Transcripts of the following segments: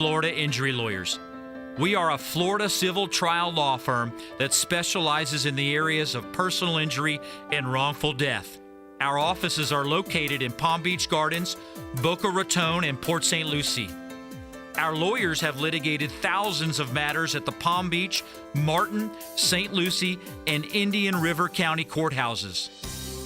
Florida Injury Lawyers. We are a Florida civil trial law firm that specializes in the areas of personal injury and wrongful death. Our offices are located in Palm Beach Gardens, Boca Raton, and Port St. Lucie. Our lawyers have litigated thousands of matters at the Palm Beach, Martin, St. Lucie, and Indian River County courthouses.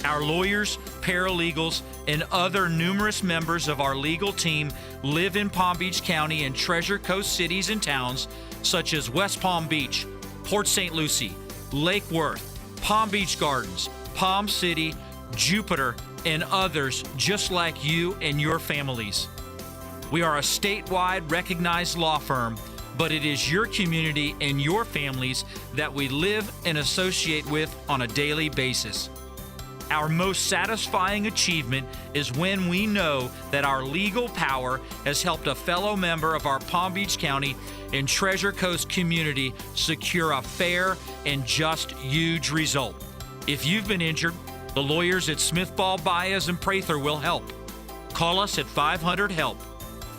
Our lawyers, paralegals, and other numerous members of our legal team live in Palm Beach County and Treasure Coast cities and towns such as West Palm Beach, Port St. Lucie, Lake Worth, Palm Beach Gardens, Palm City, Jupiter, and others just like you and your families. We are a statewide recognized law firm, but it is your community and your families that we live and associate with on a daily basis. Our most satisfying achievement is when we know that our legal power has helped a fellow member of our Palm Beach County and Treasure Coast community secure a fair and just huge result. If you've been injured, the lawyers at Smithball, Baez, and Prather will help. Call us at 500-HELP,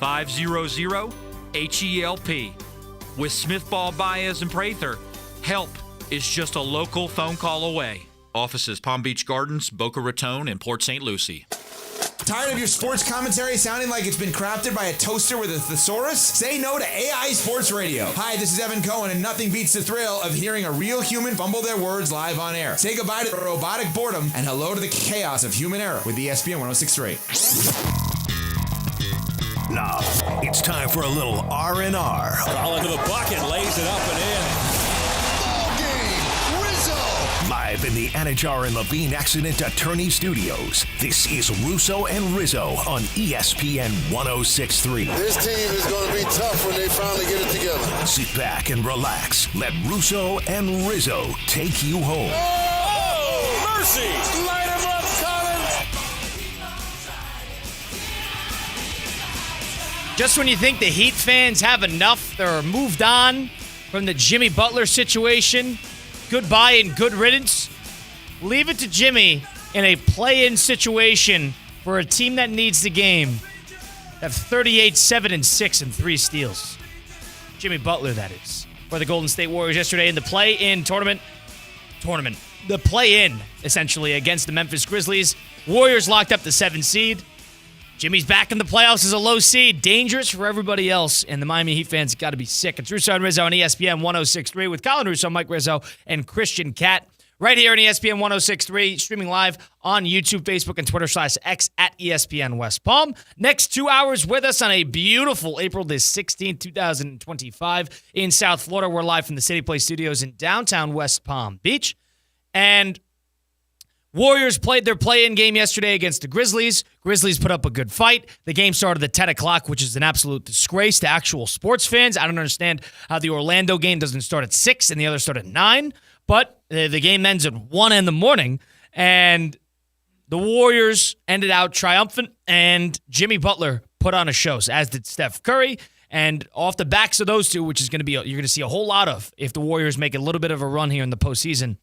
500-HELP. With Smithball, Baez, and Prather, help is just a local phone call away. Offices Palm Beach Gardens, Boca Raton, and Port St. Lucie. Tired of your sports commentary sounding like it's been crafted by a toaster with a thesaurus? Say no to AI Sports Radio. Hi, this is Evan Cohen, and nothing beats the thrill of hearing a real human fumble their words live on air. Say goodbye to the robotic boredom and hello to the chaos of human error with ESPN 106.3. Now, it's time for a little R&R. Ball into the bucket, lays it up and in. Live in the Anajar and Levine Accident Attorney Studios, this is Russo and Rizzo on ESPN 106.3. This team is going to be tough when they finally get it together. Sit back and relax. Let Russo and Rizzo take you home. Oh, mercy! Light him up, Colin! Just when you think the Heat fans have enough, they're moved on from the Jimmy Butler situation. Goodbye and good riddance. Leave it to Jimmy in a play-in situation for a team that needs the game. Have 38-7-6 and 3 steals. Jimmy Butler, that is, for the Golden State Warriors yesterday in the play-in tournament. The play-in, essentially, against the Memphis Grizzlies. Warriors locked up the 7 seed. Jimmy's back in the playoffs as a low seed. Dangerous for everybody else. And the Miami Heat fans got to be sick. It's Russo and Rizzo on ESPN 106.3 with Colin Russo, Mike Rizzo, and Christian Catt. Right here on ESPN 106.3, streaming live on YouTube, Facebook, and Twitter/X at ESPN West Palm. Next 2 hours with us on a beautiful April the 16th, 2025 in South Florida. We're live from the City Place Studios in downtown West Palm Beach. And Warriors played their play-in game yesterday against the Grizzlies. Grizzlies put up a good fight. The game started at 10 o'clock, which is an absolute disgrace to actual sports fans. I don't understand how the Orlando game doesn't start at 6 and the other start at 9. But the game ends at 1 in the morning. And the Warriors ended out triumphant. And Jimmy Butler put on a show, as did Steph Curry. And off the backs of those two, which is going to be, you're going to see a whole lot of if the Warriors make a little bit of a run here in the postseason,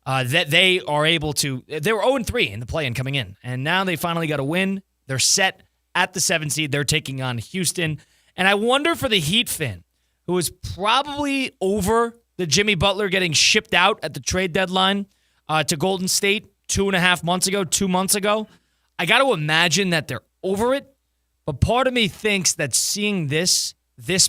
that they are able to. They were 0-3 in the play-in coming in, and now they finally got a win. They're set at the 7 seed. They're taking on Houston, and I wonder for the Heat fan who is probably over the Jimmy Butler getting shipped out at the trade deadline to Golden State 2.5 months ago, 2 months ago. I got to imagine that they're over it, but part of me thinks that seeing this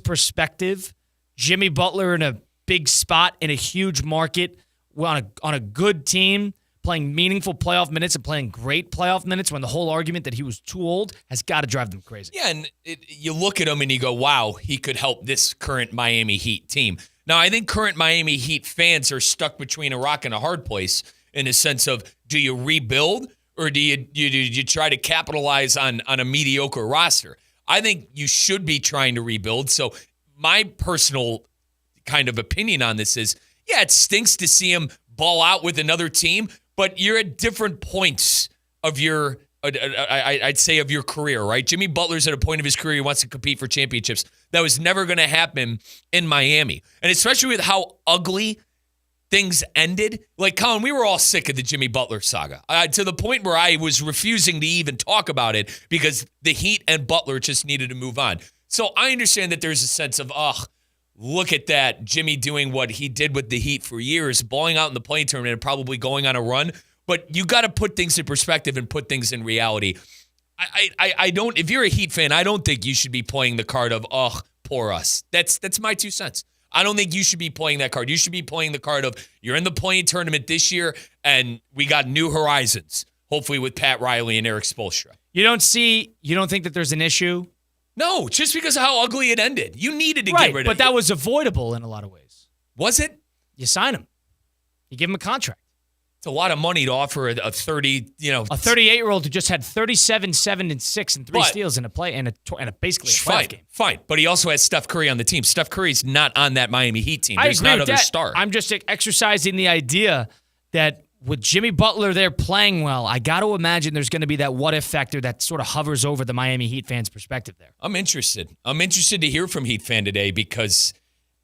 perspective, Jimmy Butler in a big spot in a huge market, on a good team, playing meaningful playoff minutes and playing great playoff minutes when the whole argument that he was too old has got to drive them crazy. Yeah, and you look at him and you go, wow, he could help this current Miami Heat team. Now, I think current Miami Heat fans are stuck between a rock and a hard place in the sense of, do you rebuild or do you try to capitalize on a mediocre roster? I think you should be trying to rebuild. So my personal kind of opinion on this is, yeah, it stinks to see him ball out with another team, but you're at different points of your, I'd say, of your career, right? Jimmy Butler's at a point of his career he wants to compete for championships. That was never going to happen in Miami. And especially with how ugly things ended. Like, Colin, we were all sick of the Jimmy Butler saga to the point where I was refusing to even talk about it because the Heat and Butler just needed to move on. So I understand that there's a sense of, look at that, Jimmy doing what he did with the Heat for years, balling out in the play-in tournament and probably going on a run. But you got to put things in perspective and put things in reality. I don't. If you're a Heat fan, I don't think you should be playing the card of, poor us. That's my 2 cents. I don't think you should be playing that card. You should be playing the card of, you're in the play-in tournament this year, and we got new horizons, hopefully with Pat Riley and Eric Spoelstra. You don't think that there's an issue? No, just because of how ugly it ended. You needed to Right, get rid of it. but that was avoidable in a lot of ways. Was it? You sign him. You give him a contract. It's a lot of money to offer a 30, A 38-year-old who just had 37, 7, and 6 and 3 steals in a play and basically a playoff game. Fine. But he also has Steph Curry on the team. Steph Curry's not on that Miami Heat team. There's not other star. I'm just exercising the idea that with Jimmy Butler there playing well, I got to imagine there's going to be that what-if factor that sort of hovers over the Miami Heat fans' perspective there. I'm interested. I'm interested to hear from Heat fan today because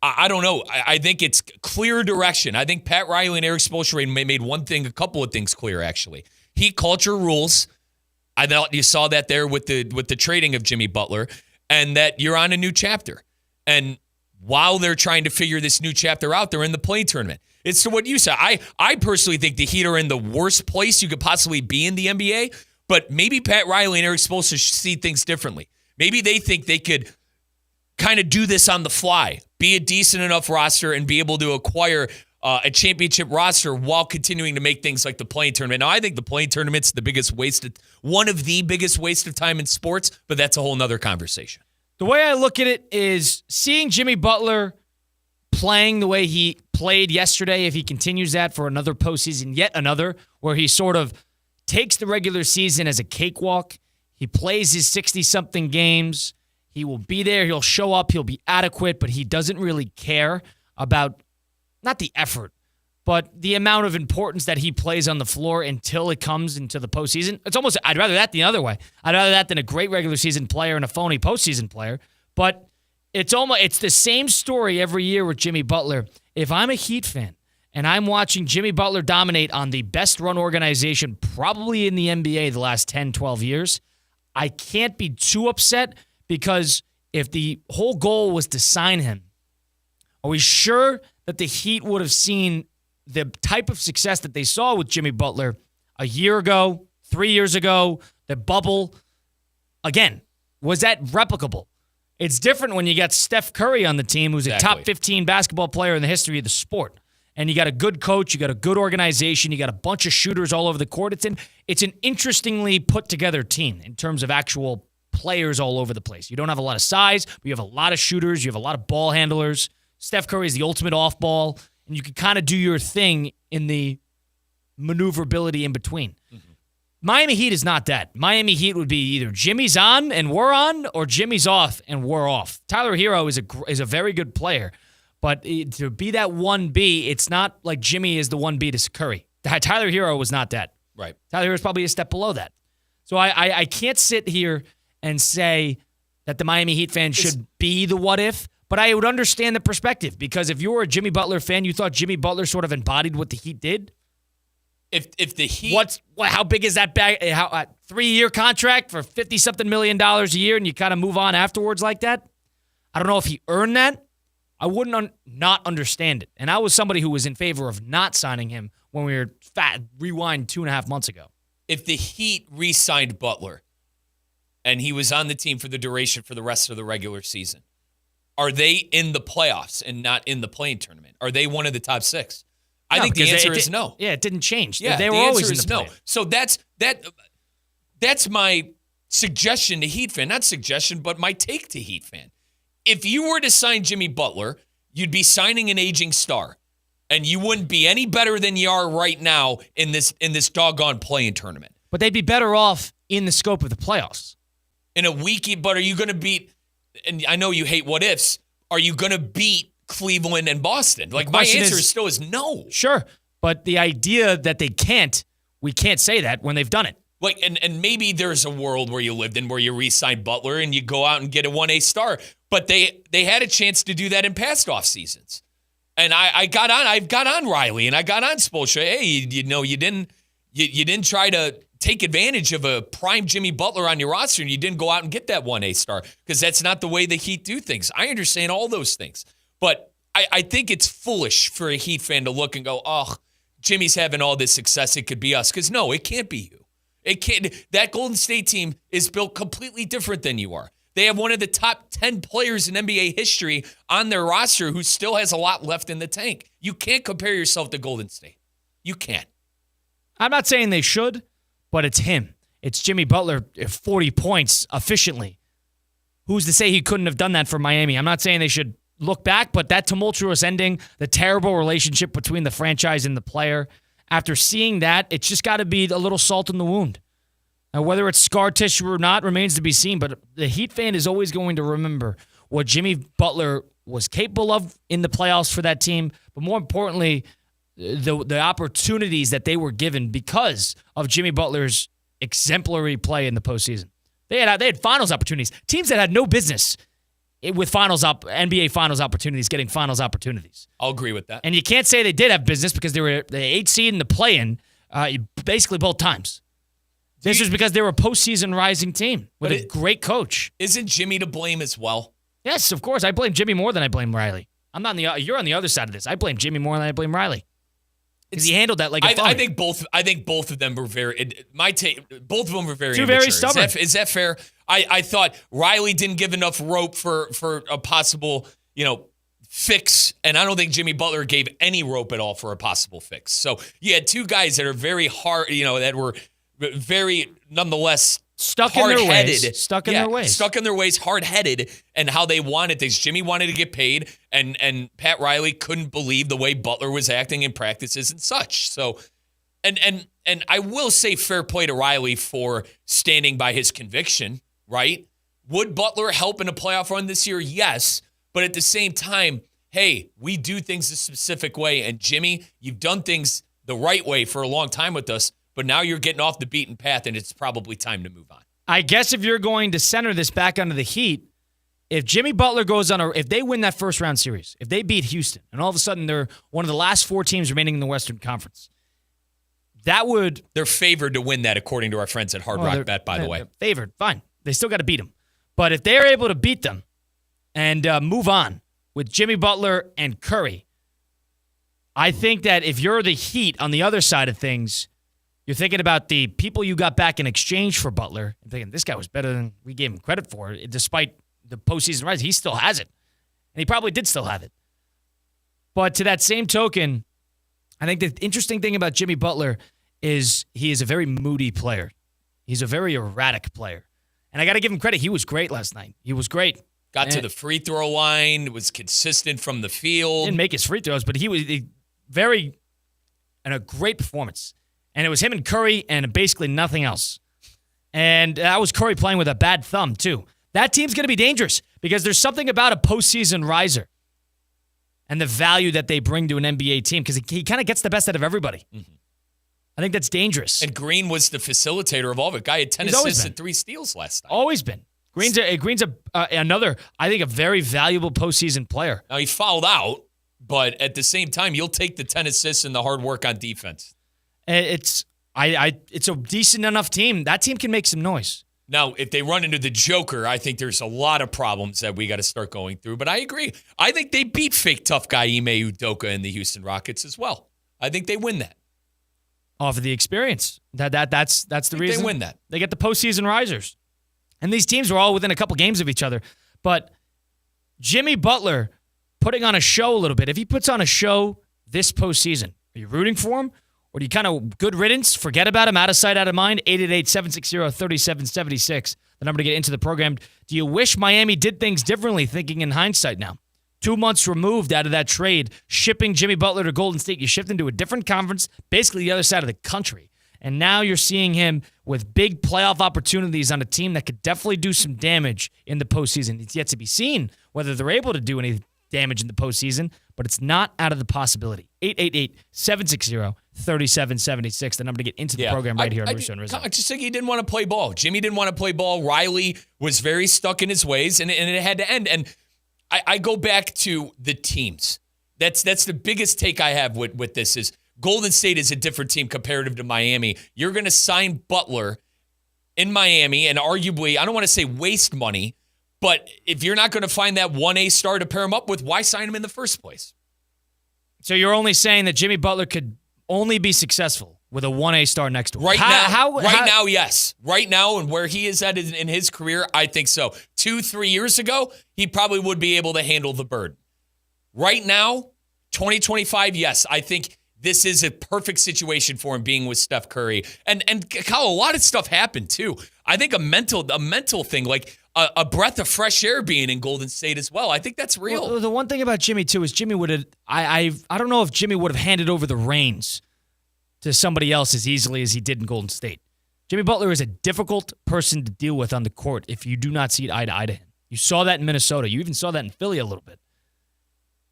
I don't know. I think it's clear direction. I think Pat Riley and Eric Spoelstra made a couple of things clear, actually. Heat culture rules. I thought you saw that there with the trading of Jimmy Butler, and that you're on a new chapter. And while they're trying to figure this new chapter out, they're in the play tournament. It's to what you said. I personally think the Heat are in the worst place you could possibly be in the NBA, but maybe Pat Riley and Eric Spoelstra see things differently. Maybe they think they could kind of do this on the fly, be a decent enough roster, and be able to acquire a championship roster while continuing to make things like the play-in tournament. Now, I think the play-in tournament's one of the biggest waste of time in sports, but that's a whole nother conversation. The way I look at it is seeing Jimmy Butler playing the way he played yesterday, if he continues that for another postseason, yet another, where he sort of takes the regular season as a cakewalk. He plays his 60-something games. He will be there. He'll show up. He'll be adequate, but he doesn't really care about, not the effort, but the amount of importance that he plays on the floor until it comes into the postseason. I'd rather that the other way. I'd rather that than a great regular season player and a phony postseason player. But it's the same story every year with Jimmy Butler. If I'm a Heat fan and I'm watching Jimmy Butler dominate on the best run organization probably in the NBA the last 10, 12 years, I can't be too upset. Because if the whole goal was to sign him, are we sure that the Heat would have seen the type of success that they saw with Jimmy Butler a year ago, 3 years ago, the bubble? Again, was that replicable? It's different when you got Steph Curry on the team, who's a top 15 basketball player in the history of the sport. And you got a good coach, you got a good organization, you got a bunch of shooters all over the court. It's an interestingly put together team in terms of actual players all over the place. You don't have a lot of size, but you have a lot of shooters. You have a lot of ball handlers. Steph Curry is the ultimate off ball, and you can kind of do your thing in the maneuverability in between. Mm-hmm. Miami Heat is not that. Miami Heat would be either Jimmy's on and we're on, or Jimmy's off and we're off. Tyler Hero is a very good player, but to be that 1B, it's not like Jimmy is the 1B to Curry. Tyler Hero was not that. Right. Tyler Hero is probably a step below that. So I can't sit here and say that the Miami Heat fans should be the what if, but I would understand the perspective, because if you were a Jimmy Butler fan, you thought Jimmy Butler sort of embodied what the Heat did. If the Heat, how big is that bag? How 3-year contract for $50-something million a year, and you kind of move on afterwards like that? I don't know if he earned that. I wouldn't not understand it, and I was somebody who was in favor of not signing him when we were rewind 2.5 months ago. If the Heat re-signed Butler, and he was on the team for the duration for the rest of the regular season, are they in the playoffs and not in the play-in tournament? Are they one of the top 6? I think the answer is no. Yeah, it didn't change. Yeah, they were always in the play-in. No. So that's my suggestion to Heat fan. Not suggestion, but my take to Heat fan. If you were to sign Jimmy Butler, you'd be signing an aging star, and you wouldn't be any better than you are right now in this doggone play-in tournament. But they'd be better off in the scope of the playoffs. In a week, but are you going to beat, and I know you hate what ifs, are you going to beat Cleveland and Boston? Like, my answer still is no. Sure, but the idea that we can't say that when they've done it. Like, and maybe there's a world where you lived in where you re-sign Butler and you go out and get a 1A star, but they had a chance to do that in past off seasons. And I've got on Riley and I got on Spoelstra. Hey, you didn't try to take advantage of a prime Jimmy Butler on your roster and you didn't go out and get that 1A star, because that's not the way the Heat do things. I understand all those things. But I think it's foolish for a Heat fan to look and go, oh, Jimmy's having all this success, it could be us. Because no, it can't be you. It can't. That Golden State team is built completely different than you are. They have one of the top 10 players in NBA history on their roster who still has a lot left in the tank. You can't compare yourself to Golden State. You can't. I'm not saying they should, but it's him. It's Jimmy Butler, 40 points efficiently. Who's to say he couldn't have done that for Miami? I'm not saying they should look back, but that tumultuous ending, the terrible relationship between the franchise and the player, after seeing that, it's just got to be a little salt in the wound. Now, whether it's scar tissue or not remains to be seen, but the Heat fan is always going to remember what Jimmy Butler was capable of in the playoffs for that team, but more importantly, the opportunities that they were given because of Jimmy Butler's exemplary play in the postseason. They had finals opportunities. Teams that had no business with NBA finals opportunities getting finals opportunities. I'll agree with that. And you can't say they did have business because they were the 8th seed in the play-in basically both times. This was because they were a postseason rising team with a great coach. Isn't Jimmy to blame as well? Yes, of course. I blame Jimmy more than I blame Riley. You're on the other side of this. I blame Jimmy more than I blame Riley. Because he handled that like a I think both of them were very. Both of them were very. Two immature. very stubborn. Is that fair? I thought Riley didn't give enough rope for a possible fix, and I don't think Jimmy Butler gave any rope at all for a possible fix. So you had two guys that are very hard, that were very nonetheless stuck in their ways, hard-headed, and how they wanted things. Jimmy wanted to get paid, and Pat Riley couldn't believe the way Butler was acting in practices and such. So, and I will say fair play to Riley for standing by his conviction, right? Would Butler help in a playoff run this year? Yes, but at the same time, hey, we do things a specific way, and Jimmy, you've done things the right way for a long time with us, but now you're getting off the beaten path, and it's probably time to move on. I guess if you're going to center this back onto the Heat, if Jimmy Butler goes on if they win that first round series, if they beat Houston, and all of a sudden they're one of the last 4 teams remaining in the Western Conference, they're favored to win that, according to our friends at Hard Rock Bet, by the way. Favored, fine. They still got to beat them. But if they're able to beat them and move on with Jimmy Butler and Curry, I think that if you're the Heat on the other side of things, you're thinking about the people you got back in exchange for Butler and thinking, this guy was better than we gave him credit for. Despite the postseason rise, he still has it. And he probably did still have it. But to that same token, I think the interesting thing about Jimmy Butler is he is a very moody player. He's a very erratic player. And I got to give him credit. He was great last night. He was great. Got to the free throw line, was consistent from the field. Didn't make his free throws, but he was a great performance. And it was him and Curry and basically nothing else. And that was Curry playing with a bad thumb, too. That team's going to be dangerous because there's something about a postseason riser and the value that they bring to an NBA team because he kind of gets the best out of everybody. Mm-hmm. I think that's dangerous. And Green was the facilitator of all of it. Guy had 10 assists and 3 steals last night. Always been. Green's another, I think, a very valuable postseason player. Now, he fouled out, but at the same time, you'll take the 10 assists and the hard work on defense. It's a decent enough team. That team can make some noise. Now, if they run into the Joker, I think there's a lot of problems that we got to start going through. But I agree. I think they beat fake tough guy Ime Udoka and the Houston Rockets as well. I think they win that. Off of the experience. That's the reason. They win that. They get the postseason risers. And these teams were all within a couple games of each other. But Jimmy Butler putting on a show a little bit. If he puts on a show this postseason, are you rooting for him? Or do you kind of good riddance, forget about him, out of sight, out of mind? 888-760-3776, the number to get into the program. Do you wish Miami did things differently, thinking in hindsight now? 2 months removed out of that trade, shipping Jimmy Butler to Golden State. You shift into a different conference, basically the other side of the country. And now you're seeing him with big playoff opportunities on a team that could definitely do some damage in the postseason. It's yet to be seen whether they're able to do any damage in the postseason, but it's not out of the possibility. 888-760-3776, the number to get into the program right here on Russo Rizzo. I just think he didn't want to play ball. Jimmy didn't want to play ball. Riley was very stuck in his ways, and it had to end. And I go back to the teams. That's the biggest take I have with this is Golden State is a different team comparative to Miami. You're going to sign Butler in Miami and arguably, I don't want to say waste money, but if you're not going to find that 1A star to pair him up with, why sign him in the first place? So you're only saying that Jimmy Butler could only be successful with a 1A star next to him? Right now, yes. Right now, and where he is at in his career, I think so. 2-3 years ago, he probably would be able to handle the burden. Right now, 2025, yes, I think this is a perfect situation for him being with Steph Curry. And Kyle, a lot of stuff happened too. I think a mental thing, like a breath of fresh air being in Golden State as well. I think that's real. Well, the one thing about Jimmy too is Jimmy would have. I don't know if Jimmy would have handed over the reins to somebody else as easily as he did in Golden State. Jimmy Butler is a difficult person to deal with on the court if you do not see eye to eye to him. You saw that in Minnesota. You even saw that in Philly a little bit.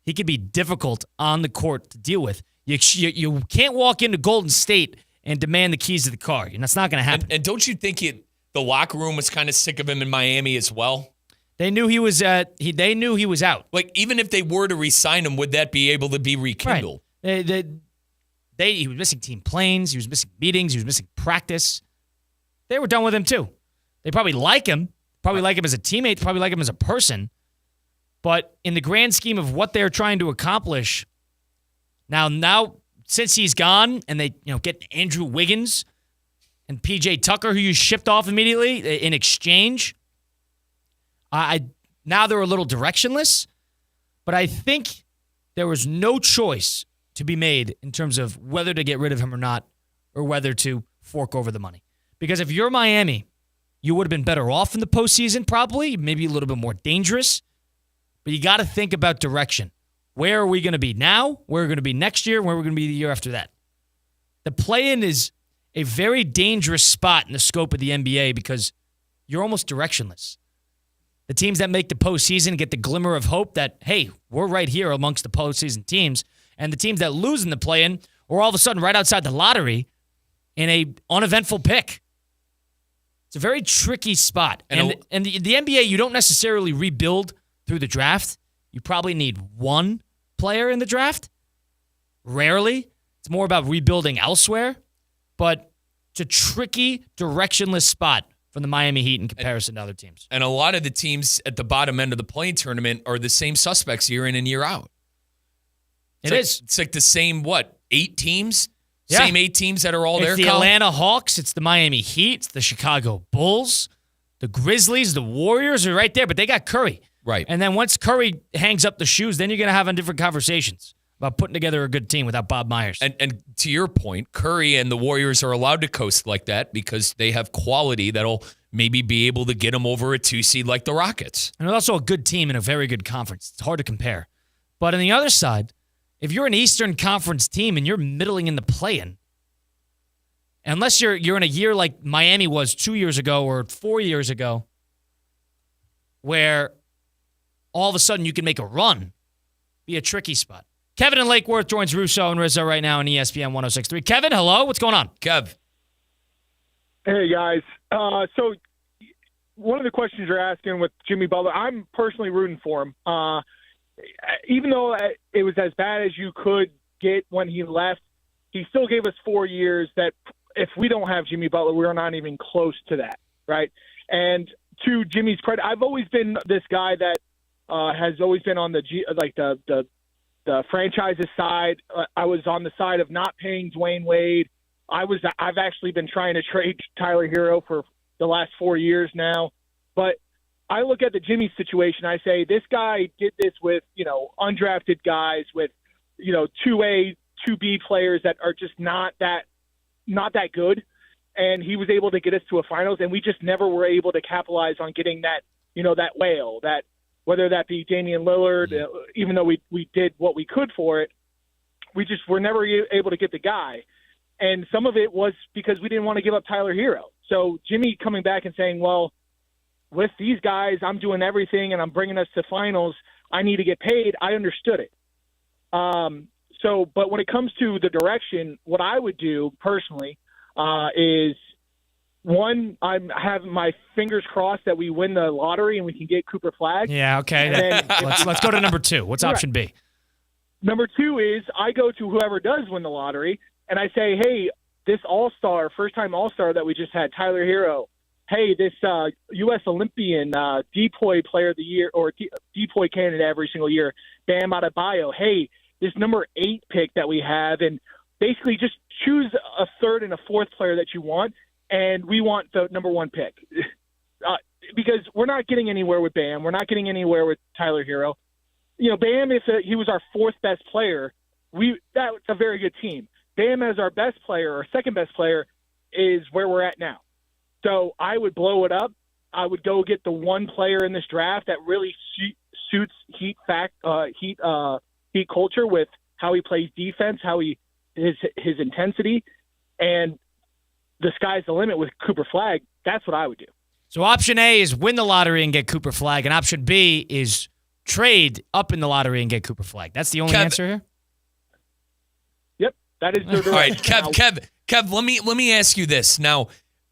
He could be difficult on the court to deal with. You can't walk into Golden State and demand the keys to the car. And that's not going to happen. And don't you think the locker room was kind of sick of him in Miami as well? They knew he was. They knew he was out. Like, even if they were to re-sign him, would that be able to be rekindled? Right. He was missing team planes. He was missing meetings. He was missing practice. They were done with him too. They probably like him. Probably like him as a teammate. Probably like him as a person. But in the grand scheme of what they're trying to accomplish, now since he's gone and they get Andrew Wiggins and PJ Tucker, who you shipped off immediately in exchange, now they're a little directionless. But I think there was no choice to be made in terms of whether to get rid of him or not, or whether to fork over the money. Because if you're Miami, you would have been better off in the postseason, probably, maybe a little bit more dangerous. But you got to think about direction. Where are we going to be now? Where are we going to be next year? Where are we going to be the year after that? The play-in is a very dangerous spot in the scope of the NBA because you're almost directionless. The teams that make the postseason get the glimmer of hope that, hey, we're right here amongst the postseason teams. And the teams that lose in the play-in are all of a sudden right outside the lottery in a uneventful pick. It's a very tricky spot. And the NBA, you don't necessarily rebuild through the draft. You probably need one player in the draft. Rarely. It's more about rebuilding elsewhere. But it's a tricky, directionless spot for the Miami Heat in comparison to other teams. And a lot of the teams at the bottom end of the play-in tournament are the same suspects year in and year out. It's like the same, 8 teams? Yeah. Same 8 teams that are all there, It's the Atlanta Hawks. It's the Miami Heat. It's the Chicago Bulls. The Grizzlies, the Warriors are right there, but they got Curry. Right. And then once Curry hangs up the shoes, then you're going to have different conversations about putting together a good team without Bob Myers. And to your point, Curry and the Warriors are allowed to coast like that because they have quality that'll maybe be able to get them over a 2 seed like the Rockets. And they're also a good team in a very good conference. It's hard to compare. But on the other side, if you're an Eastern Conference team and you're middling in the play-in, unless you're in a year like Miami was 2 years ago or 4 years ago, where all of a sudden you can make a run, be a tricky spot. Kevin in Lake Worth joins Russo and Rizzo right now on ESPN 106.3. Kevin, hello. What's going on? Kev. Hey, guys. So one of the questions you're asking with Jimmy Butler, I'm personally rooting for him. Even though it was as bad as you could get when he left, he still gave us 4 years that if we don't have Jimmy Butler, we're not even close to that, right? And to Jimmy's credit, I've always been this guy that has always been on the franchise's side. I was on the side of not paying Dwayne Wade. I've actually been trying to trade Tyler Hero for the last 4 years now. But I look at the Jimmy situation. I say this guy did this with undrafted guys, with 2A, 2B players that are just not that good, and he was able to get us to a finals, and we just never were able to capitalize on getting that that whale, that whether that be Damian Lillard, even though we did what we could for it, we just were never able to get the guy. And some of it was because we didn't want to give up Tyler Hero. So Jimmy coming back and saying, well, with these guys, I'm doing everything and I'm bringing us to finals, I need to get paid. I understood it. But when it comes to the direction, what I would do personally is, one, I'm having my fingers crossed that we win the lottery and we can get Cooper Flagg. Yeah, okay. Let's go to number 2. What's option B? Number two is I go to whoever does win the lottery, and I say, hey, this all-star, first-time all-star that we just had, Tyler Hero, hey, this U.S. Olympian DPOY player of the year or DPOY candidate every single year, Bam Adebayo, hey, this number 8 pick that we have, and basically just choose a third and a fourth player that you want, and we want the number 1 pick. Because we're not getting anywhere with Bam. We're not getting anywhere with Tyler Hero. Bam, if he was our 4th best player, that's a very good team. Bam as our best player or second best player is where we're at now. So I would blow it up. I would go get the one player in this draft that really suits Heat culture with how he plays defense, his intensity, and the sky's the limit with Cooper Flagg. That's what I would do. So option A is win the lottery and get Cooper Flagg, and option B is trade up in the lottery and get Cooper Flagg. That's the only answer here? Yep, that is the direction. All right, Kev, let me ask you this. Now,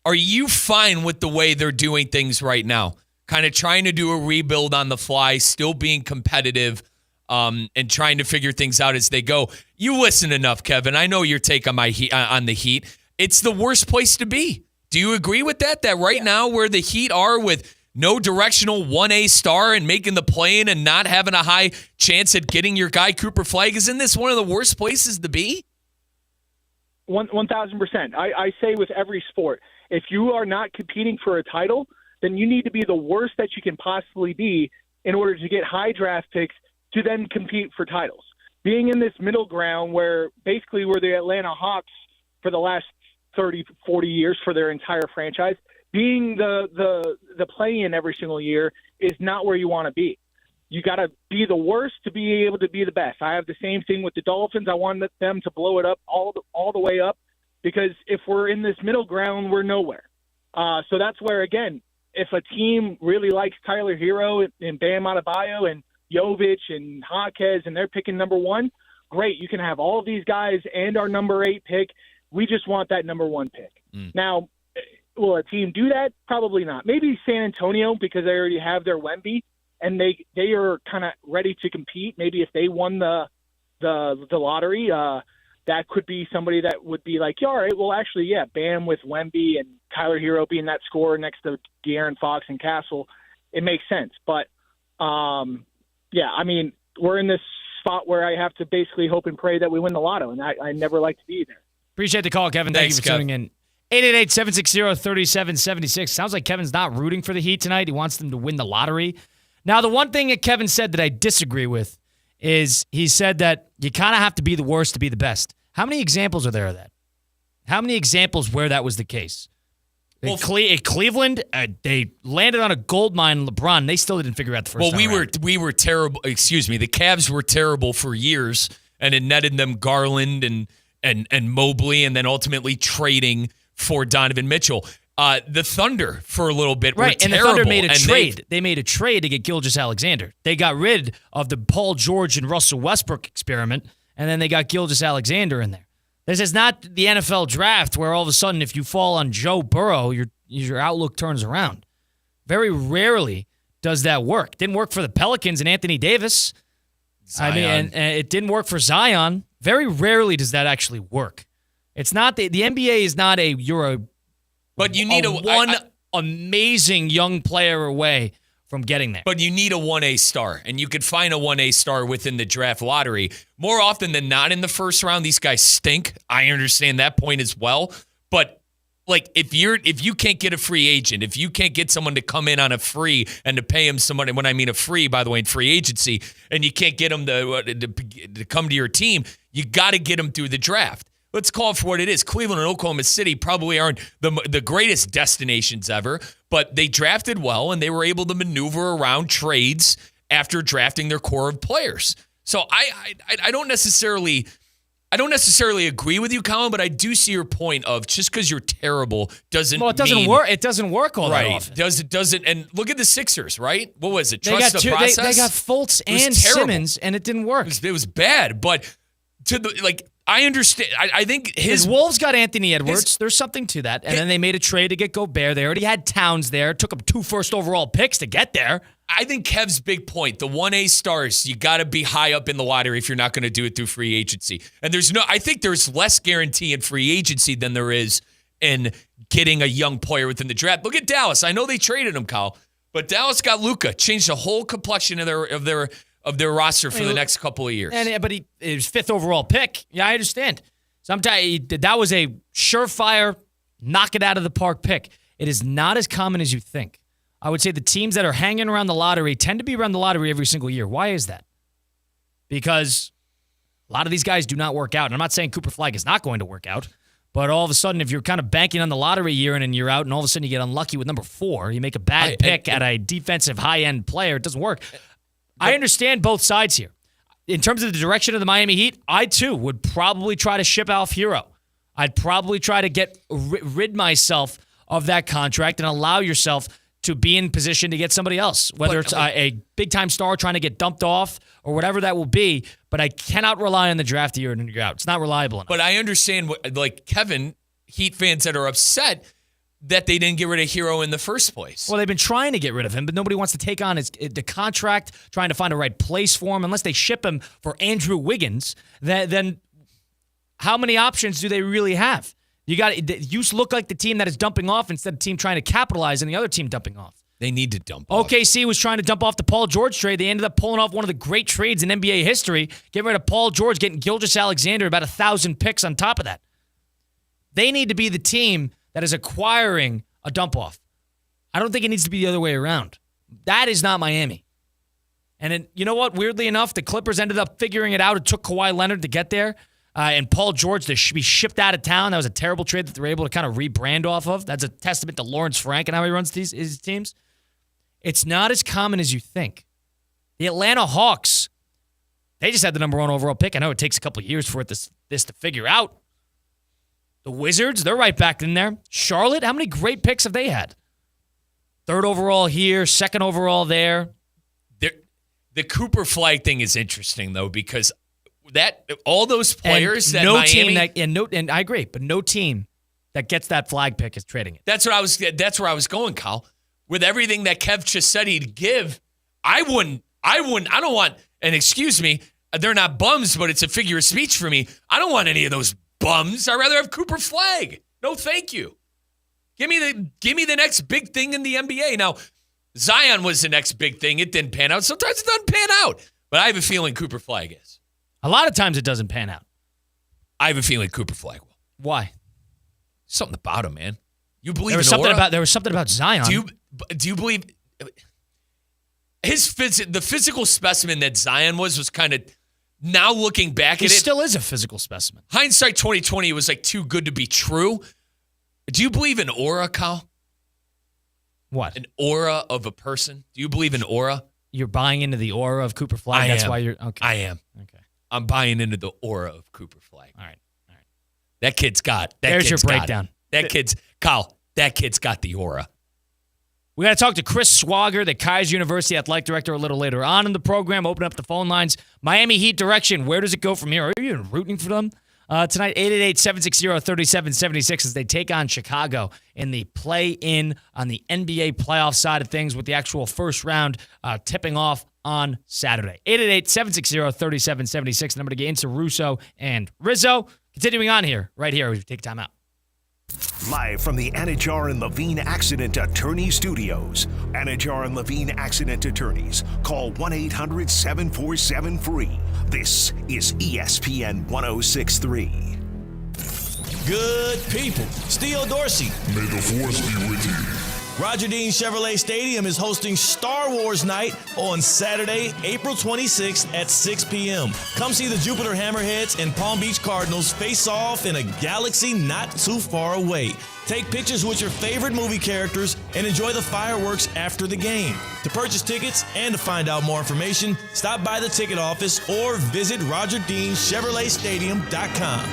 are you fine with the way they're doing things right now? Kind of trying to do a rebuild on the fly, still being competitive, and trying to figure things out as they go. You listen enough, Kevin. I know your take on on the Heat. It's the worst place to be. Do you agree with that? That right now where the Heat are with no directional 1A star and making the play-in and not having a high chance at getting your guy Cooper Flagg, isn't this one of the worst places to be? 1,000%. I say with every sport, if you are not competing for a title, then you need to be the worst that you can possibly be in order to get high draft picks to then compete for titles. Being in this middle ground where basically we're the Atlanta Hawks for the last 30, 40 years for their entire franchise, being the play-in every single year is not where you want to be. You got to be the worst to be able to be the best. I have the same thing with the Dolphins. I want them to blow it up all the way up, because if we're in this middle ground, we're nowhere. So that's where, again, if a team really likes Tyler Hero and Bam Adebayo and Jovic and Jaquez and they're picking number 1, great. You can have all of these guys and our number 8 pick. We just want that number 1 pick. Now, will a team do that? Probably not. Maybe San Antonio, because they already have their Wemby and they are kind of ready to compete. Maybe if they won the lottery, that could be somebody that would be like, yeah, all right, well, actually, yeah, Bam with Wemby and Tyler Hero being that scorer next to De'Aaron Fox and Castle, it makes sense. But, yeah, I mean, we're in this spot where I have to basically hope and pray that we win the lotto, and I never like to be there. Appreciate the call, Kevin. Thank you for tuning in. 888-760-3776. Sounds like Kevin's not rooting for the Heat tonight. He wants them to win the lottery. Now, the one thing that Kevin said that I disagree with is he said that you kind of have to be the worst to be the best. How many examples are there of that? How many examples where that was the case? Well, Cleveland, they landed on a gold mine in LeBron. They still didn't figure out the first time around. we were terrible. Excuse me. The Cavs were terrible for years, and it netted them Garland and Mobley, and then ultimately trading for Donovan Mitchell. The Thunder for a little bit were terrible. And the Thunder made a trade. They made a trade to get Gilgeous-Alexander. They got rid of the Paul George and Russell Westbrook experiment, and then they got Gilgeous-Alexander in there. This is not the NFL draft where all of a sudden if you fall on Joe Burrow, your outlook turns around. Very rarely does that work. Didn't work for the Pelicans and Anthony Davis. Zion. I mean, and it didn't work for Zion. Very rarely does that actually work. It's not the NBA is not but you need one amazing young player away from getting there. But you need a 1A star, and you could find a 1A star within the draft lottery. More often than not in the first round, these guys stink. I understand that point as well. But like if you can't get a free agent, if you can't get someone to come in on a free and to pay him some money, when I mean a free, by the way, in free agency, and you can't get him to come to your team, you got to get him through the draft. Let's call it for what it is. Cleveland and Oklahoma City probably aren't the greatest destinations ever, but they drafted well, and they were able to maneuver around trades after drafting their core of players. So I don't necessarily agree with you, Colin, but I do see your point of just because you're terrible doesn't it doesn't work. It doesn't work all that often. Doesn't. And look at the Sixers, right? What was it? Trust the process. They got Fultz and Simmons, and it didn't work. It was bad, but I understand. I think his Wolves got Anthony Edwards. There's something to that. And then they made a trade to get Gobert. They already had Towns there. It took them 2 first overall picks to get there. I think Kev's big point, the 1A stars, you got to be high up in the lottery if you're not going to do it through free agency. And I think there's less guarantee in free agency than there is in getting a young player within the draft. Look at Dallas. I know they traded him, Kyle, but Dallas got Luka, changed the whole complexion of their roster for the next couple of years. But he was 5th overall pick. Yeah, I understand. Sometimes that was a surefire, knock it out of the park pick. It is not as common as you think. I would say the teams that are hanging around the lottery tend to be around the lottery every single year. Why is that? Because a lot of these guys do not work out. And I'm not saying Cooper Flagg is not going to work out, but all of a sudden, if you're kind of banking on the lottery year in and year out, and all of a sudden you get unlucky with number 4, you make a bad pick at a defensive high-end player, it doesn't work. I understand both sides here. In terms of the direction of the Miami Heat, I, too, would probably try to ship Alf Hero. I'd probably try to rid myself of that contract and allow yourself to be in position to get somebody else, whether it's a big-time star trying to get dumped off or whatever that will be. But I cannot rely on the draft year in and year out. It's not reliable enough. But I understand, Kevin, Heat fans that are upset that they didn't get rid of Hero in the first place. Well, they've been trying to get rid of him, but nobody wants to take on the contract, trying to find a right place for him. Unless they ship him for Andrew Wiggins, then how many options do they really have? You look like the team that is dumping off instead of the team trying to capitalize and the other team dumping off. They need to dump off. OKC was trying to dump off the Paul George trade. They ended up pulling off one of the great trades in NBA history, getting rid of Paul George, getting Gilgeous-Alexander, about 1,000 picks on top of that. They need to be the team that is acquiring a dump off. I don't think it needs to be the other way around. That is not Miami. And you know what? Weirdly enough, the Clippers ended up figuring it out. It took Kawhi Leonard to get there. And Paul George to be shipped out of town. That was a terrible trade that they were able to kind of rebrand off of. That's a testament to Lawrence Frank and how he runs his teams. It's not as common as you think. The Atlanta Hawks, they just had the number 1 overall pick. I know it takes a couple of years for this to figure out. The Wizards, they're right back in there. Charlotte, how many great picks have they had? 3rd overall here, 2nd overall there. The Cooper Flagg thing is interesting, though, because all those players and and I agree, but no team that gets that flag pick is trading it. That's where I was going, Kyle. With everything that Kev just said he'd give, I don't want, and excuse me, they're not bums, but it's a figure of speech for me. I don't want any of those bums. I'd rather have Cooper Flagg. No, thank you. Give me the next big thing in the NBA. Now, Zion was the next big thing. It didn't pan out. Sometimes it doesn't pan out, but I have a feeling Cooper Flagg is. A lot of times it doesn't pan out. I have a feeling Cooper Flagg will. Why? Something about him, man. You believe there was something about Zion. Do you believe the physical specimen that Zion was kind of, now looking back at it, he still is a physical specimen. Hindsight 2020, it was like too good to be true. Do you believe in aura, Kyle? What? An aura of a person? Do you believe in aura? You're buying into the aura of Cooper Flagg. That's why you're okay. I am. Okay. I'm buying into the aura of Cooper Flagg. All right. That kid's got. There's your breakdown. That kid's got the aura. We got to talk to Chris Swager, the Kaiser University athletic director, a little later on in the program. Open up the phone lines. Miami Heat direction. Where does it go from here? Are you even rooting for them? Tonight, 888-760-3776 as they take on Chicago in the play-in on the NBA playoff side of things with the actual first round tipping off on Saturday. 888-760-3776, number to get into Russo and Rizzo. Continuing on here, right here, we take time out. Live from the Anajar and Levine Accident Attorney Studios. Anajar and Levine Accident Attorneys. Call 1-800-747-FREE. This is ESPN 106.3. Good people. Steele Dorsey. May the force be with you. Roger Dean Chevrolet Stadium is hosting Star Wars Night on Saturday, April 26th at 6 p.m. Come see the Jupiter Hammerheads and Palm Beach Cardinals face off in a galaxy not too far away. Take pictures with your favorite movie characters and enjoy the fireworks after the game. To purchase tickets and to find out more information, stop by the ticket office or visit RogerDeanChevroletStadium.com.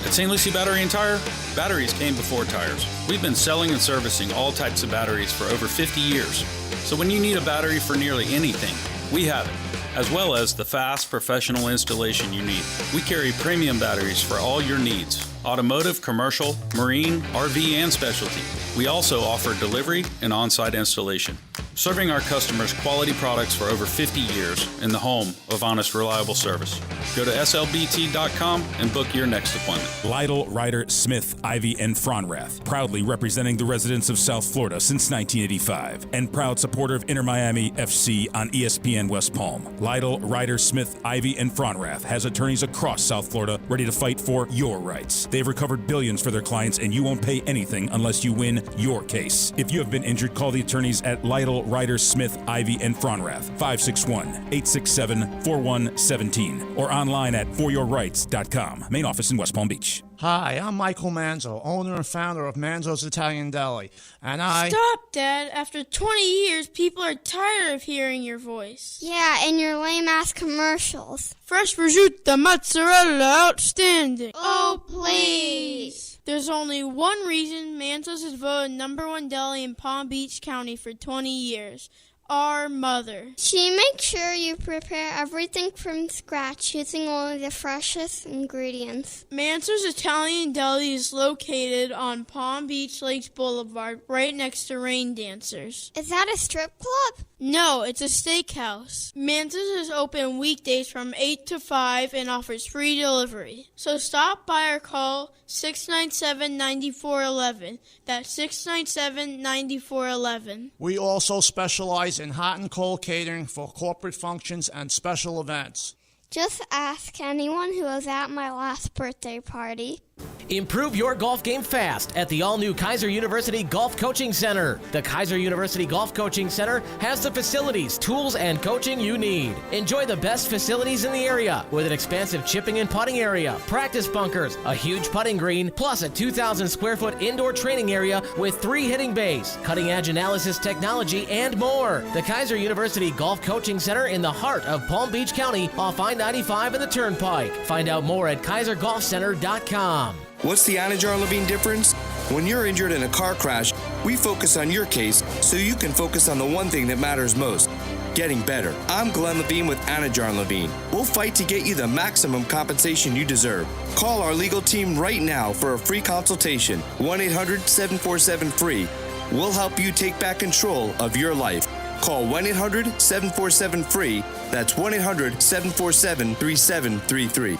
At St. Lucie Battery and Tire, batteries came before tires. We've been selling and servicing all types of batteries for over 50 years. So when you need a battery for nearly anything, we have it, as well as the fast, professional installation you need. We carry premium batteries for all your needs: automotive, commercial, marine, RV, and specialty. We also offer delivery and on-site installation. serving our customers quality products for over 50 years in the home of honest, reliable service. Go to slbt.com and book your next appointment. Lytle, Ryder, Smith, Ivy, and Fronrath, proudly representing the residents of South Florida since 1985, and proud supporter of Inter Miami FC on ESPN West Palm. Lytle, Ryder, Smith, Ivy, and Fronrath has attorneys across South Florida ready to fight for your rights. They've recovered billions for their clients, and you won't pay anything unless you win your case. If you have been injured, call the attorneys at Lytle, Ryder, Smith, Ivy, and Fronrath, 561-867-4117, or online at foryourrights.com. Main office in West Palm Beach. Hi, I'm Michael Manzo, owner and founder of Manzo's Italian Deli, and Stop, Dad. After 20 years, people are tired of hearing your voice. Yeah, and your lame-ass commercials. Fresh prosciutto, mozzarella, outstanding. Oh, please. There's only one reason Manzo's is voted #1 deli in Palm Beach County for 20 years. Our mother. She makes sure you prepare everything from scratch using only the freshest ingredients. Manzo's Italian Deli is located on Palm Beach Lakes Boulevard, right next to Rain Dancers. Is that a strip club? No, it's a steakhouse. Manzo's is open weekdays from 8 to 5 and offers free delivery. So stop by or call 697-9411. That's 697-9411. we also specialize in hot and cold catering for corporate functions and special events. Just ask anyone who was at my last birthday party. Improve your golf game fast at the all-new Kaiser University Golf Coaching Center. The Kaiser University Golf Coaching Center has the facilities, tools, and coaching you need. Enjoy the best facilities in the area with an expansive chipping and putting area, practice bunkers, a huge putting green, plus a 2,000 square foot indoor training area with 3 hitting bays, cutting-edge analysis technology, and more. The Kaiser University Golf Coaching Center in the heart of Palm Beach County off I-95 and the Turnpike. Find out more at KaiserGolfCenter.com. What's the Anajar Levine difference? When you're injured in a car crash, we focus on your case so you can focus on the one thing that matters most, getting better. I'm Glenn Levine with Anajar Levine. We'll fight to get you the maximum compensation you deserve. Call our legal team right now for a free consultation, 1-800-747-FREE. We'll help you take back control of your life. Call 1-800-747-FREE. That's 1-800-747-3733.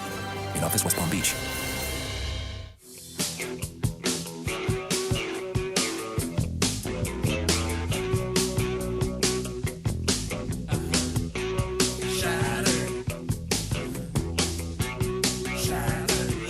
In office, West Palm Beach.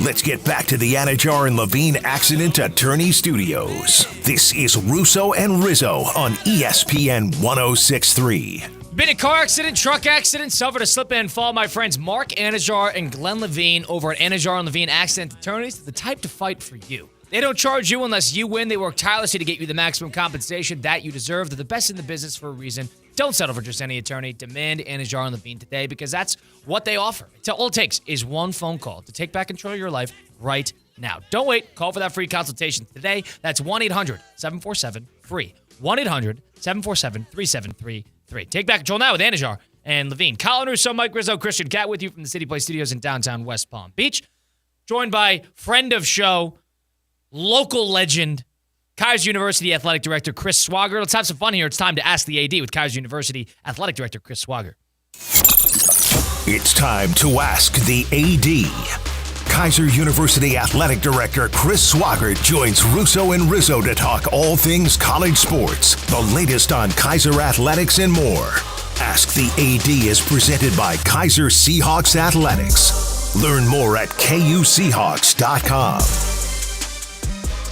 Let's get back to the Anajar and Levine Accident Attorney Studios. This is Russo and Rizzo on ESPN 106.3. Been a car accident, truck accident, suffered a slip and fall. My friends Mark Anajar and Glenn Levine over at Anajar and Levine Accident Attorneys, the type to fight for you. They don't charge you unless you win. They work tirelessly to get you the maximum compensation that you deserve. They're the best in the business for a reason. Don't settle for just any attorney. Demand Anajar and Levine today because that's what they offer. All it takes is one phone call to take back control of your life right now. Don't wait. Call for that free consultation today. That's 1-800-747-FREE. 1-800-747-3733. Take back control now with Anajar and Levine. Colin Russo, Mike Rizzo, Christian Cat with you from the City Play Studios in downtown West Palm Beach. Joined by friend of show, local legend, Kaiser University Athletic Director Chris Swager. Let's have some fun here. It's time to Ask the AD with Kaiser University Athletic Director Chris Swager. It's time to Ask the AD. Kaiser University Athletic Director Chris Swager joins Russo and Rizzo to talk all things college sports, the latest on Kaiser athletics and more. Ask the AD is presented by Kaiser Seahawks Athletics. Learn more at KUSeahawks.com.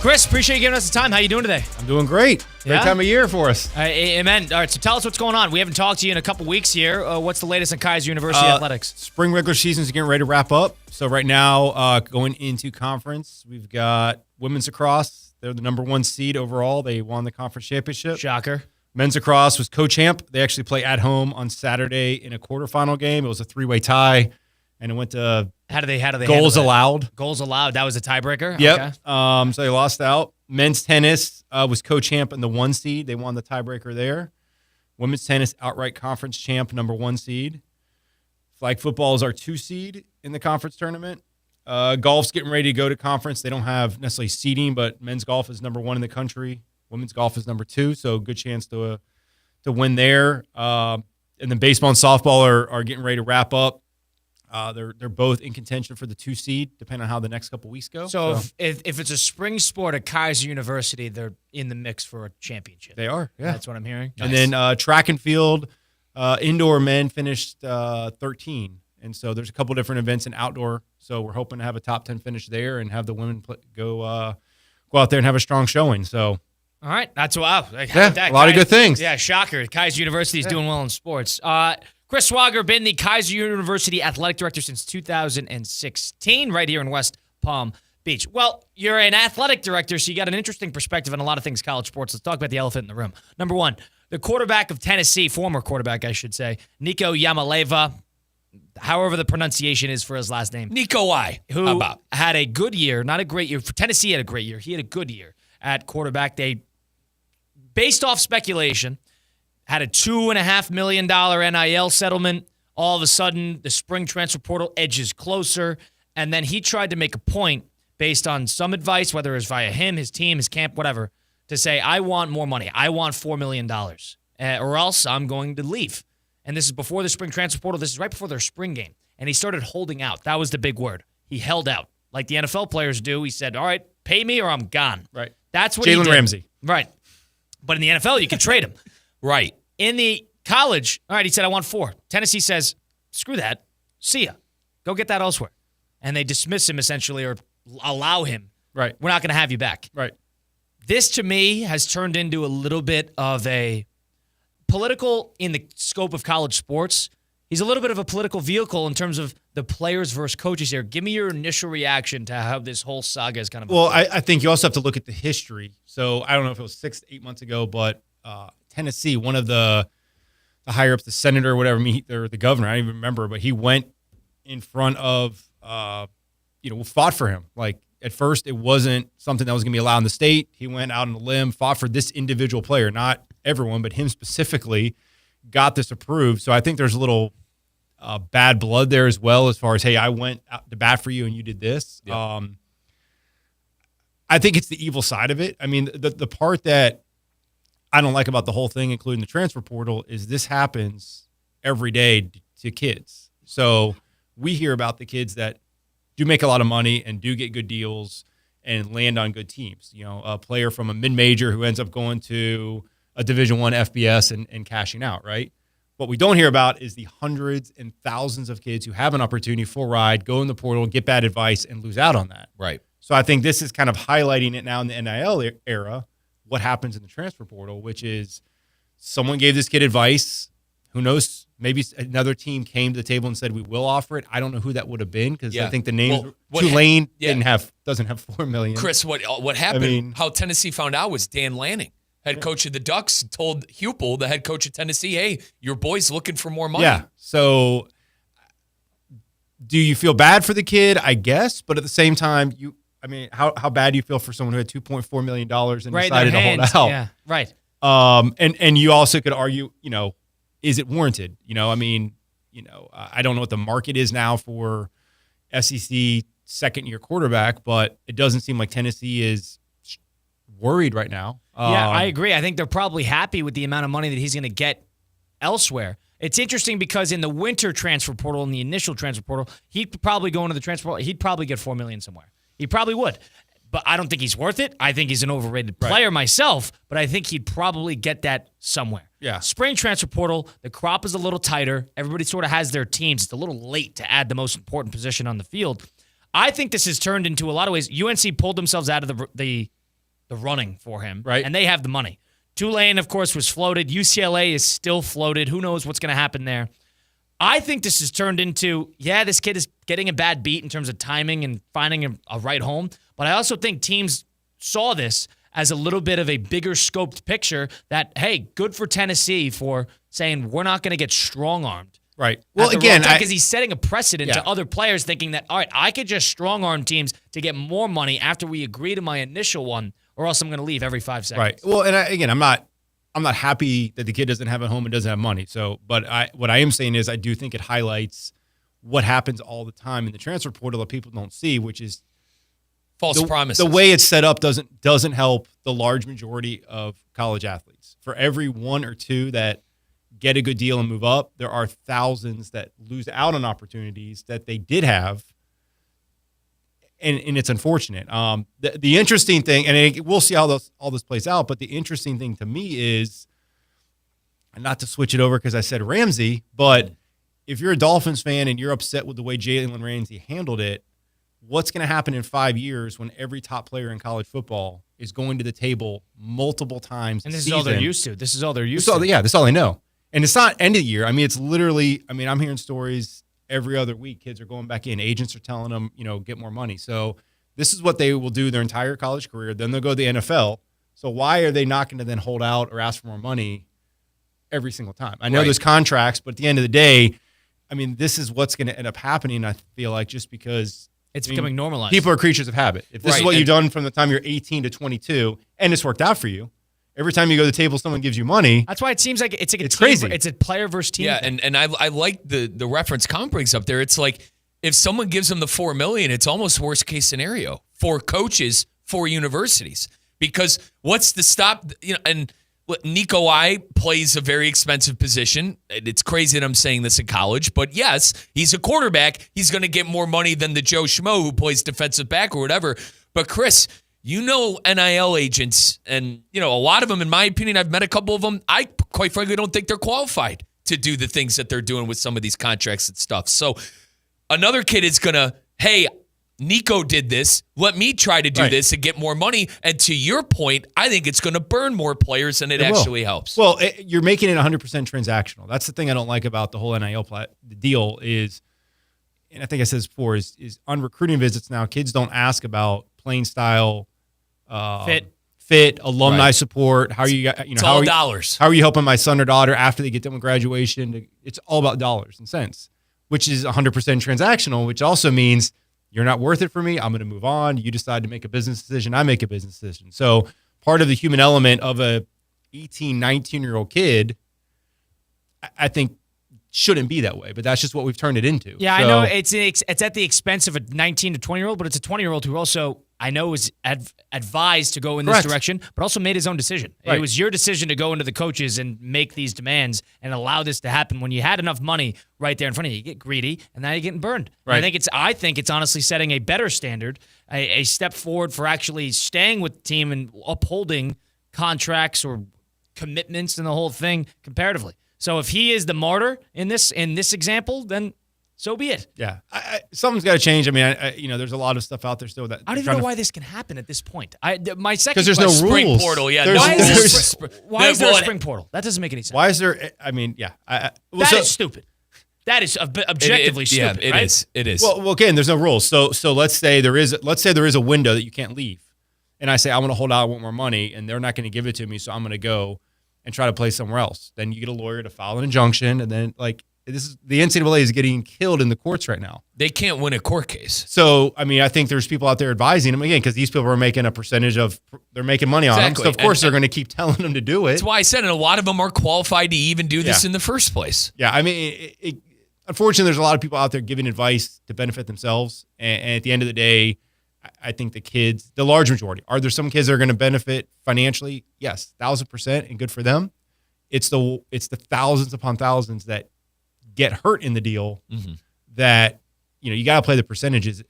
Chris, appreciate you giving us the time. How you doing today? I'm doing great. Great time of year for us. Amen. All right, so tell us what's going on. We haven't talked to you in a couple weeks here. What's the latest on Kaiser University Athletics? Spring regular season is getting ready to wrap up. So right now, going into conference, we've got women's lacrosse. They're the #1 seed overall. They won the conference championship. Shocker. Men's lacrosse was co-champ. They actually play at home on Saturday in a quarterfinal game. It was a 3-way tie, and it went to how do they goals allowed. Goals allowed. That was a tiebreaker? Yep. Okay. So they lost out. Men's tennis was co-champ in the 1 seed. They won the tiebreaker there. Women's tennis outright conference champ, #1 seed. Flag football is our 2 seed in the conference tournament. Golf's getting ready to go to conference. They don't have necessarily seeding, but men's golf is #1 in the country. Women's golf is #2, so good chance to to win there. And then baseball and softball are getting ready to wrap up. They're both in contention for the 2 seed, depending on how the next couple weeks go. So if it's a spring sport at Kaiser University, they're in the mix for a championship. They are, yeah. That's what I'm hearing. And then track and field, indoor men finished 13. And so there's a couple different events in outdoor. So we're hoping to have a top 10 finish there and have the women go out there and have a strong showing. So. All right. That's wow. Like, a lot of good things. Yeah, shocker. Kaiser University is doing well in sports. Chris Swager, been the Kaiser University athletic director since 2016, right here in West Palm Beach. Well, you're an athletic director, so you got an interesting perspective on a lot of things college sports. Let's talk about the elephant in the room. Number one, the quarterback of Tennessee, former quarterback, I should say, Nico Yamaleva, however the pronunciation is for his last name. Nico I. Who had a good year, not a great year. For Tennessee had a great year. He had a good year at quarterback. They, based off speculation, had a $2.5 million NIL settlement. All of a sudden, the spring transfer portal edges closer. And then he tried to make a point based on some advice, whether it was via him, his team, his camp, whatever, to say, I want more money. I want $4 million or else I'm going to leave. And this is before the spring transfer portal. This is right before their spring game. And he started holding out. That was the big word. He held out like the NFL players do. He said, all right, pay me or I'm gone. Right. That's what he did. Jalen Ramsey. Right. But in the NFL, you can trade him. Right. In the college, all right, he said, I want 4. Tennessee says, screw that. See ya. Go get that elsewhere. And they dismiss him essentially or allow him. Right. We're not going to have you back. Right. This, to me, has turned into a little bit of a political in the scope of college sports. He's a little bit of a political vehicle in terms of the players versus coaches here. Give me your initial reaction to how this whole saga is kind of. Well, I think you also have to look at the history. So I don't know if it was 6 to 8 months ago, but Tennessee, one of the higher ups, the senator or whatever, or the governor, I don't even remember, but he went in front of, fought for him. Like at first, it wasn't something that was going to be allowed in the state. He went out on a limb, fought for this individual player, not everyone, but him specifically, got this approved. So I think there's a little bad blood there as well, as far as, hey, I went out to bat for you and you did this. Yep. I think it's the evil side of it. I mean, the part that I don't like about the whole thing, including the transfer portal, is this happens every day to kids. So we hear about the kids that do make a lot of money and do get good deals and land on good teams. You know, a player from a mid-major who ends up going to a Division I FBS and cashing out, right? What we don't hear about is the hundreds and thousands of kids who have an opportunity, full ride, go in the portal, get bad advice, and lose out on that. Right. So I think this is kind of highlighting it now in the NIL era, what happens in the transfer portal, which is someone gave this kid advice. Who knows? Maybe another team came to the table and said, we will offer it. I don't know who that would have been because I think the name Tulane doesn't have $4 million. Chris, what happened, how Tennessee found out was Dan Lanning, head coach of the Ducks, told Hupel, the head coach of Tennessee, hey, your boy's looking for more money. Yeah. So do you feel bad for the kid? I guess. But at the same time, how bad do you feel for someone who had $2.4 million and decided to hold out? Yeah, right. And you also could argue, is it warranted? I don't know what the market is now for SEC second-year quarterback, but it doesn't seem like Tennessee is worried right now. Yeah, I agree. I think they're probably happy with the amount of money that he's going to get elsewhere. It's interesting because in the winter transfer portal, in the initial transfer portal, he'd probably go into the transfer portal. He'd probably get $4 million somewhere. He probably would. But I don't think he's worth it. I think he's an overrated player myself, but I think he'd probably get that somewhere. Yeah. Spring transfer portal, the crop is a little tighter. Everybody sort of has their teams. It's a little late to add the most important position on the field. I think this has turned into, a lot of ways, UNC pulled themselves out of the running for him, right? And they have the money. Tulane, of course, was floated. UCLA is still floated. Who knows what's going to happen there? I think this has turned into, this kid is getting a bad beat in terms of timing and finding a right home. But I also think teams saw this as a little bit of a bigger scoped picture that, hey, good for Tennessee for saying we're not going to get strong-armed. Right. Well, again, because he's setting a precedent to other players thinking that, all right, I could just strong-arm teams to get more money after we agree to my initial one, or else I'm going to leave every 5 seconds. Right. Well, and I'm not happy that the kid doesn't have a home and doesn't have money. So, but what I am saying is I do think it highlights what happens all the time in the transfer portal that people don't see, which is False promises. The way it's set up doesn't help the large majority of college athletes. For every one or two that get a good deal and move up, there are thousands that lose out on opportunities that they did have, and it's unfortunate. The interesting thing, and we'll see how all this plays out, but the interesting thing to me is, and not to switch it over because I said Ramsey, but if you're a Dolphins fan and you're upset with the way Jalen Ramsey handled it, what's going to happen in 5 years when every top player in college football is going to the table multiple times And a this season? is all they're used to. This is all they're used to. Yeah, this is all they know. And it's not end of the year. I mean, it's literally, I'm hearing stories every other week. Kids are going back in. Agents are telling them, get more money. So this is what they will do their entire college career. Then they'll go to the NFL. So why are they not going to then hold out or ask for more money every single time? I know there's contracts, but at the end of the day, this is what's going to end up happening, I feel like, just because it's becoming normalized. People are creatures of habit. If this is what you've done from the time you're 18 to 22, and it's worked out for you, every time you go to the table, someone gives you money. That's why it seems like it's team, crazy. It's a player versus team. Yeah, and I like the reference Con brings up there. It's like if someone gives them the $4 million, it's almost worst case scenario for coaches, for universities. Because what's the stop? And Nico plays a very expensive position. It's crazy that I'm saying this in college, but yes, he's a quarterback. He's going to get more money than the Joe Schmo who plays defensive back or whatever. But Chris, NIL agents, and a lot of them, in my opinion, I've met a couple of them. I quite frankly don't think they're qualified to do the things that they're doing with some of these contracts and stuff. So another kid is gonna, hey, Nico did this. Let me try to do this and get more money. And to your point, I think it's going to burn more players than it actually helps. Well, you're making it 100% transactional. That's the thing I don't like about the whole NIL the deal is, and I think I said this before, is on recruiting visits now, kids don't ask about playing style, fit, alumni support. How are you? It's all dollars. How are you helping my son or daughter after they get done with graduation? It's all about dollars and cents, which is 100% transactional, which also means you're not worth it for me. I'm going to move on. You decide to make a business decision. I make a business decision. So part of the human element of a 18, 19-year-old kid, I think, shouldn't be that way, but that's just what we've turned it into. Yeah, I know it's at the expense of a 19 to 20-year-old, but it's a 20-year-old who also, I know, is advised to go in this direction, but also made his own decision. Right. It was your decision to go into the coaches and make these demands and allow this to happen when you had enough money right there in front of you. You get greedy, and now you're getting burned. Right. I think it's honestly setting a better standard, a step forward for actually staying with the team and upholding contracts or commitments and the whole thing comparatively. So if he is the martyr in this example, then so be it. Yeah, something's got to change. There's a lot of stuff out there still that I don't even know why this can happen at this point. My second because there's no rules. Spring portal. Yeah, why is there a spring portal? That doesn't make any sense. Why is there? That is stupid. That is objectively stupid. Yeah, it is. Well, again, there's no rules. So let's say there is a window that you can't leave, and I say I want to hold out, I want more money, and they're not going to give it to me, so I'm going to go and try to play somewhere else. Then you get a lawyer to file an injunction, and then the NCAA is getting killed in the courts right now. They can't win a court case. So, I think there's people out there advising them, again, because these people are making a percentage they're making money on them. So, of course, they're going to keep telling them to do it. That's why I said, and a lot of them are qualified to even do this in the first place. Yeah, unfortunately, there's a lot of people out there giving advice to benefit themselves. And at the end of the day, I think the large majority, are there some kids that are going to benefit financially? Yes, 1,000%, and good for them. It's the thousands upon thousands that get hurt in the deal that, you got to play the percentages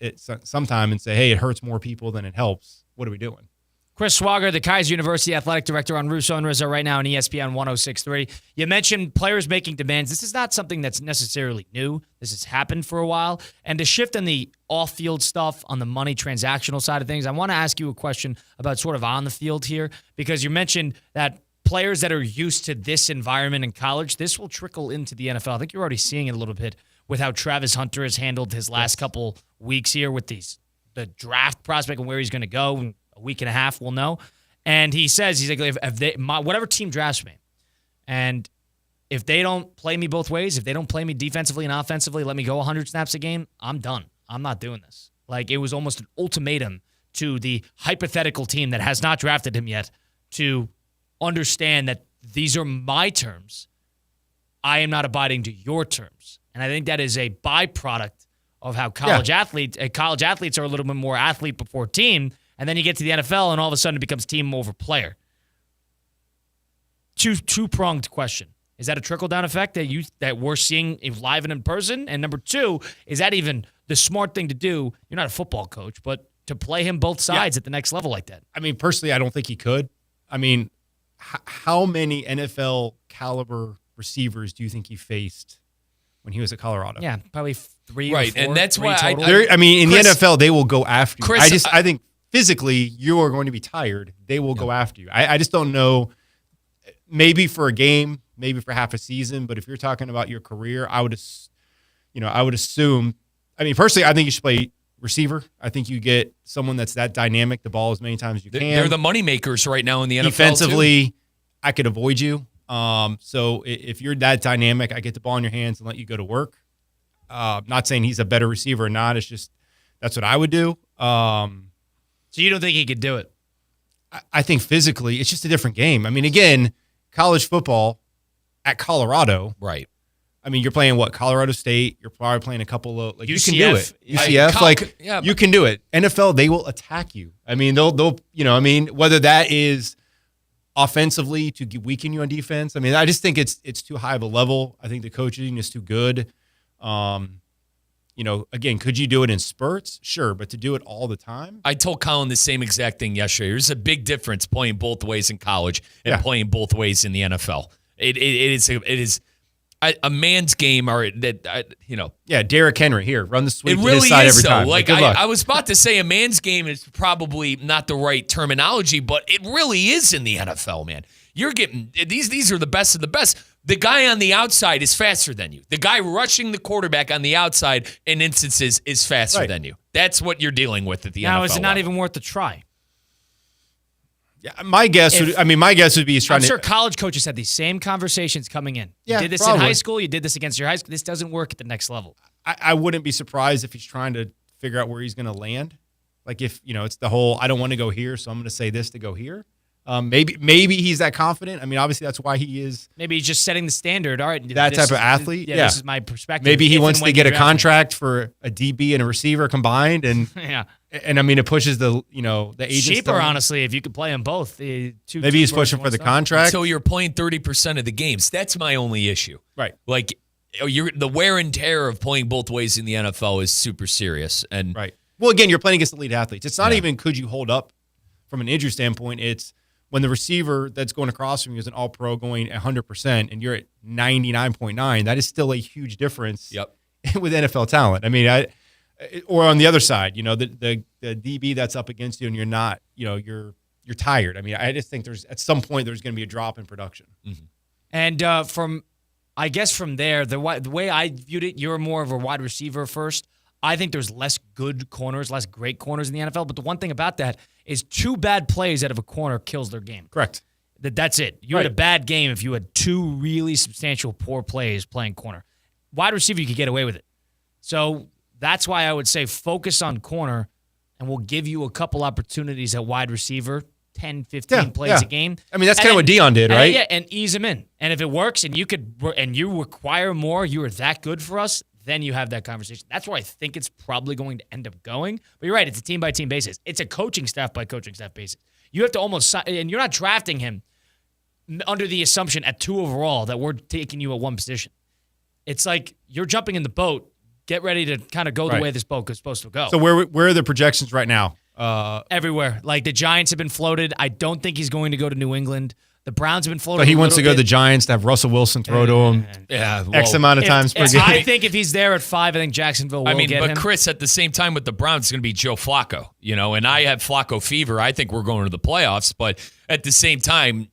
sometime and say, hey, it hurts more people than it helps. What are we doing? Chris Swager, the Kaiser University Athletic Director on Russo and Rizzo right now on ESPN 106.3. You mentioned players making demands. This is not something that's necessarily new. This has happened for a while. And to shift on the off-field stuff, on the money transactional side of things, I want to ask you a question about sort of on the field here, because you mentioned that players that are used to this environment in college, this will trickle into the NFL. I think you're already seeing it a little bit with how Travis Hunter has handled his last couple weeks here with the draft prospect and where he's going to go. In a week and a half, we'll know. And he's like, whatever team drafts me, and if they don't play me both ways, if they don't play me defensively and offensively, let me go 100 snaps a game, I'm done. I'm not doing this. Like, it was almost an ultimatum to the hypothetical team that has not drafted him yet to understand that these are my terms. I am not abiding to your terms. And I think that is a byproduct of how college athletes are a little bit more athlete before team, and then you get to the NFL and all of a sudden it becomes team over player. Two-pronged question. Is that a trickle-down effect that we're seeing live and in person? And number two, is that even the smart thing to do? You're not a football coach, but to play him both sides at the next level like that. I mean, personally, I don't think he could. I mean, how many NFL caliber receivers do you think he faced when he was at Colorado? Yeah, probably 3 right, or 4. and that's why I mean, in Chris, the NFL, they will go after you. Chris, I think physically you are going to be tired. They will go after you. I just don't know. Maybe for a game, maybe for half a season, but if you're talking about your career, I would assume. I mean, personally, I think you should play receiver. I think you get someone that's that dynamic, the ball as many times as you can. They're the money makers right now in the NFL. Defensively, too. I could avoid you. So if you're that dynamic, I get the ball in your hands and let you go to work. Not saying he's a better receiver or not. It's just that's what I would do. So you don't think he could do it? I think physically, it's just a different game. I mean, again, college football at Colorado. Right. I mean, you're playing what? Colorado State. You're probably playing a couple of UCF. you can do it. UCF, you can do it. NFL, they will attack you. I mean, they'll whether that is offensively to weaken you on defense. I mean, I just think it's too high of a level. I think the coaching is too good. Again, could you do it in spurts? Sure, but to do it all the time? I told Colin the same exact thing yesterday. There's a big difference playing both ways in college and playing both ways in the NFL. It is a man's game, or that. Yeah, Derrick Henry here, run the sweep. It really to his side is every though. time. Like good luck. I was about to say, a man's game is probably not the right terminology, but it really is in the NFL, man. You're getting these are the best of the best. The guy on the outside is faster than you. The guy rushing the quarterback on the outside in instances is faster than you. That's what you're dealing with at the NFL. Now, is it not level. even worth the try? Yeah, my guess would be he's trying I'm to. sure college coaches had these same conversations coming in. Yeah, you did this probably. in high school. You did this against your high school. This doesn't work at the next level. I wouldn't be surprised if he's trying to figure out where he's going to land. Like if it's the whole I don't want to go here, so I'm going to say this to go here. Maybe he's that confident. I mean, obviously that's why he is. Maybe he's just setting the standard. All right, that type of athlete. Yeah, this is my perspective. Maybe he wants to get a contract for a DB and a receiver combined, and and I mean it pushes the agents. Cheaper, honestly, if you could play them both. Maybe he's pushing for the contract. So you're playing 30% of the games. That's my only issue. Right. Like the wear and tear of playing both ways in the NFL is super serious. And right. Well, again, you're playing against elite athletes. It's not even could you hold up from an injury standpoint. It's when the receiver that's going across from you is an all-pro going 100% and you're at 99.9, that is still a huge difference with NFL talent. I mean, or on the other side, the DB that's up against you and you're not, you're tired. I mean, I just think at some point there's going to be a drop in production. Mm-hmm. And from there, the way I viewed it, you're more of a wide receiver first. I think there's less good corners, less great corners in the NFL. But the one thing about that is 2 bad plays out of a corner kills their game. Correct. That's it. You had a bad game if you had 2 really substantial poor plays playing corner. Wide receiver, you could get away with it. So that's why I would say focus on corner, and we'll give you a couple opportunities at wide receiver, 10, 15 plays a game. I mean, that's kind of what Dion did, right? Yeah, and ease him in. And if it works and you require more, you are that good for us, then you have that conversation. That's where I think it's probably going to end up going. But you're right, it's a team-by-team basis. It's a coaching staff by coaching staff basis. You have to almost – and you're not drafting him under the assumption at 2 overall that we're taking you at one position. It's like you're jumping in the boat. Get ready to kind of go the way this boat is supposed to go. So where are the projections right now? Everywhere. Like the Giants have been floated. I don't think he's going to go to New England. The Browns have been floated. So he wants to go to the Giants to have Russell Wilson throw to him X amount of times per game. I think if he's there at 5, I think Jacksonville will get him. But Chris, at the same time with the Browns, it's going to be Joe Flacco, and I have Flacco fever. I think we're going to the playoffs, but at the same time,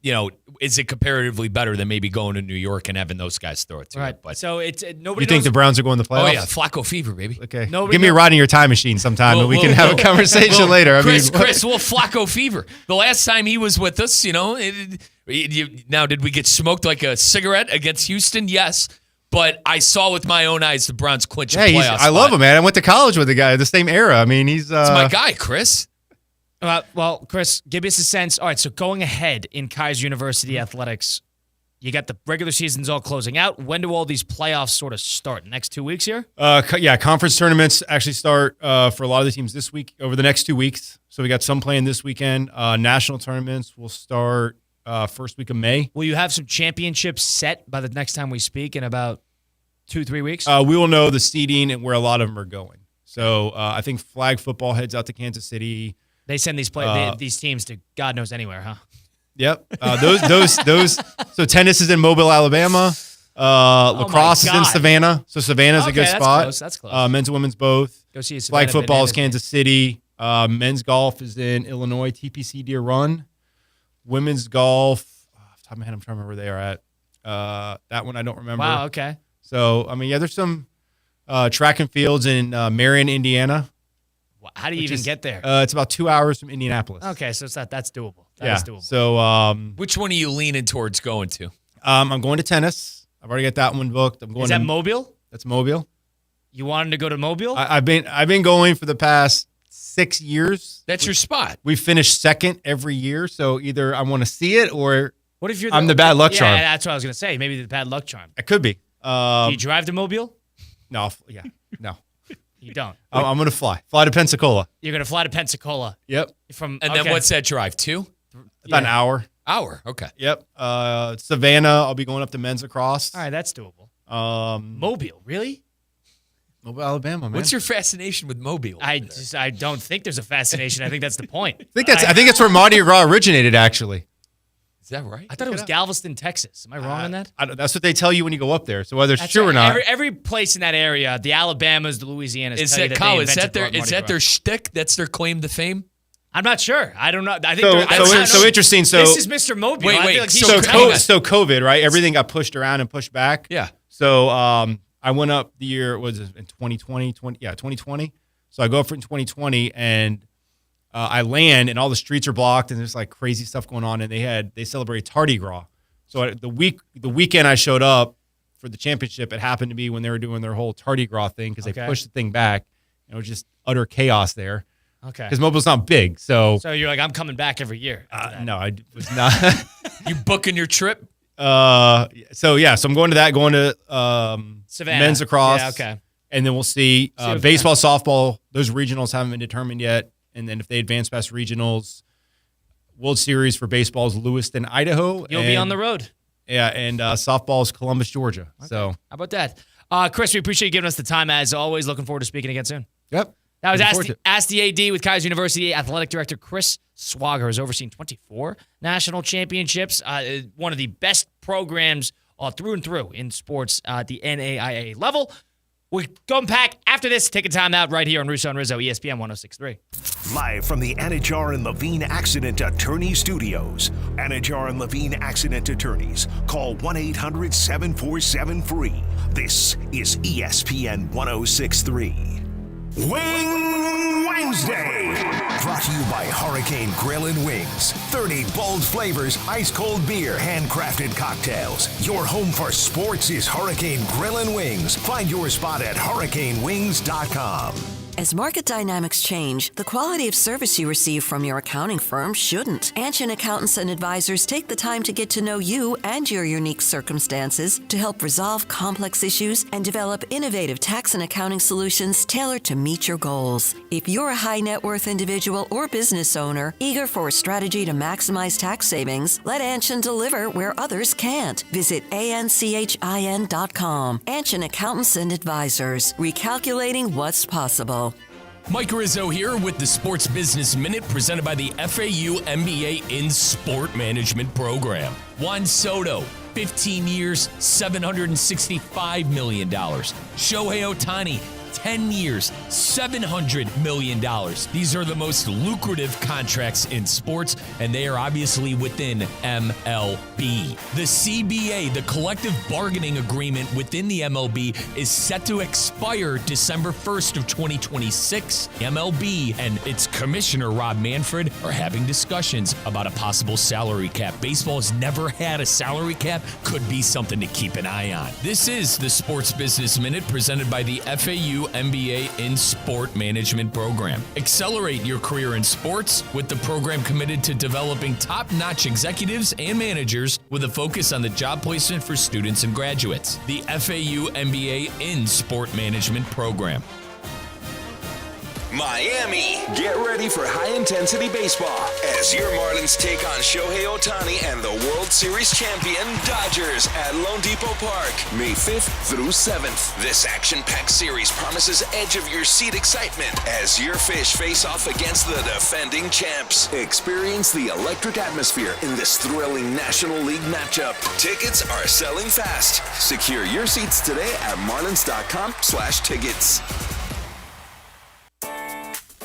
is it comparatively better than maybe going to New York and having those guys throw it to right. you? But so it's nobody. You think the Browns are going to the playoffs? Oh yeah, Flacco fever, baby. Okay, give me a ride in your time machine sometime, and we can have a conversation well, later. Chris, well, Flacco fever. The last time he was with us, now did we get smoked like a cigarette against Houston? Yes. But I saw with my own eyes the Browns clinch a playoff I love him, man. I went to college with the guy, the same era. I mean, he's my guy, Chris. Well, Chris, give us a sense. All right, so going ahead in Kaiser University athletics, You got the regular season's all closing out. When do all these playoffs sort of start? Next 2 weeks here? Conference tournaments actually start for a lot of the teams this week, over the next 2 weeks. So we got some playing this weekend. National tournaments will start first week of May. Will you have some championships set by the next time we speak in about 2-3 weeks? We will know the seeding and where a lot of them are going. So I think flag football heads out to Kansas City. They send these these teams to God knows anywhere, huh? Yep. Those. So tennis is in Mobile, Alabama. Lacrosse is in Savannah. So Savannah's a good spot. That's close. Men's and women's both. Go see a Flag Savannah football is Bananas Kansas City. Men's golf is in Illinois, TPC Deer Run. Women's golf, off the top of my head, I'm trying to remember where they are at. That one I don't remember. Wow, okay. So, I mean, there's some track and fields in Marion, Indiana. How do you even get there? It's about 2 hours from Indianapolis. Okay, so that's doable. That is doable. So, which one are you leaning towards going to? I'm going to tennis. I've already got that one booked. I'm going. Is that Mobile? That's Mobile. You wanted to go to Mobile? I've been going for the past 6 years. That's your spot. We finish second every year, so either I want to see it or what if I'm the bad luck charm. Yeah, that's what I was gonna say. Maybe the bad luck charm. It could be. Do you drive to Mobile? No. No. You don't. I'm going to fly to Pensacola. You're going to fly to Pensacola. Yep. Then what's that drive? 2? About an hour. Okay. Yep. Savannah, I'll be going up to men's lacrosse. All right, that's doable. Mobile, really? Mobile, Alabama, man. What's your fascination with Mobile? I don't think there's a fascination. I think that's the point. I think it's where Mardi Gras originated, actually. Is that right? I thought it was Galveston, Texas. Am I wrong on that? That's what they tell you when you go up there. So whether it's true or not. Every place in that area, the Alabamas, the Louisianas, is tell that you is that their shtick? That's their claim to fame? I'm not sure. I don't know. I think so interesting. So this is Mr. Mobile. Wait. I feel like so COVID, right? Everything got pushed around and pushed back. Yeah. So I went up the year was in 2020. So I go up for in 2020 and I land and all the streets are blocked and there's like crazy stuff going on and they celebrate Mardi Gras. So the weekend I showed up for the championship, it happened to be when they were doing their whole Mardi Gras thing because they pushed the thing back and it was just utter chaos there. Okay. Because Mobile's not big, so you're like, I'm coming back every year. No, I was not. You booking your trip? So I'm going to that. Going to Savannah. men's lacrosse. Yeah, okay. And then we'll see baseball, softball. Those regionals haven't been determined yet. And then if they advance past regionals, World Series for baseball is Lewiston, Idaho. You'll be on the road. Yeah, and softball is Columbus, Georgia. Okay. So how about that, Chris? We appreciate you giving us the time as always. Looking forward to speaking again soon. Yep. That was Ask the AD with Kaiser University Athletic Director Chris Swager, has overseen 24 national championships. One of the best programs through and through in sports at the NAIA level. We're going back after this. Take a time out right here on Russo and Rizzo, ESPN 106.3. Live from the Anajar and Levine Accident Attorney Studios. Anajar and Levine Accident Attorneys. Call 1-800-747-FREE. This is ESPN 106.3. Wing Wednesday. Brought to you by Hurricane Grill and Wings. 30 bold flavors, ice-cold beer, handcrafted cocktails. Your home for sports is Hurricane Grill and Wings. Find your spot at hurricanewings.com. As market dynamics change, the quality of service you receive from your accounting firm shouldn't. Anshin Accountants and Advisors take the time to get to know you and your unique circumstances to help resolve complex issues and develop innovative tax and accounting solutions tailored to meet your goals. If you're a high net worth individual or business owner eager for a strategy to maximize tax savings, let Anshin deliver where others can't. Visit anchin.com. Anshin Accountants and Advisors, recalculating what's possible. Mike Rizzo here with the Sports Business Minute presented by the FAU MBA in Sport Management Program. Juan Soto, 15 years, $765 million. Shohei Ohtani, 10 years, $700 million. These are the most lucrative contracts in sports, and they are obviously within MLB. The CBA, the collective bargaining agreement within the MLB, is set to expire December 1st of 2026. MLB and its commissioner, Rob Manfred, are having discussions about a possible salary cap. Baseball has never had a salary cap. Could be something to keep an eye on. This is the Sports Business Minute presented by the FAU FAU MBA in Sport Management program. Accelerate your career in sports with the program committed to developing top-notch executives and managers with a focus on the job placement for students and graduates. The FAU MBA in Sport Management program. Miami, get ready for high-intensity baseball as your Marlins take on Shohei Ohtani and the World Series champion Dodgers at Lone Depot Park, May 5th through 7th. This action-packed series promises edge-of-your-seat excitement as your fish face off against the defending champs. Experience the electric atmosphere in this thrilling National League matchup. Tickets are selling fast. Secure your seats today at marlins.com/tickets.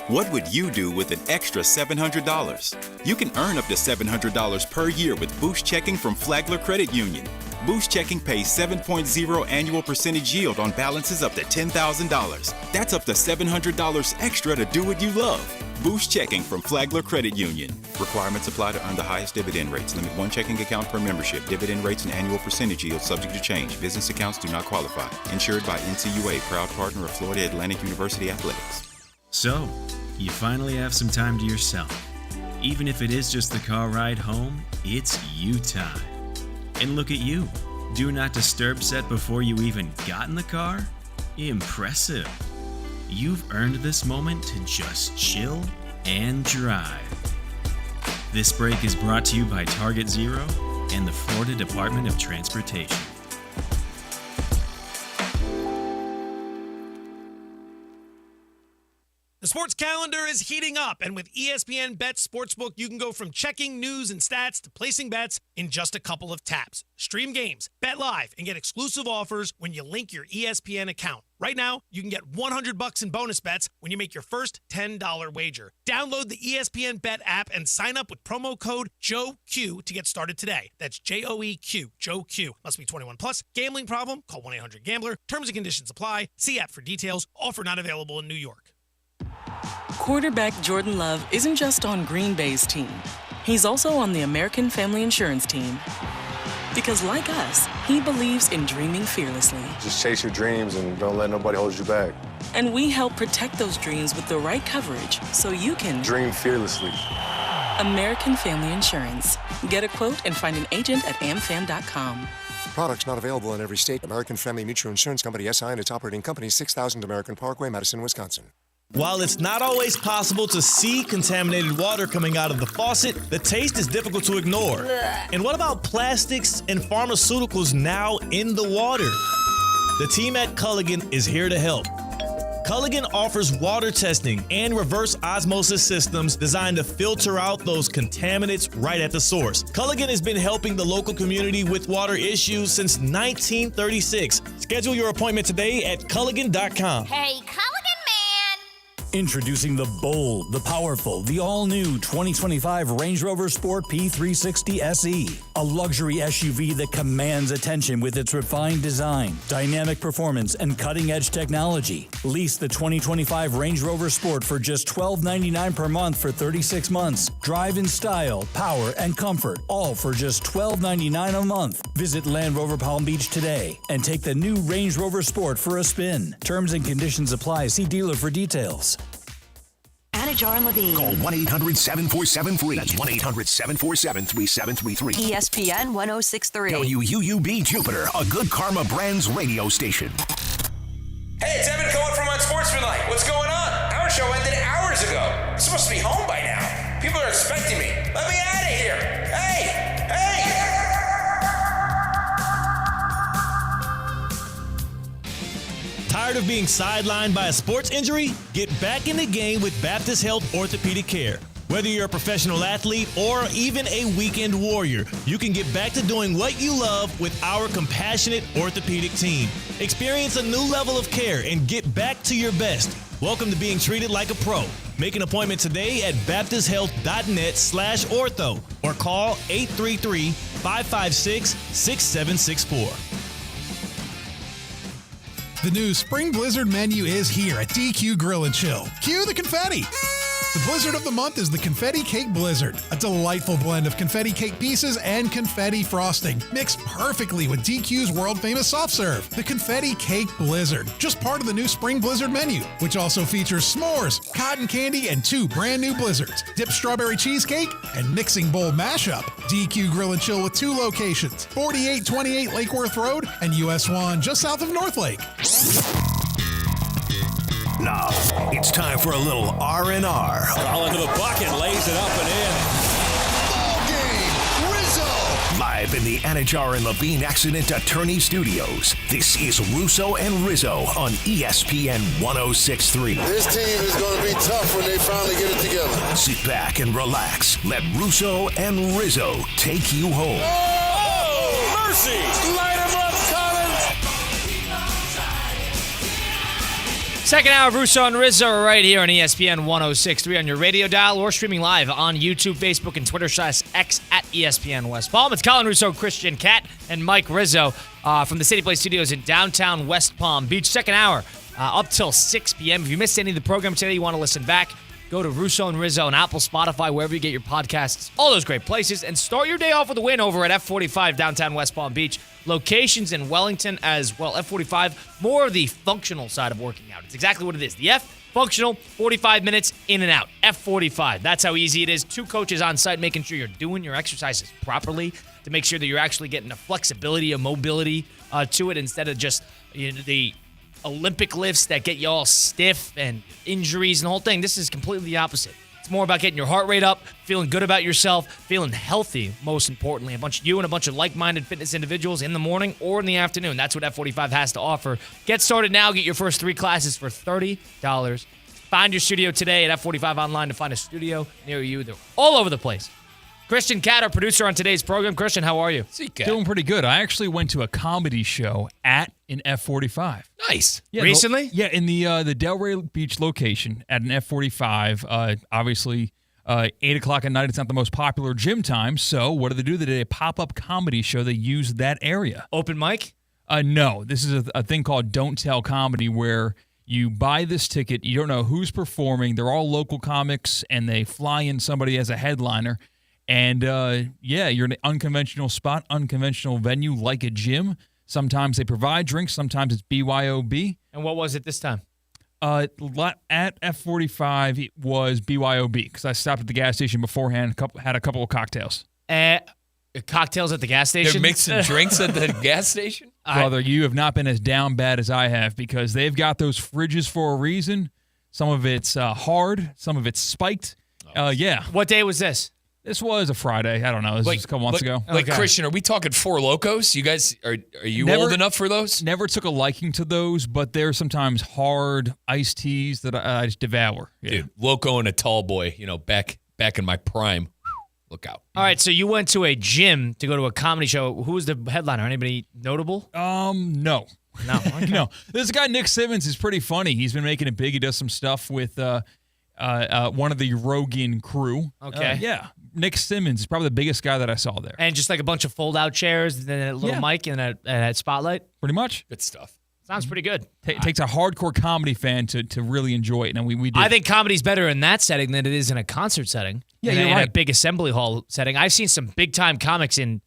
What would you do with an extra $700? You can earn up to $700 per year with Boost Checking from Flagler Credit Union. Boost Checking pays 7.0 annual percentage yield on balances up to $10,000. That's up to $700 extra to do what you love. Boost Checking from Flagler Credit Union. Requirements apply to earn the highest dividend rates. Limit one checking account per membership. Dividend rates and annual percentage yield subject to change. Business accounts do not qualify. Insured by NCUA, proud partner of Florida Atlantic University Athletics. So, you finally have some time to yourself. Even if it is just the car ride home, it's you time. And look at you. Do not disturb set before you even got in the car? Impressive. You've earned this moment to just chill and drive. This break is brought to you by Target Zero and the Florida Department of Transportation. The sports calendar is heating up, and with ESPN Bet Sportsbook, you can go from checking news and stats to placing bets in just a couple of taps. Stream games, bet live, and get exclusive offers when you link your ESPN account. Right now, you can get $100 in bonus bets when you make your first $10 wager. Download the ESPN Bet app and sign up with promo code JOEQ to get started today. That's JOEQ, JOEQ. Must be 21 plus. Gambling problem? Call 1-800-GAMBLER. Terms and conditions apply. See app for details. Offer not available in New York. Quarterback Jordan Love isn't just on Green Bay's team. He's also on the American Family Insurance team. Because like us, he believes in dreaming fearlessly. Just chase your dreams and don't let nobody hold you back. And we help protect those dreams with the right coverage so you can dream fearlessly. American Family Insurance. Get a quote and find an agent at amfam.com. Products not available in every state. American Family Mutual Insurance Company, SI, and its operating company, 6000 American Parkway, Madison, Wisconsin. While it's not always possible to see contaminated water coming out of the faucet, the taste is difficult to ignore. And what about plastics and pharmaceuticals now in the water? The team at Culligan is here to help. Culligan offers water testing and reverse osmosis systems designed to filter out those contaminants right at the source. Culligan has been helping the local community with water issues since 1936. Schedule your appointment today at Culligan.com. Hey, Culligan man! Introducing the bold, the powerful, the all-new 2025 Range Rover Sport P360 SE. A luxury SUV that commands attention with its refined design, dynamic performance, and cutting-edge technology. Lease the 2025 Range Rover Sport for just $12.99 per month for 36 months. Drive in style, power, and comfort, all for just $12.99 a month. Visit Land Rover Palm Beach today and take the new Range Rover Sport for a spin. Terms and conditions apply. See dealer for details. Anajar and Levine. Call 1-800-747-FREE. That's 1-800-747-3733. ESPN 1063. WUUB Jupiter, a Good Karma Brands radio station. Hey, it's Evan Cohen from Unsportsmanlike. What's going on? Our show ended hours ago. I'm supposed to be home by now. People are expecting me. Let me out of here. Hey! Tired of being sidelined by a sports injury? Get back in the game with Baptist Health Orthopedic Care. Whether you're a professional athlete or even a weekend warrior, you can get back to doing what you love with our compassionate orthopedic team. Experience a new level of care and get back to your best. Welcome to being treated like a pro. Make an appointment today at baptisthealth.net/ortho or call 833-556-6764. The new Spring Blizzard menu is here at DQ Grill & Chill. Cue the confetti. The blizzard of the month is the Confetti Cake Blizzard, a delightful blend of confetti cake pieces and confetti frosting, mixed perfectly with DQ's world-famous soft serve. The Confetti Cake Blizzard, just part of the new Spring Blizzard menu, which also features s'mores, cotton candy, and 2 brand new blizzards, dipped strawberry cheesecake, and mixing bowl mashup. DQ Grill and Chill with 2 locations, 4828 Lake Worth Road and US 1 just south of North Lake. Now, it's time for a little R&R. All into the bucket, lays it up and in. Ball game, Rizzo! Live in the Anajar and Levine Accident Attorney Studios, this is Russo and Rizzo on ESPN 106.3. This team is going to be tough when they finally get it together. Sit back and relax. Let Russo and Rizzo take you home. Oh, mercy! Light him up, Collins! Second hour of Russo and Rizzo right here on ESPN 106.3 on your radio dial or streaming live on YouTube, Facebook, and Twitter /X at ESPN West Palm. It's Colin Russo, Christian Cat, and Mike Rizzo from the City Play Studios in downtown West Palm Beach. Second hour up till 6 p.m. If you missed any of the program today, you want to listen back, go to Russo and Rizzo on Apple, Spotify, wherever you get your podcasts, all those great places, and start your day off with a win over at F45 downtown West Palm Beach. Locations in Wellington as well. F45, more of the functional side of working out. It's exactly what it is. The F, functional, 45 minutes in and out. F45. That's how easy it is. 2 coaches on site making sure you're doing your exercises properly to make sure that you're actually getting a flexibility, a mobility to it instead of just the Olympic lifts that get you all stiff and injuries and the whole thing. This is completely the opposite. It's more about getting your heart rate up, feeling good about yourself, feeling healthy, most importantly. You and a bunch of like-minded fitness individuals in the morning or in the afternoon. That's what F45 has to offer. Get started now. Get your first 3 classes for $30. Find your studio today at F45 online to find a studio near you. They're all over the place. Christian Cat, our producer on today's program. Christian, how are you? Doing pretty good. I actually went to a comedy show in F45. Nice. Yeah, recently? In the Delray Beach location at an F45. Obviously, 8 o'clock at night, it's not the most popular gym time. So what do? They did a pop-up comedy show. They used that area. Open mic? No. This is a thing called Don't Tell Comedy where you buy this ticket. You don't know who's performing. They're all local comics, and they fly in somebody as a headliner. And, you're in an unconventional spot, unconventional venue like a gym. Sometimes they provide drinks. Sometimes it's BYOB. And what was it this time? At F45, it was BYOB because I stopped at the gas station beforehand, had a couple of cocktails. Cocktails at the gas station? They're mixing drinks at the gas station? Brother, you have not been as down bad as I have because they've got those fridges for a reason. Some of it's hard. Some of it's spiked. What day was this? This was a Friday. I don't know. This was a couple months ago. Christian, are we talking Four Locos? You guys, are you old enough for those? Never took a liking to those, but they're sometimes hard iced teas that I just devour. Yeah. Dude, Loco and a tall boy, back in my prime. Look out. All right, so you went to a gym to go to a comedy show. Who was the headliner? Anybody notable? No. No. Okay. No. This guy, Nick Simmons, is pretty funny. He's been making it big. He does some stuff with one of the Rogan crew. Okay. Nick Simmons is probably the biggest guy that I saw there. And just like a bunch of fold-out chairs, and then a little mic and a spotlight? Pretty much. Good stuff. Sounds pretty good. It takes a hardcore comedy fan to really enjoy it, and we did. I think comedy's better in that setting than it is in a concert setting. Yeah, in you're right. a big assembly hall setting. I've seen some big-time comics in,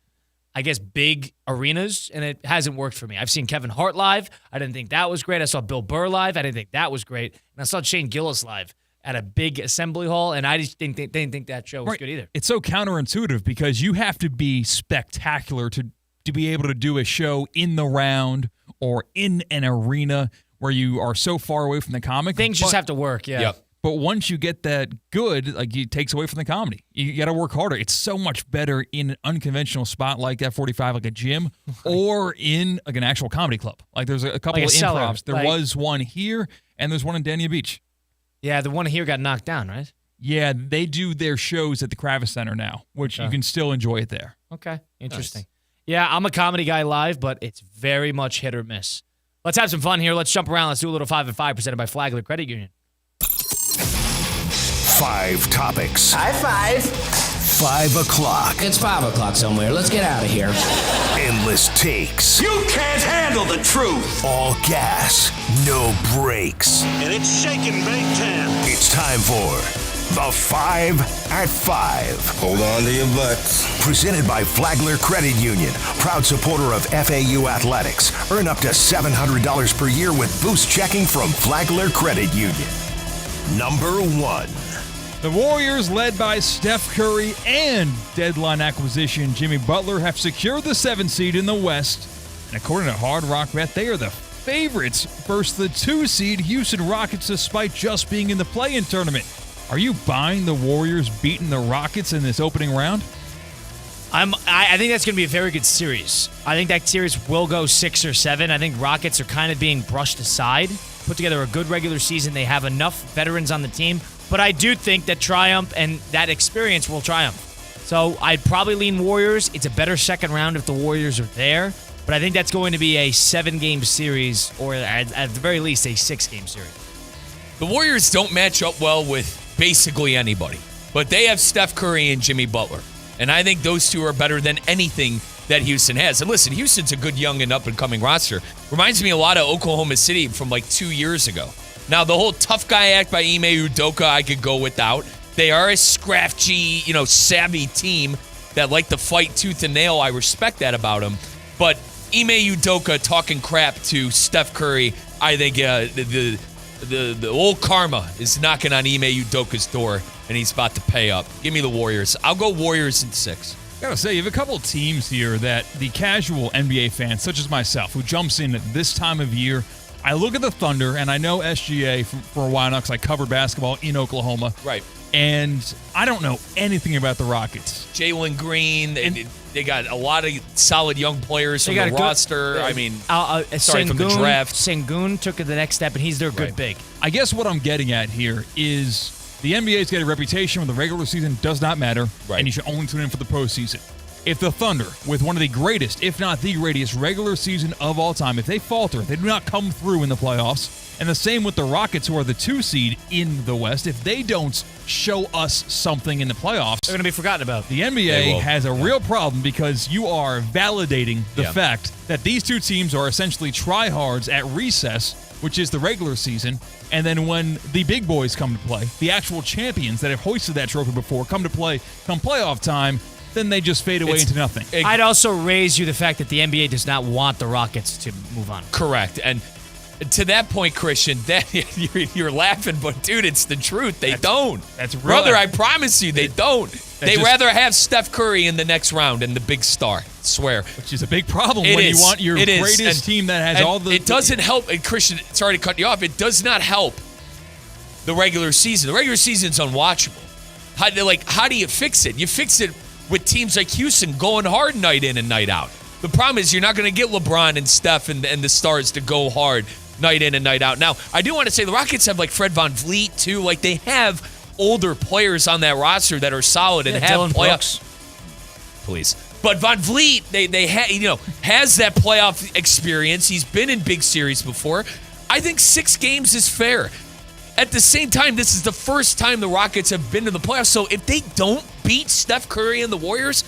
I guess, big arenas, and it hasn't worked for me. I've seen Kevin Hart live. I didn't think that was great. I saw Bill Burr live. I didn't think that was great. And I saw Shane Gillis live at a big assembly hall, and I just didn't think that show was good either. It's so counterintuitive because you have to be spectacular to be able to do a show in the round or in an arena where you are so far away from the comic. Things just have to work, yeah. Yep. But once you get that good, it takes away from the comedy. You got to work harder. It's so much better in an unconventional spot like F45, like a gym, or in like an actual comedy club. Like there's a couple like of cellar, improvs. There was one here, and there's one in Dania Beach. Yeah, the one here got knocked down, right? Yeah, they do their shows at the Kravis Center now, which you can still enjoy it there. Okay, interesting. Nice. Yeah, I'm a comedy guy live, but it's very much hit or miss. Let's have some fun here. Let's jump around. Let's do a little 5 and 5 presented by Flagler Credit Union. 5 topics. High five. 5 o'clock. It's 5 o'clock somewhere. Let's get out of here. Endless takes. You can't handle the truth. All gas, no brakes. And it's shaking big time. It's time for The 5 at 5. Hold on to your butts. Presented by Flagler Credit Union, proud supporter of FAU athletics. Earn up to $700 per year with Boost Checking from Flagler Credit Union. Number 1. The Warriors, led by Steph Curry and deadline acquisition Jimmy Butler, have secured the 7th seed in the West. And according to Hard Rock Bet, they are the favorites versus the 2 seed Houston Rockets, despite just being in the play-in tournament. Are you buying the Warriors beating the Rockets in this opening round? I think that's going to be a very good series. I think that series will go 6 or 7. I think Rockets are kind of being brushed aside. Put together a good regular season. They have enough veterans on the team. But I do think that triumph and that experience will triumph. So I'd probably lean Warriors. It's a better second round if the Warriors are there. But I think that's going to be a 7-game series, or at the very least, a 6-game series. The Warriors don't match up well with basically anybody. But they have Steph Curry and Jimmy Butler. And I think those two are better than anything that Houston has. And listen, Houston's a good young and up-and-coming roster. Reminds me a lot of Oklahoma City from like 2 years ago. Now, the whole tough guy act by Ime Udoka, I could go without. They are a scrappy, savvy team that like to fight tooth and nail. I respect that about them. But Ime Udoka talking crap to Steph Curry, I think the old karma is knocking on Ime Udoka's door, and he's about to pay up. Give me the Warriors. I'll go Warriors in 6. Gotta say, you have a couple of teams here that the casual NBA fan, such as myself, who jumps in at this time of year, I look at the Thunder, and I know SGA for a while now because I covered basketball in Oklahoma. Right. And I don't know anything about the Rockets. Jalen Green, they got a lot of solid young players from the roster. Sorry, from the draft. Sengun took it the next step, and he's their good big. I guess what I'm getting at here is the NBA's got a reputation where the regular season does not matter, and you should only tune in for the postseason. If the Thunder, with one of the greatest, if not the greatest, regular season of all time, if they falter, if they do not come through in the playoffs, and the same with the Rockets, who are the 2 seed in the West, if they don't show us something in the playoffs, they're going to be forgotten about. The NBA has a real problem because you are validating the fact that these 2 teams are essentially tryhards at recess, which is the regular season, and then when the big boys come to play, the actual champions that have hoisted that trophy before come to play come playoff time, then they just fade away into nothing. I'd also raise you the fact that the NBA does not want the Rockets to move on. Correct. And to that point, Christian, that you're laughing, but dude, it's the truth. They don't. That's real. Brother, I promise you, they don't. They rather have Steph Curry in the next round and the big star. I swear. Which is a big problem when you want your greatest team that has all the... It doesn't help. And Christian, sorry to cut you off. It does not help the regular season. The regular season's unwatchable. How do you fix it? You fix it with teams like Houston going hard night in and night out. The problem is you're not going to get LeBron and Steph and the stars to go hard night in and night out. Now, I do want to say the Rockets have like Fred VanVleet too. Like they have older players on that roster that are solid and have playoffs. Please. But VanVleet, they has that playoff experience. He's been in big series before. I think 6 games is fair. At the same time, this is the first time the Rockets have been to the playoffs. So if they don't beat Steph Curry and the Warriors,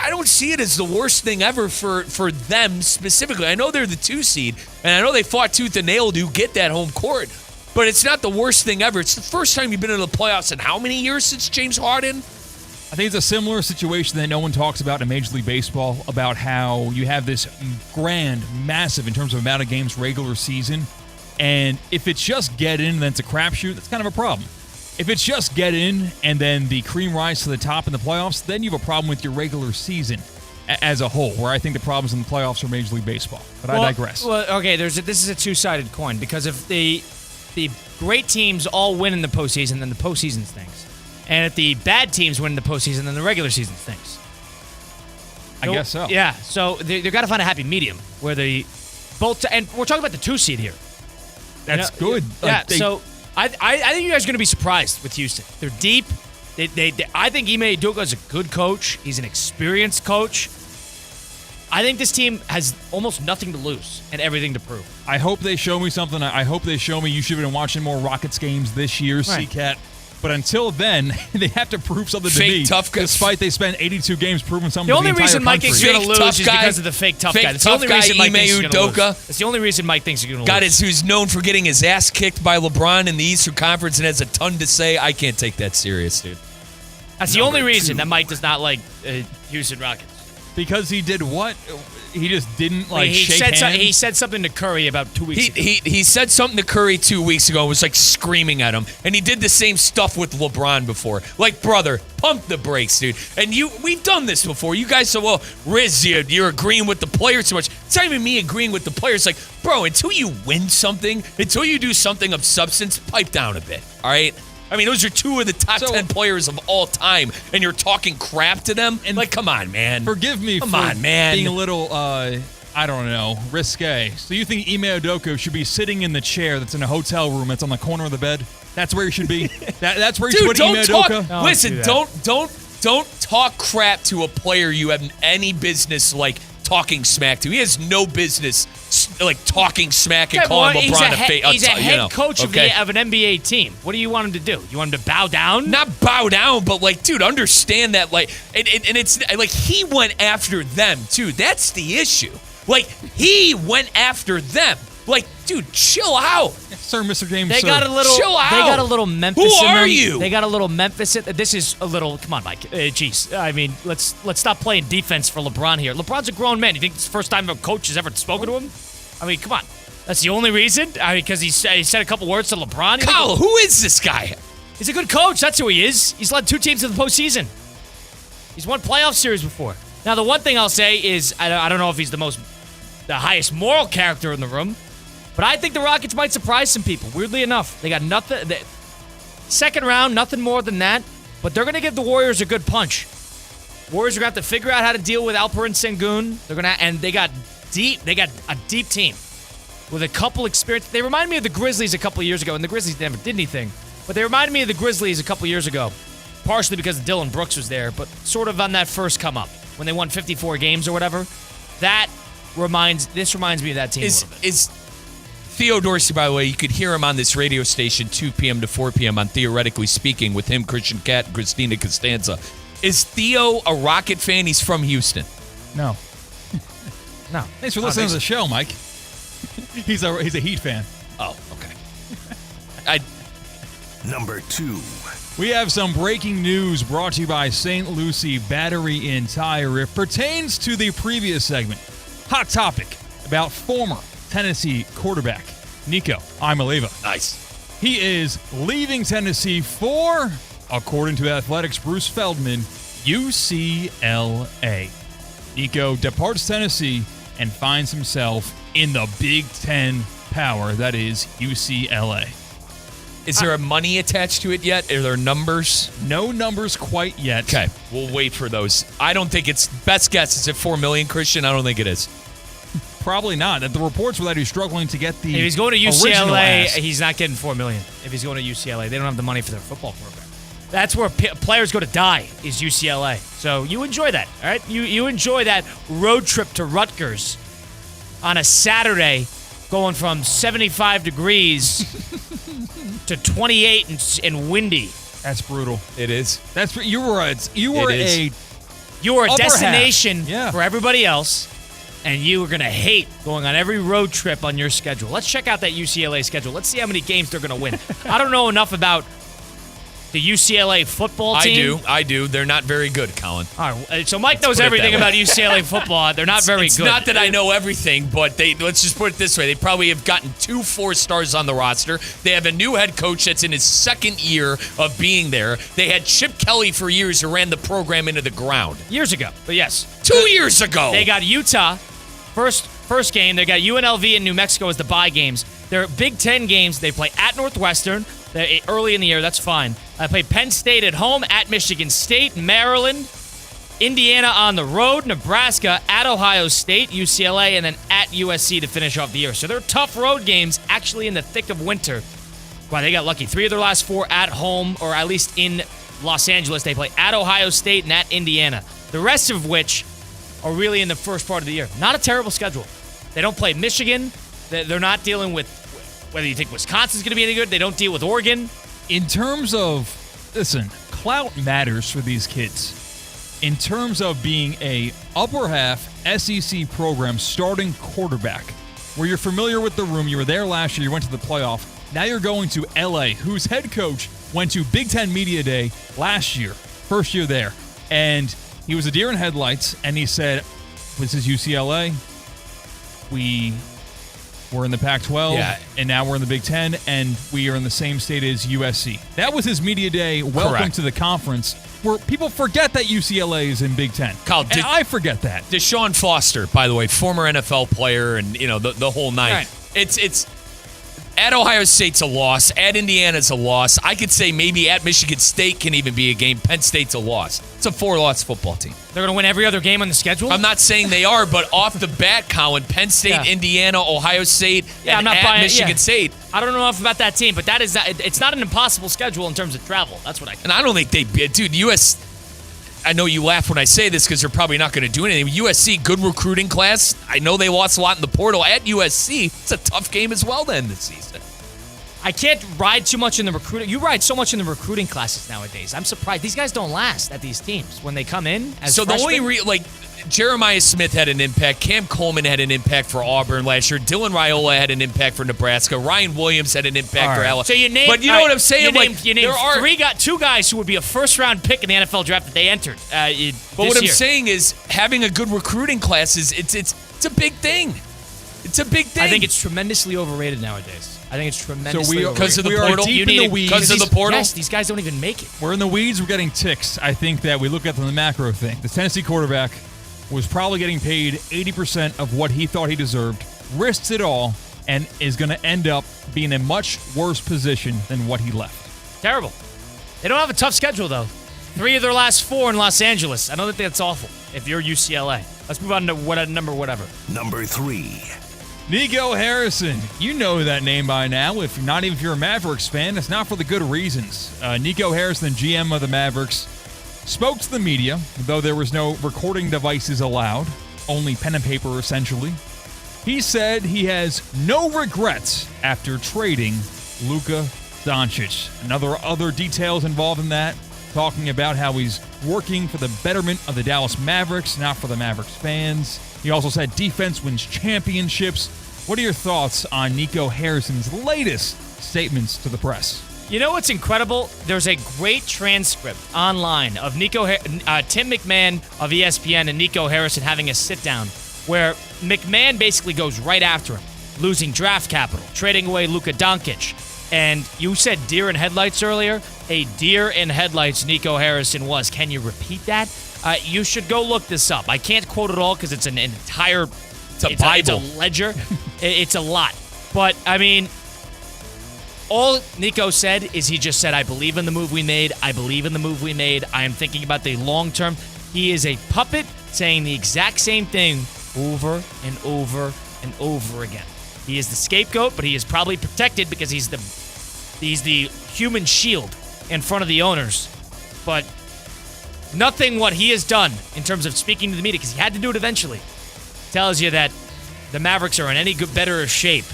I don't see it as the worst thing ever for them specifically. I know they're the 2 seed, and I know they fought tooth and nail to get that home court, but it's not the worst thing ever. It's the first time you've been in the playoffs in how many years since James Harden? I think it's a similar situation that no one talks about in Major League Baseball, about how you have this grand, massive, in terms of amount of games, regular season, and if it's just get in and then it's a crapshoot, that's kind of a problem. If it's just get in and then the cream rise to the top in the playoffs, then you have a problem with your regular season as a whole, where I think the problems in the playoffs are Major League Baseball. But I digress. Well, okay, this is a 2-sided coin, because if the great teams all win in the postseason, then the postseason stinks. And if the bad teams win in the postseason, then the regular season stinks. I guess so. Yeah, so they've got to find a happy medium where and we're talking about the 2 seed here. That's good. So I think you guys are going to be surprised with Houston. They're deep. I think Ime Udoka is a good coach. He's an experienced coach. I think this team has almost nothing to lose and everything to prove. I hope they show me something. I hope they show me you should have been watching more Rockets games this year, right. CCAT. But until then, they have to prove something to me. Tough guy. Despite they spent 82 games proving something The to the only entire reason Mike country. thinks he's going to lose is because of the fake tough guy. That's the only reason Mike thinks he's going to lose. That's the only reason Mike thinks he's going to lose. Who's known for getting his ass kicked by LeBron in the Eastern Conference and has a ton to say. I can't take that serious, dude. That's the only reason that Mike does not like Houston Rockets. Because he did what? He just didn't shake hands? He said something to Curry about 2 weeks ago. He said something to Curry 2 weeks ago and was screaming at him. And he did the same stuff with LeBron before. Brother, pump the brakes, dude. And we've done this before. You guys say, well, Riz, you're agreeing with the players so much. It's not even me agreeing with the players. Bro, until you win something, until you do something of substance, pipe down a bit, all right? I mean, those are two of the top 10 players of all time, and you're talking crap to them? And come on, man. Forgive me for being a little, I don't know, risque. So you think Ime Udoka should be sitting in the chair that's in a hotel room that's on the corner of the bed? That's where he should be? That's where he should put Ime Udoka? Listen, don't talk crap to a player you have any business, talking smack to. He has no business talking smack and calling LeBron a fake. He's a head coach of an NBA team. What do you want him to do? You want him to bow down? Not bow down, but dude, understand that and it's he went after them too. That's the issue. He went after them. Dude, chill out. Sir, Mr. James, they sir. got a little. Chill out. They got a little Memphis. Who in are them. you? They got a little Memphis. This is a little. Come on, Mike. Jeez. I mean, let's stop playing defense for LeBron here. LeBron's a grown man. You think it's the first time a coach has ever spoken to him? I mean, come on. That's the only reason. I mean, because he said a couple words to LeBron. Kyle, who is this guy? He's a good coach. That's who he is. He's led 2 teams to the postseason. He's won playoff series before. Now, the one thing I'll say is I don't know if he's the highest moral character in the room. But I think the Rockets might surprise some people. Weirdly enough, they got nothing. Second round, nothing more than that. But they're going to give the Warriors a good punch. Warriors are going to have to figure out how to deal with Alperen Sengun. They got deep. They got a deep team with a couple experience. They remind me of the Grizzlies a couple years ago, and the Grizzlies never did anything. But they reminded me of the Grizzlies a couple years ago, partially because Dylan Brooks was there, but sort of on that first come up when they won 54 games or whatever. This reminds me of that team a little bit. Theo Dorsey, by the way, you could hear him on this radio station 2 p.m. to 4 p.m. on Theoretically Speaking with him, Christian Cat, and Christina Costanza. Is Theo a Rocket fan? He's from Houston. No. No. Thanks for listening to the show, Mike. He's a Heat fan. Oh, okay. Number 2. We have some breaking news brought to you by St. Lucie Battery and Tire. It pertains to the previous segment. Hot topic about former Tennessee quarterback Nico Iamaleava. Nice. He is leaving Tennessee for, according to Athletics' Bruce Feldman, UCLA. Nico departs Tennessee and finds himself in the Big Ten power, that is UCLA. Is there a money attached to it yet? Are there numbers? No numbers quite yet. Okay, we'll wait for those. I don't think it's, best guess, is it $4 million, Christian? I don't think it is. Probably not. The reports were that he's struggling to get the If he's going to original UCLA, ask. he's not getting $4 million. If he's going to UCLA, they don't have the money for their football program. That's where players go to die, is UCLA. So you enjoy that, all right? You enjoy that road trip to Rutgers on a Saturday, going from 75 degrees to 28 and windy. That's brutal. It is. That's you were a destination half. for everybody else. And you are going to hate going on every road trip on your schedule. Let's check out that UCLA schedule. Let's see how many games they're going to win. I don't know enough about the UCLA football team. I do. They're not very good, Colin. All right, so Mike knows everything about UCLA football. They're not very It's good. not that I know everything, but let's just put it this way. They probably have gotten 2 4-stars on the roster. They have a new head coach that's in his second year of being there. They had Chip Kelly for years who ran the program into the ground. Years ago, but yes. 2 years ago. They got Utah, first game. They got UNLV and New Mexico as the bye games. They're Big Ten games. They play at Northwestern early in the year. That's fine. I play Penn State at home, at Michigan State, Maryland, Indiana on the road, Nebraska, at Ohio State, UCLA, and then at USC to finish off the year. So they're tough road games, actually in the thick of winter. Wow, they got lucky. 3 of their last 4 at home, or at least in Los Angeles. They play at Ohio State and at Indiana. The rest of which are really in the first part of the year. Not a terrible schedule. They don't play Michigan. They're not dealing with whether you think Wisconsin's going to be any good. They don't deal with Oregon. In terms of Listen, clout matters for these kids. In terms of being a upper half SEC program starting quarterback, where you're familiar with the room, you were there last year, you went to the playoff. Now you're going to LA, whose head coach went to Big Ten Media Day last year, first year there. And he was a deer in headlights, and he said, this is UCLA. We were in the Pac-12, and now we're in the Big Ten, and we are in the same state as USC. That was his media day welcome to the conference, where people forget that UCLA is in Big Ten. Kyle, and I forget that. Deshaun Foster, by the way, former NFL player, and the whole nine. Right. It's at Ohio State's a loss. At Indiana's a loss. I could say maybe at Michigan State can even be a game. Penn State's a loss. It's a 4-loss football team. They're going to win every other game on the schedule? I'm not saying they are, but off the bat, Colin, Penn State, Indiana, Ohio State, and I'm not at buying Michigan State. I don't know enough about that team, but that is it's not an impossible schedule in terms of travel. That's what I think. And I don't think dude, I know you laugh when I say this because they're probably not going to do anything. USC, good recruiting class. I know they lost a lot in the portal. At USC, it's a tough game as well then this season. I can't ride too much in the recruiting. You ride so much in the recruiting classes nowadays. I'm surprised. These guys don't last at these teams when they come in as So freshmen. the only Jeremiah Smith had an impact. Cam Coleman had an impact for Auburn last year. Dylan Raiola had an impact for Nebraska. Ryan Williams had an impact for Alabama. So you named, but you know what I'm saying? You named two guys who would be a first-round pick in the NFL draft that they entered. But what I'm saying is having a good recruiting class it's a big thing. It's a big thing. I think it's tremendously overrated nowadays. I think it's tremendously overrated. Because of the portal? Deep in the weeds. Because of the portal? Yes, these guys don't even make it. We're in the weeds. We're getting ticks. I think that we look at the macro thing. The Tennessee quarterback was probably getting paid 80% of what he thought he deserved, risked it all, and is going to end up being in a much worse position than what he left. Terrible. They don't have a tough schedule, though. 3 of their last 4 in Los Angeles. I don't think that's awful if you're UCLA. Let's move on to whatever. Number 3. Nico Harrison. You know that name by now. If you're a Mavericks fan, it's not for the good reasons. Nico Harrison, GM of the Mavericks, spoke to the media, though there was no recording devices allowed, only pen and paper essentially. He said he has no regrets after trading Luka Doncic. Other details involved in that, talking about how he's working for the betterment of the Dallas Mavericks, not for the Mavericks fans. He also said defense wins championships. What are your thoughts on Nico Harrison's latest statements to the press? You know what's incredible? There's a great transcript online of Tim McMahon of ESPN and Nico Harrison having a sit-down where McMahon basically goes right after him, losing draft capital, trading away Luka Doncic. And you said deer in headlights earlier. A deer in headlights Nico Harrison was. Can you repeat that? You should go look this up. I can't quote it all because it's an entire... It's a Bible. It's a ledger. It's a lot. But, I mean, all Nico said is he just said, I believe in the move we made. I believe in the move we made. I am thinking about the long term. He is a puppet saying the exact same thing over and over and over again. He is the scapegoat, but he is probably protected because he's the human shield in front of the owners. But nothing what he has done in terms of speaking to the media, because he had to do it eventually, tells you that the Mavericks are in any better shape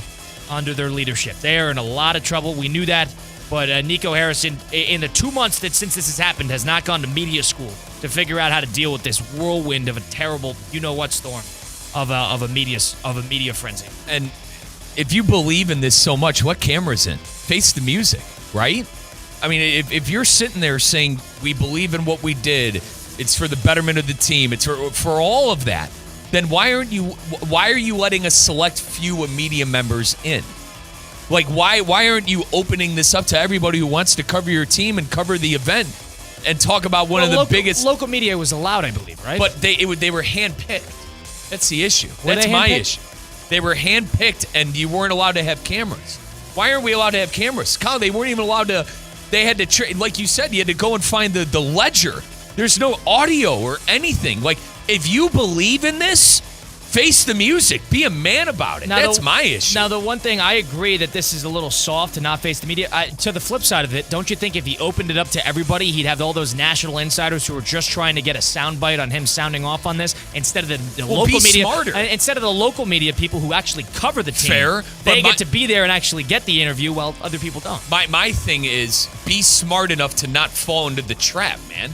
under their leadership. They are in a lot of trouble. We knew that. But Nico Harrison, in the 2 months since this has happened, has not gone to media school to figure out how to deal with this whirlwind of a terrible, you-know-what storm of a media frenzy. And if you believe in this so much, what camera's in? Face the music, right? I mean, if you're sitting there saying, we believe in what we did, it's for the betterment of the team, it's for all of that, then why are you letting a select few of media members in? Like, why aren't you opening this up to everybody who wants to cover your team and cover the event and talk about one of the biggest... Local media was allowed, I believe, right? But they were handpicked. That's the issue. That's my issue. They were handpicked, and you weren't allowed to have cameras. Why aren't we allowed to have cameras? Kyle, they weren't even allowed to... They had to... Like you said, you had to go and find the ledger. There's no audio or anything. Like, if you believe in this, Face the music. Be a man about it. That's my issue. Now, the one thing, I agree that this is a little soft to not face the media. To the flip side of it, don't you think if he opened it up to everybody, he'd have all those national insiders who are just trying to get a soundbite on him sounding off on this instead of the local media? Smarter. Instead of the local media people who actually cover the team. Fair. They get to be there and actually get the interview while other people don't. My thing is be smart enough to not fall into the trap, man.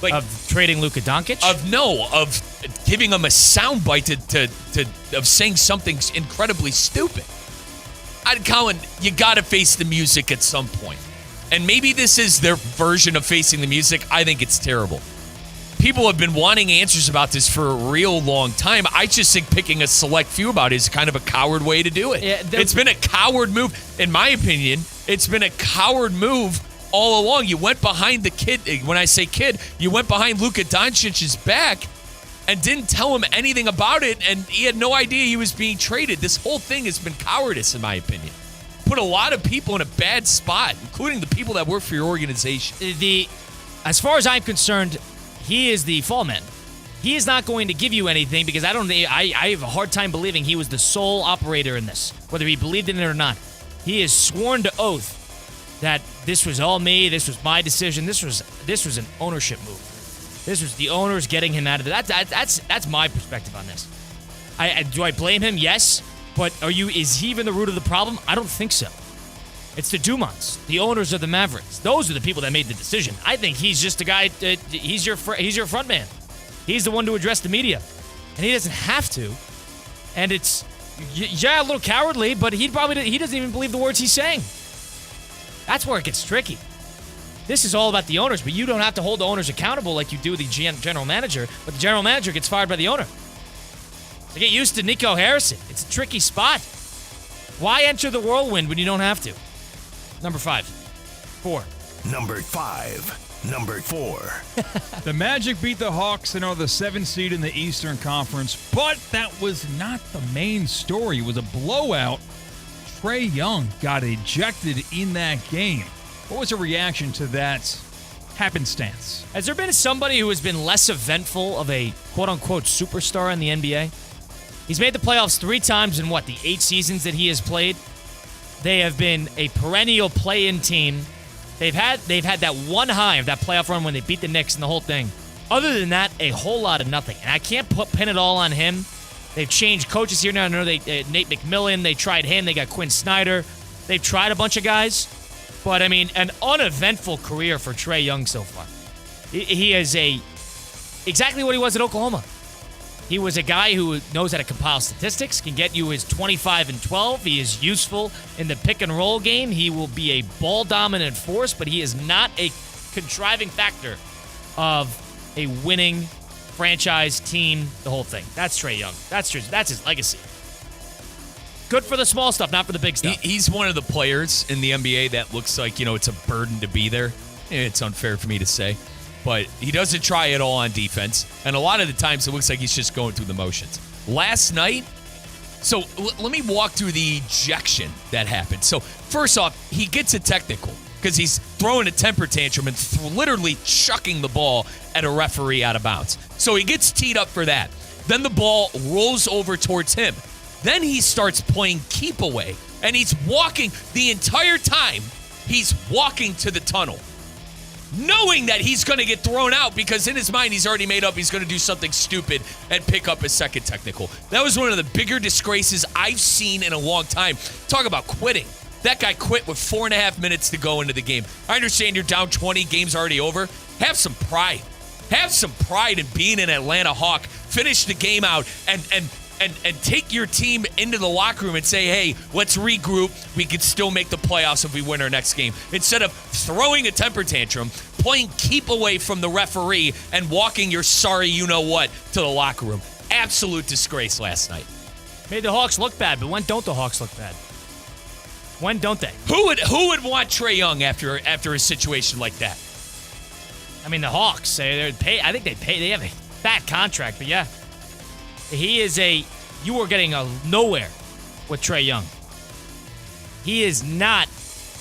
Like, of trading Luka Doncic? Of giving him a soundbite of saying something incredibly stupid. Colin, you got to face the music at some point. And maybe this is their version of facing the music. I think it's terrible. People have been wanting answers about this for a real long time. I just think picking a select few about it is kind of a coward way to do it. Yeah, it's been a coward move. In my opinion, it's been a coward move all along. You went behind the kid. When I say kid, you went behind Luka Doncic's back and didn't tell him anything about it, and he had no idea he was being traded. This whole thing has been cowardice, in my opinion. Put a lot of people in a bad spot, including the people that work for your organization. As far as I'm concerned, he is the fall man. He is not going to give you anything because I have a hard time believing he was the sole operator in this, whether he believed in it or not. He is sworn to oath that this was all me, this was my decision, this was an ownership move. This was the owners getting him out of it. That's my perspective on this. Do I blame him? Yes. But is he even the root of the problem? I don't think so. It's the Dumonts, the owners of the Mavericks. Those are the people that made the decision. I think he's just a guy. He's your front man. He's the one to address the media, and he doesn't have to. And it's a little cowardly, but he doesn't even believe the words he's saying. That's where it gets tricky. This is all about the owners, but you don't have to hold the owners accountable like you do the general manager, but the general manager gets fired by the owner. So get used to Nico Harrison. It's a tricky spot. Why enter the whirlwind when you don't have to? Number 4. Number 5. Number 4. The Magic beat the Hawks and are the 7th seed in the Eastern Conference, but that was not the main story. It was a blowout. Trae Young got ejected in that game. What was the reaction to that happenstance? Has there been somebody who has been less eventful of a quote-unquote superstar in the NBA? He's made the playoffs 3 times in, the 8 seasons that he has played? They have been a perennial play-in team. They've had that one high of that playoff run when they beat the Knicks and the whole thing. Other than that, a whole lot of nothing. And I can't pin it all on him. They've changed coaches here now. I know Nate McMillan, they tried him. They got Quinn Snyder. They've tried a bunch of guys. But, an uneventful career for Trae Young so far. He is exactly what he was at Oklahoma. He was a guy who knows how to compile statistics, can get you his 25 and 12. He is useful in the pick and roll game. He will be a ball-dominant force, but he is not a contriving factor of a winning franchise team, the whole thing. That's Trae Young. That's his legacy. Good for the small stuff, not for the big stuff. He's one of the players in the NBA that looks like, it's a burden to be there. It's unfair for me to say. But he doesn't try at all on defense. And a lot of the times it looks like he's just going through the motions. Last night, so let me walk through the ejection that happened. So first off, he gets a technical because he's throwing a temper tantrum and literally chucking the ball at a referee out of bounds. So he gets teed up for that. Then the ball rolls over towards him. Then he starts playing keep away. And he's walking the entire time. He's walking to the tunnel, knowing that he's going to get thrown out because in his mind he's already made up he's going to do something stupid and pick up a second technical. That was one of the bigger disgraces I've seen in a long time. Talk about quitting. That guy quit with 4.5 minutes to go into the game. I understand you're down 20, game's already over. Have some pride. Have some pride in being an Atlanta Hawk. Finish the game out and take your team into the locker room and say, hey, let's regroup. We could still make the playoffs if we win our next game. Instead of throwing a temper tantrum, playing keep away from the referee, and walking your sorry you-know-what to the locker room. Absolute disgrace last night. Made the Hawks look bad, but when don't the Hawks look bad? When don't they? Who would want Trae Young after a situation like that? The Hawks, I think they have a fat contract, but yeah. You are getting a nowhere with Trae Young. He is not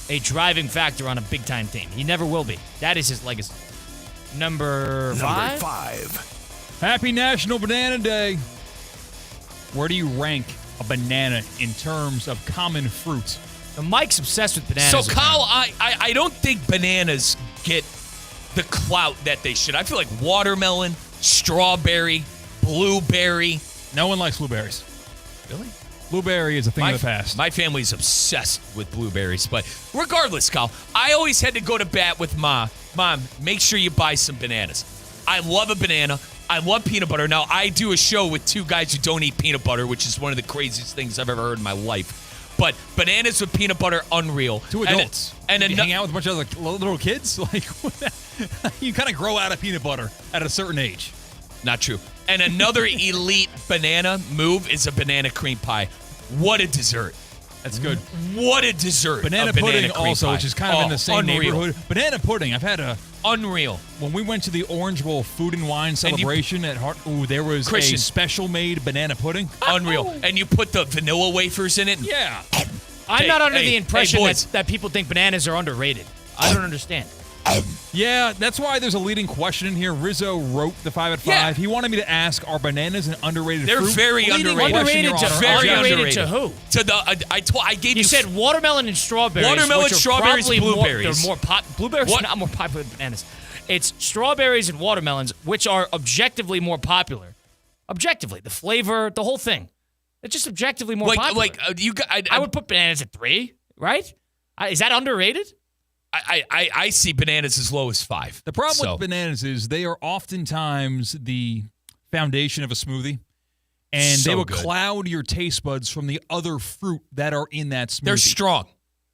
a driving factor on a big-time team. He never will be. That is his legacy. Number 5? Number 5. Happy National Banana Day. where do you rank a banana in terms of common fruit? Mike's obsessed with bananas. So, Kyle, I don't think bananas get the clout that they should. I feel like watermelon, strawberry, blueberry. No one likes blueberries. Really? Blueberry is a thing of the past. My family's obsessed with blueberries. But regardless, Kyle, I always had to go to bat with Mom, make sure you buy some bananas. I love a banana. I love peanut butter. Now, I do a show with two guys who don't eat peanut butter, which is one of the craziest things I've ever heard in my life. But bananas with peanut butter, unreal. Two adults. And you hang out with a bunch of other little kids? Like, you kind of grow out of peanut butter at a certain age. Not true. And another elite banana move is a banana cream pie. What a dessert. That's good. What a dessert. Banana pudding also, which is kind of in the same neighborhood. Banana pudding, I've had unreal. When we went to the Orange Bowl Food and Wine celebration at Hart, there was Christian. a special made banana pudding. Unreal. And you put the vanilla wafers in it. Yeah. I'm not under the impression that people think bananas are underrated. I don't understand. Yeah, that's why there's a leading question in here. Rizzo wrote the 5 at 5. Yeah. He wanted me to ask, are bananas an underrated They're fruit? very underrated. Underrated to who? To the I gave you. You said watermelon and strawberries. Watermelon, which are strawberries, probably blueberries. Blueberries are not more popular than bananas. It's strawberries and watermelons, which are objectively more popular. Objectively, the flavor, the whole thing. It's just objectively more popular. I would put bananas at 3, right? Is that underrated? I see bananas as low as 5. The problem with bananas is they are oftentimes the foundation of a smoothie, and they will cloud your taste buds from the other fruit that are in that smoothie. They're strong.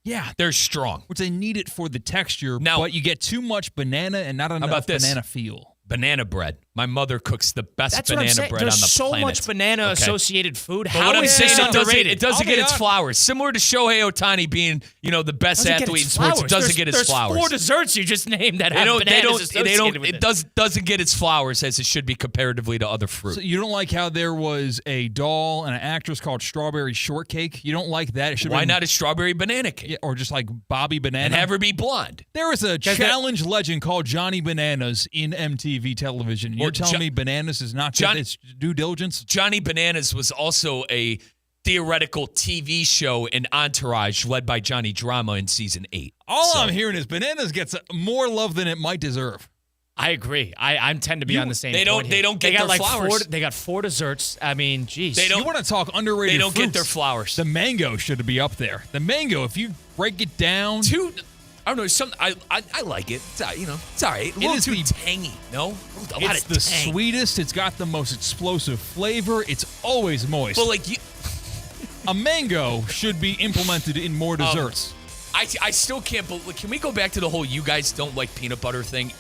Yeah. They're strong. Which they need it for the texture, but you get too much banana and not enough banana feel. Banana bread. My mother cooks the best banana bread There's on the so planet. much banana-associated food. But How what I'm is saying, this underrated? it doesn't get its flowers. Similar to Shohei Ohtani being, the best athlete in sports, it doesn't get its flowers. There's 4 desserts you just named that have bananas associated with it. Doesn't get its flowers as it should be comparatively to other fruit. So you don't like how there was a doll and an actress called Strawberry Shortcake? You don't like that? Why not a strawberry banana cake? Yeah, or just like Bobby Banana? And have her be blonde. There was a challenge legend called Johnny Bananas in MTV television. You're telling me Bananas is not its due diligence? Johnny Bananas was also a theoretical TV show in Entourage led by Johnny Drama in season 8. All I'm hearing is Bananas gets more love than it might deserve. I agree. I tend to be on the same. They don't get their flowers. They got 4 desserts. I mean, geez. You want to talk underrated? They don't fruits. get their flowers. The mango should be up there. The mango, if you break it down, I don't know. I like it. It's, it's all right. A little too tangy. No, it's the sweetest. It's got the most explosive flavor. It's always moist. But a mango should be implemented in more desserts. I still can't believe. Can we go back to the whole you guys don't like peanut butter thing?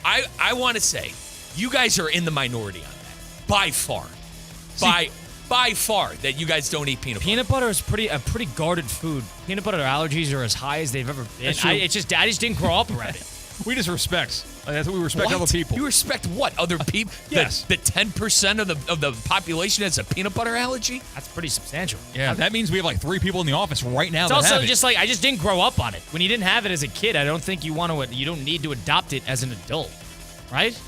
I want to say you guys are in the minority on that by far. By far that you guys don't eat peanut butter. Peanut butter is a pretty guarded food. Peanut butter allergies are as high as they've ever been. I just didn't grow up around it. We just respect. That's what we respect other people. You respect what? Other people? Yes. The 10% of the population has a peanut butter allergy? That's pretty substantial. Yeah, that means we have 3 people in the office right now. It's also just I just didn't grow up on it. When you didn't have it as a kid, I don't think you don't need to adopt it as an adult, right?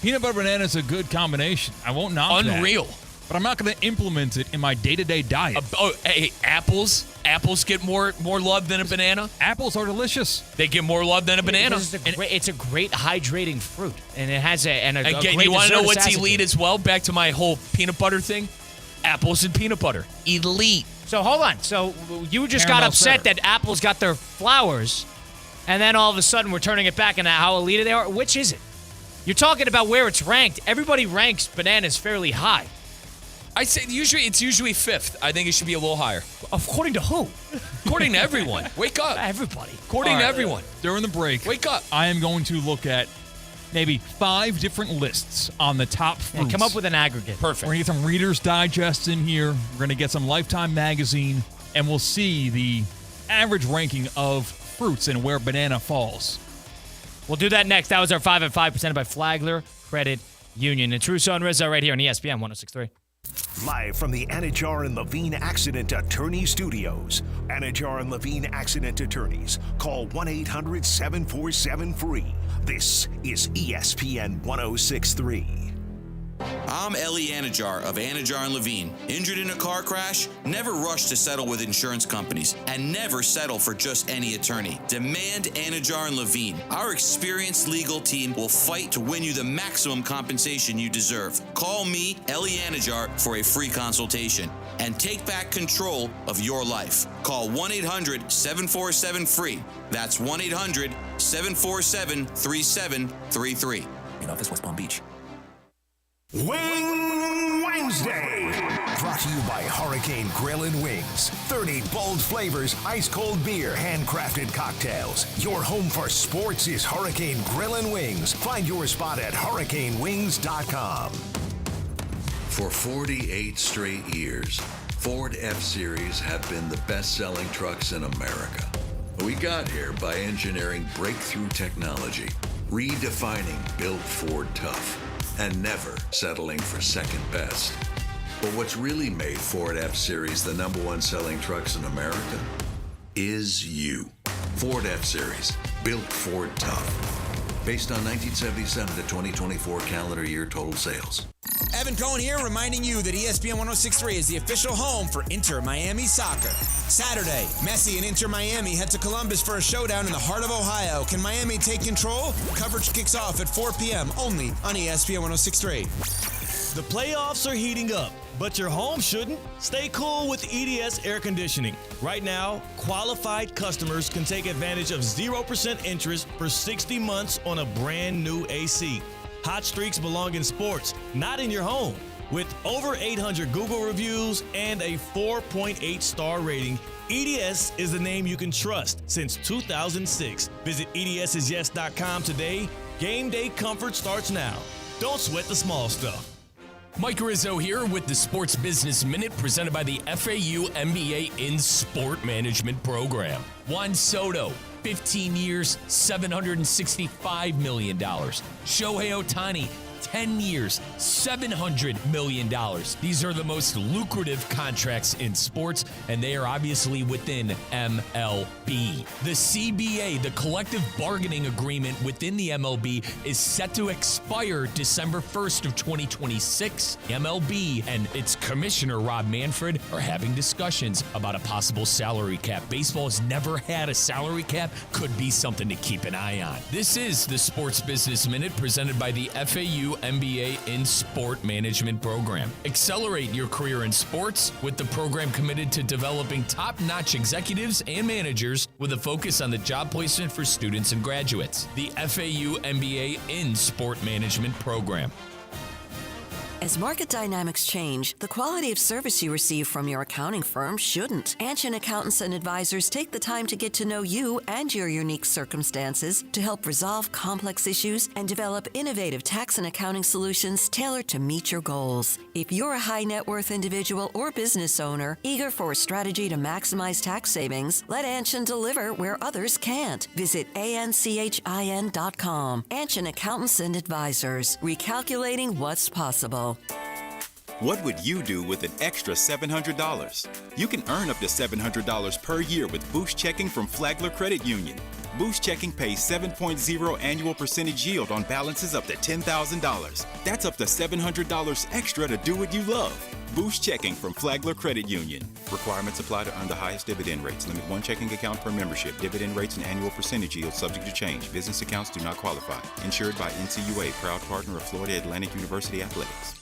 Peanut butter banana is a good combination. I won't knock that. Unreal. But I'm not going to implement it in my day-to-day diet. Hey, apples get more love than a banana. Apples are delicious. They get more love than a banana. It's a great hydrating fruit, and it has a great you want to know what's acid elite as well? Back to my whole peanut butter thing. Apples and peanut butter, elite. So hold on. So you just got upset that apples got their flowers, and then all of a sudden we're turning it back into how elite they are. Which is it? You're talking about where it's ranked. Everybody ranks bananas fairly high. I say it's usually 5th. I think it should be a little higher. According to who? According to everyone. Wake up. Everybody. According to everyone. During the break, wake up. I am going to look at maybe 5 different lists on the top fruits. And come up with an aggregate. Perfect. We're going to get some Reader's Digest in here. We're going to get some Lifetime magazine, and we'll see the average ranking of fruits and where banana falls. We'll do that next. That was our 5 at 5 presented by Flagler Credit Union. It's Russo and Rizzo right here on ESPN 106.3. Live from the Anajar and Levine Accident Attorney Studios. Anajar and Levine Accident Attorneys. Call 1-800-747-FREE. This is ESPN 106.3. I'm Ellie Anajar of Anajar & Levine. Injured in a car crash? Never rush to settle with insurance companies and never settle for just any attorney. Demand Anajar & Levine. Our experienced legal team will fight to win you the maximum compensation you deserve. Call me, Ellie Anajar, for a free consultation and take back control of your life. Call 1-800-747-FREE. That's 1-800-747-3733. In office, West Palm Beach. Wing Wednesday. Brought to you by Hurricane Grill and Wings. 30 bold flavors, ice cold beer, handcrafted cocktails. Your home for sports is Hurricane Grill and Wings. Find your spot at hurricanewings.com. For 48 straight years, Ford F-Series have been the best-selling trucks in America. We got here by engineering breakthrough technology, redefining Built Ford Tough, and never settling for second best. But what's really made Ford F-Series the #1 selling trucks in America is you. Ford F-Series, built Ford Tough. Based on 1977 to 2024 calendar year total sales. Evan Cohen here, reminding you that ESPN 106.3 is the official home for Inter Miami Soccer. Saturday, Messi and Inter Miami head to Columbus for a showdown in the heart of Ohio. Can Miami take control? Coverage kicks off at 4 p.m. only on ESPN 106.3. The playoffs are heating up, but your home shouldn't. Stay cool with EDS air conditioning. Right now, qualified customers can take advantage of 0% interest for 60 months on a brand new AC. Hot streaks belong in sports, not in your home. With over 800 Google reviews and a 4.8 star rating, EDS is the name you can trust since 2006. Visit EDSIsYes.com today. Game day comfort starts now. Don't sweat the small stuff. Mike Rizzo here with the Sports Business Minute presented by the FAU MBA in Sport Management Program. Juan Soto, 15 years, $765 million. Shohei Ohtani, 10 years, $700 million. These are the most lucrative contracts in sports, and they are obviously within MLB. The CBA, the collective bargaining agreement within the MLB, is set to expire December 1st of 2026. MLB and its commissioner, Rob Manfred, are having discussions about a possible salary cap. Baseball has never had a salary cap. Could be something to keep an eye on. This is the Sports Business Minute presented by the FAU MBA in Sport Management Program. Accelerate your career in sports with the program committed to developing top-notch executives and managers with a focus on the job placement for students and graduates. The FAU MBA in Sport Management Program. As market dynamics change, the quality of service you receive from your accounting firm shouldn't. Anshin Accountants and Advisors take the time to get to know you and your unique circumstances to help resolve complex issues and develop innovative tax and accounting solutions tailored to meet your goals. If you're a high net worth individual or business owner eager for a strategy to maximize tax savings, let Anshin deliver where others can't. Visit anchin.com. Anshin Accountants and Advisors, recalculating what's possible. What would you do with an extra $700? You can earn up to $700 per year with Boost Checking from Flagler Credit Union. Boost Checking pays 7.0 annual percentage yield on balances up to $10,000. That's up to $700 extra to do what you love. Boost Checking from Flagler Credit Union. Requirements apply to earn the highest dividend rates. Limit one checking account per membership. Dividend rates and annual percentage yield subject to change. Business accounts do not qualify. Insured by NCUA, proud partner of Florida Atlantic University Athletics.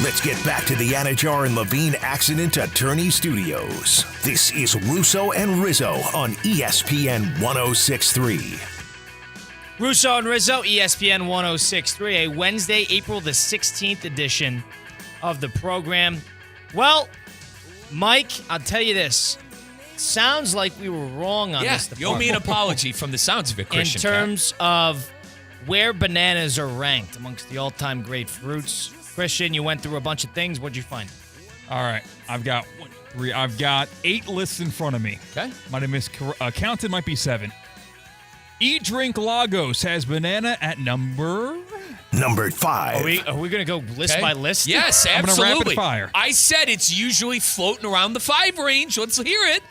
Let's get back to the Anajar and Levine Accident Attorney Studios. This is Russo and Rizzo on ESPN 106.3. Russo and Rizzo, ESPN 106.3, a Wednesday, April the 16th edition of the program. Well, Mike, I'll tell you this. Sounds like we were wrong on this department. You owe me an apology from the sounds of it, Christian. In terms of where bananas are ranked amongst the all-time great fruits. Christian, you went through a bunch of things. What'd you find? All right. I've got 8 lists in front of me. Okay. Might have counted, might be 7. E-Drink Lagos has banana at number 5. Are we going to go list by list? Yes, I'm absolutely. gonna rapid fire. I said it's usually floating around the 5 range. Let's hear it.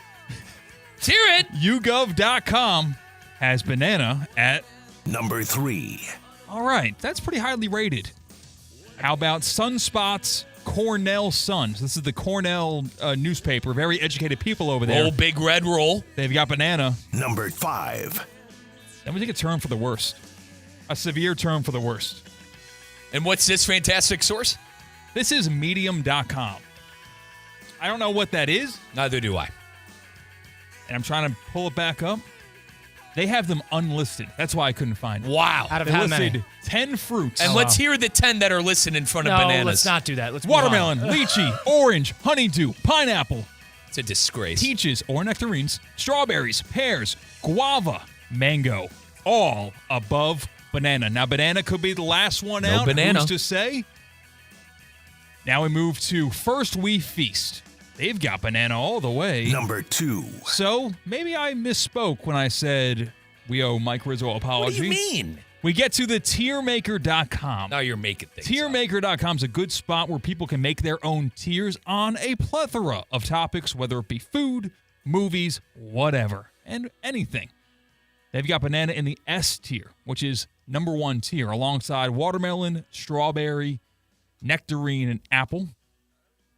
Let's hear it. YouGov.com has banana at Number 3. all right. That's pretty highly rated. How about Sunspots Cornell Suns? This is the Cornell newspaper. Very educated people over there. Roll big red roll. They've got banana. Number 5. Then we take a turn for the worst. A severe turn for the worst. And what's this fantastic source? This is Medium.com. I don't know what that is, Neither do I. and I'm trying to pull it back up. They have them unlisted. That's why I couldn't find it. Wow. Out of They how listed many? 10 fruits. And let's hear the 10 that are listed in front of No, bananas. let's not do that. Let's move on. Watermelon, lychee, orange, honeydew, pineapple, It's a disgrace. peaches or nectarines, strawberries, pears, guava, mango, all above banana. Now, banana could be the last one No out. banana. Who's to say? Now we move to First We Feast. They've got banana all the way. Number 2. So maybe I misspoke when I said we owe Mike Rizzo an What apology. do you mean? We get to the tiermaker.com. Now you're making things up. Tiermaker.com is a good spot where people can make their own tiers on a plethora of topics, whether it be food, movies, whatever, and anything. They've got banana in the S tier, which is number 1 tier, alongside watermelon, strawberry, nectarine, and apple.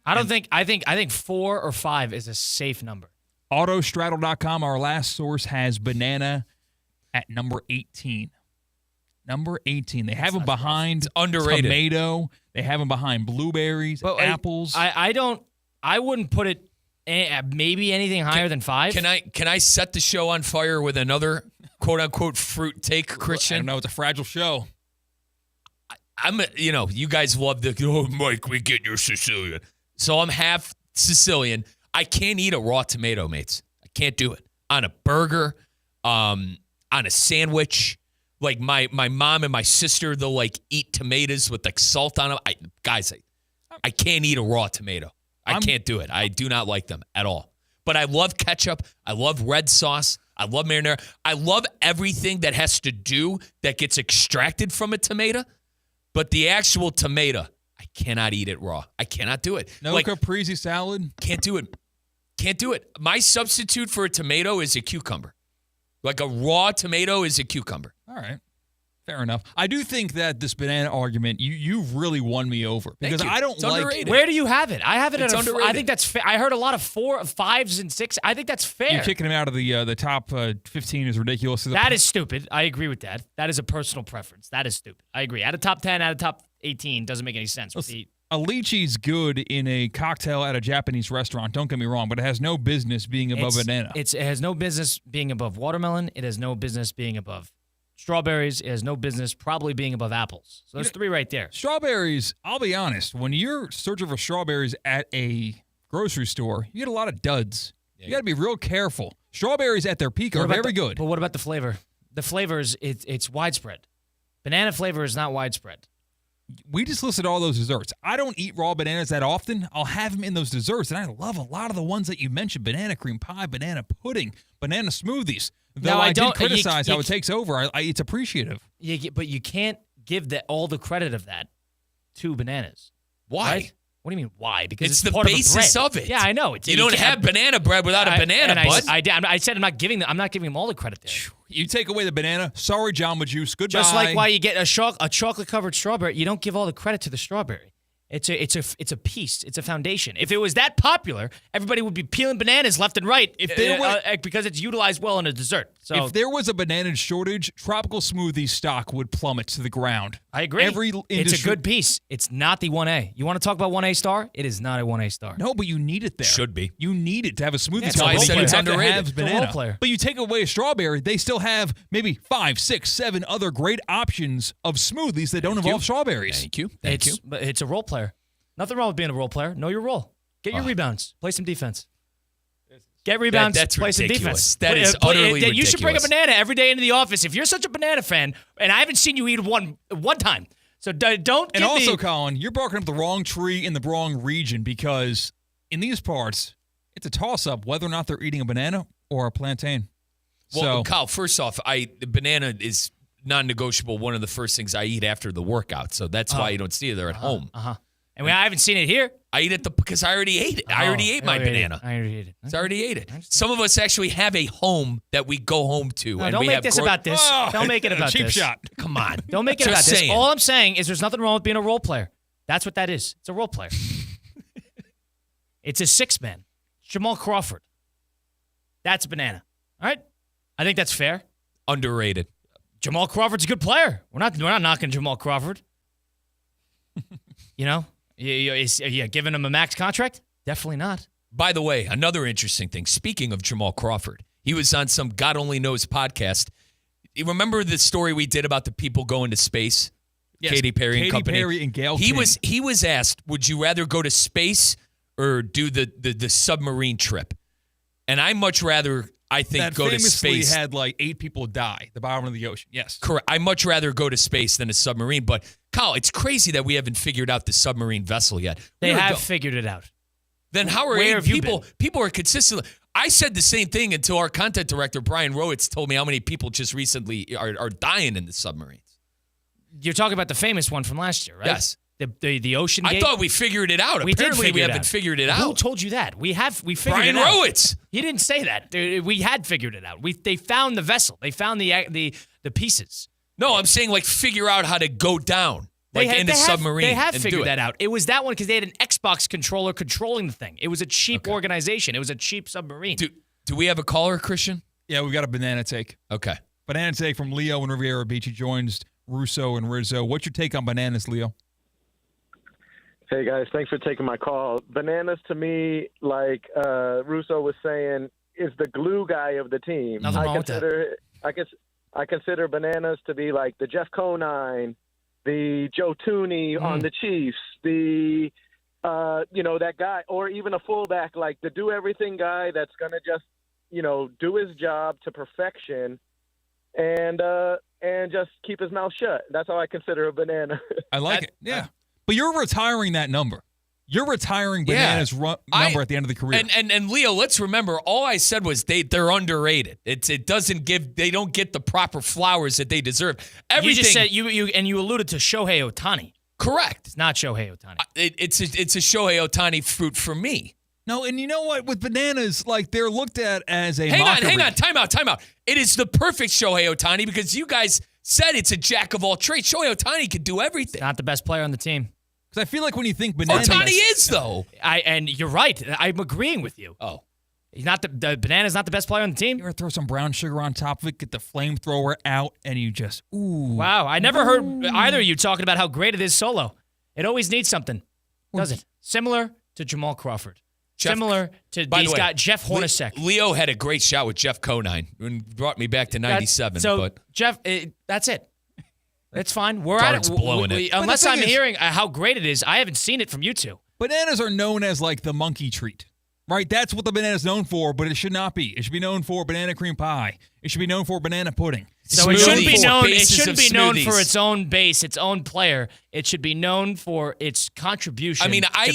I think 4 or 5 is a safe number. Autostraddle.com, our last source, has banana at number 18. Number 18. They have them behind underrated. tomato. They have them behind blueberries, apples. I wouldn't put it maybe anything higher than 5. Can I set the show on fire with another quote unquote fruit take, Christian? I don't know. It's a fragile show. You guys love the, Mike, we get your Sicilian. So I'm half Sicilian. I can't eat a raw tomato, mates. I can't do it. On a burger, on a sandwich. Like my mom and my sister, they'll like eat tomatoes with like salt on them. I can't eat a raw tomato. I can't do it. I do not like them at all. But I love ketchup. I love red sauce. I love marinara. I love everything that has to do that gets extracted from a tomato. But the actual tomato, I cannot eat it raw. I cannot do it. No caprese salad? Can't do it. Can't do it. My substitute for a tomato is a cucumber. Like a raw tomato is a cucumber. All right. Fair enough. I do think that this banana argument, you've really won me over. Because Thank you. I don't It's like... underrated. Where do you have it? I have it It's at underrated. I think that's fair. I heard a lot of 4, 5s, and 6. I think that's fair. You're kicking him out of the top 15 is ridiculous. That is stupid. I agree with that. That is a personal preference. That is stupid. I agree. Out of top 10, out of top 18 doesn't make any sense. A lychee's good in a cocktail at a Japanese restaurant, don't get me wrong, but it has no business being above banana. It has no business being above watermelon. It has no business being above strawberries. It has no business probably being above apples. So there's 3 right there. Strawberries, I'll be honest, when you're searching for strawberries at a grocery store, you get a lot of duds. You got to be real careful. Strawberries at their peak are very good. But what about the flavor? The flavors, it's widespread. Banana flavor is not widespread. We just listed all those desserts. I don't eat raw bananas that often. I'll have them in those desserts, and I love a lot of the ones that you mentioned: banana cream pie, banana pudding, banana smoothies. Though I did criticize how it takes over, it's appreciative. But you can't give all the credit of that to bananas. Why? Right? What do you mean, why? Because It's it's the part basis of, of it. Yeah, I know. You don't have banana bread without a banana, bud. I said I'm not giving them all the credit there. You take away the banana, sorry, Jamba Juice, goodbye. Just like why you get a chocolate covered strawberry, you don't give all the credit to the strawberry. It's a piece. It's a foundation. If it was that popular, everybody would be peeling bananas left and right. Because it's utilized well in a dessert. So if there was a banana shortage, tropical smoothie stock would plummet to the ground. I agree. It's a good piece. It's not the 1A. You want to talk about 1A star? It is not a 1A star. No, but you need it there. Should be. You need it to have a smoothie. That's why I said it's underrated. Have It's a banana. role player. But you take away a strawberry, they still have maybe 5, 6, 7 other great options of smoothies that don't involve strawberries. Thank you. But it's a role player. Nothing wrong with being a role player. Know your role. Get your rebounds. Play some defense. Get rebounds. That's play some ridiculous. defense. That is utterly ridiculous. You should bring a banana every day into the office. If you're such a banana fan, and I haven't seen you eat one time, so don't. And also, Colin, you're barking up the wrong tree in the wrong region because in these parts, it's a toss-up whether or not they're eating a banana or a plantain. Well, Kyle, first off, the banana is non-negotiable. One of the first things I eat after the workout, so that's why you don't see it there at home. And I haven't seen it here. I eat it because I already ate it. I already ate my banana. I already ate it. I already ate it. Some of us actually have a home that we go home to. No, and don't we make have this about this. Don't make it about cheap this. shot. Come on. Don't make it about this. All I'm saying is there's nothing wrong with being a role player. That's what that is. It's a role player. It's a six-man. Jamal Crawford. That's a banana. All right? I think that's fair. Underrated. Jamal Crawford's a good player. We're not knocking Jamal Crawford. You know? Yeah, giving him a max contract? Definitely not. By the way, another interesting thing. Speaking of Jamal Crawford, he was on some God Only Knows podcast. You remember the story we did about the people going to space? Yes, Katy Perry and company. Katy Perry and Gail He King. He was asked, would you rather go to space or do the submarine trip? And I much rather, I think, that go to famously space. had like 8 people die at the bottom of the ocean. Yes. Correct. I much rather go to space than a submarine. But, Kyle, it's crazy that we haven't figured out the submarine vessel yet. They have figured it out. Then how are Where have you people? been? People are consistently. I said the same thing until our content director Brian Rowitz told me how many people just recently are dying in the submarines. You're talking about the famous one from last year, right? Yes. The Ocean Gate. I thought we figured it out. Apparently, we haven't figured it out. Who told you that? We figured Brian it out. Rowitz. He didn't say that. We had figured it out. They found the vessel. They found the pieces. No, I'm saying like figure out how to go down. Like in a submarine. They have and figured do that out. It was that one because they had an Xbox controller controlling the thing. It was a cheap organization. It was a cheap submarine. Do we have a caller, Christian? Yeah, we've got a banana take. Okay. Banana take from Leo in Riviera Beach. He joins Russo and Rizzo. What's your take on bananas, Leo? Hey, guys. Thanks for taking my call. Bananas, to me, like Russo was saying, is the glue guy of the team. Nothing wrong with that. I consider bananas to be like the Jeff Conine, the Joe Tooney on the Chiefs, the that guy, or even a fullback, like the do-everything guy that's going to just, do his job to perfection and just keep his mouth shut. That's how I consider a banana. I like it. Yeah. But you're retiring that number. You're retiring bananas number at the end of the career. And Leo, let's remember, all I said was they're underrated. They don't get the proper flowers that they deserve. Everything. You just said you alluded to Shohei Ohtani. Correct. It's not Shohei Ohtani. It's a Shohei Ohtani fruit for me. No, and you know what? With bananas, like they're looked at as a Hang mockery. on. Time out. It is the perfect Shohei Ohtani because you guys said it's a jack of all trades. Shohei Ohtani can do everything. Not the best player on the team. Because I feel like when you think bananas, Ohtani is though. And you're right. I'm agreeing with you. Oh, he's not the banana's not the best player on the team. You ever throw some brown sugar on top of it, get the flamethrower out, and you just Wow, I never heard either of you talking about how great it is solo. It always needs something, doesn't? Similar to Jamal Crawford. Similar to these guys, Jeff Hornacek. Leo had a great shot with Jeff Conine and brought me back to 97. So Jeff, that's it. It's fine. We're Dart's at it. blowing it. Unless I'm hearing how great it is, I haven't seen it from you two. Bananas are known as like the monkey treat, right? That's what the banana is known for, but it should not be. It should be known for banana cream pie. It should be known for banana pudding. So it shouldn't be known. It Bases shouldn't of be known smoothies. for its own base, its own player. It should be known for its contribution. I mean, I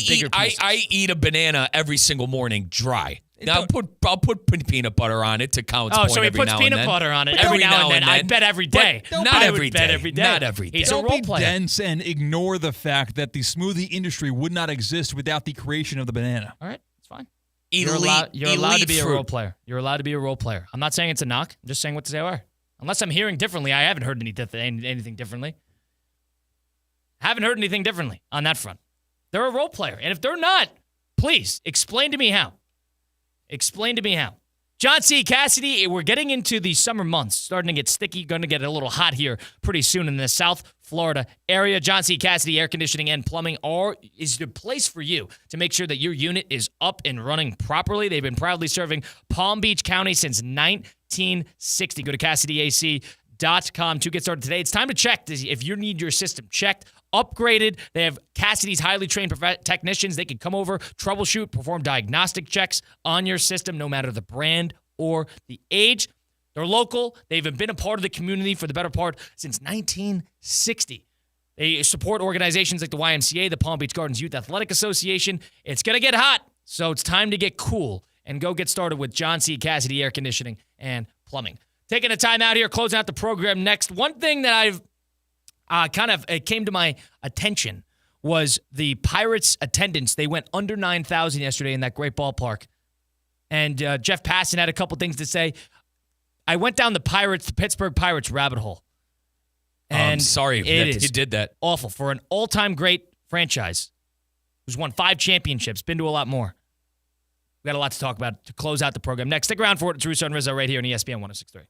I eat a banana every single morning dry. Now I'll put peanut butter on it to count. Oh, so he puts peanut butter on it every now and then. I bet every day. Not every day. Not every day. He's a Don't role be player. dense and ignore the fact that the smoothie industry would not exist without the creation of the banana. All right, it's fine. You're You're allowed to be a role player. You're allowed to be a role player. I'm not saying it's a knock. I'm just saying what they are. Unless I'm hearing differently, I haven't heard anything differently. Haven't heard anything differently on that front. They're a role player. And if they're not, please explain to me how. Explain to me how. John C. Cassidy, we're getting into the summer months, starting to get sticky, going to get a little hot here pretty soon in the South Florida area. John C. Cassidy Air Conditioning and Plumbing is the place for you to make sure that your unit is up and running properly. They've been proudly serving Palm Beach County since 1960. Go to CassidyAC.com to get started today. It's time to check to see if you need your system checked, upgraded. They have Cassidy's highly trained technicians. They can come over, troubleshoot, perform diagnostic checks on your system, no matter the brand or the age. They're local. They've been a part of the community for the better part since 1960. They support organizations like the YMCA, the Palm Beach Gardens Youth Athletic Association. It's going to get hot, so it's time to get cool and go get started with John C. Cassidy Air Conditioning and Plumbing. Taking a time out here, closing out the program next. One thing that I've it came to my attention was the Pirates' attendance. They went under 9,000 yesterday in that great ballpark. And Jeff Passan had a couple things to say. I went down the Pittsburgh Pirates rabbit hole. And I'm sorry that you did that. Awful for an all-time great franchise who's won 5 championships, been to a lot more. We got a lot to talk about to close out the program. Next, stick around for it. It's Russo and Rizzo right here on ESPN 106.3.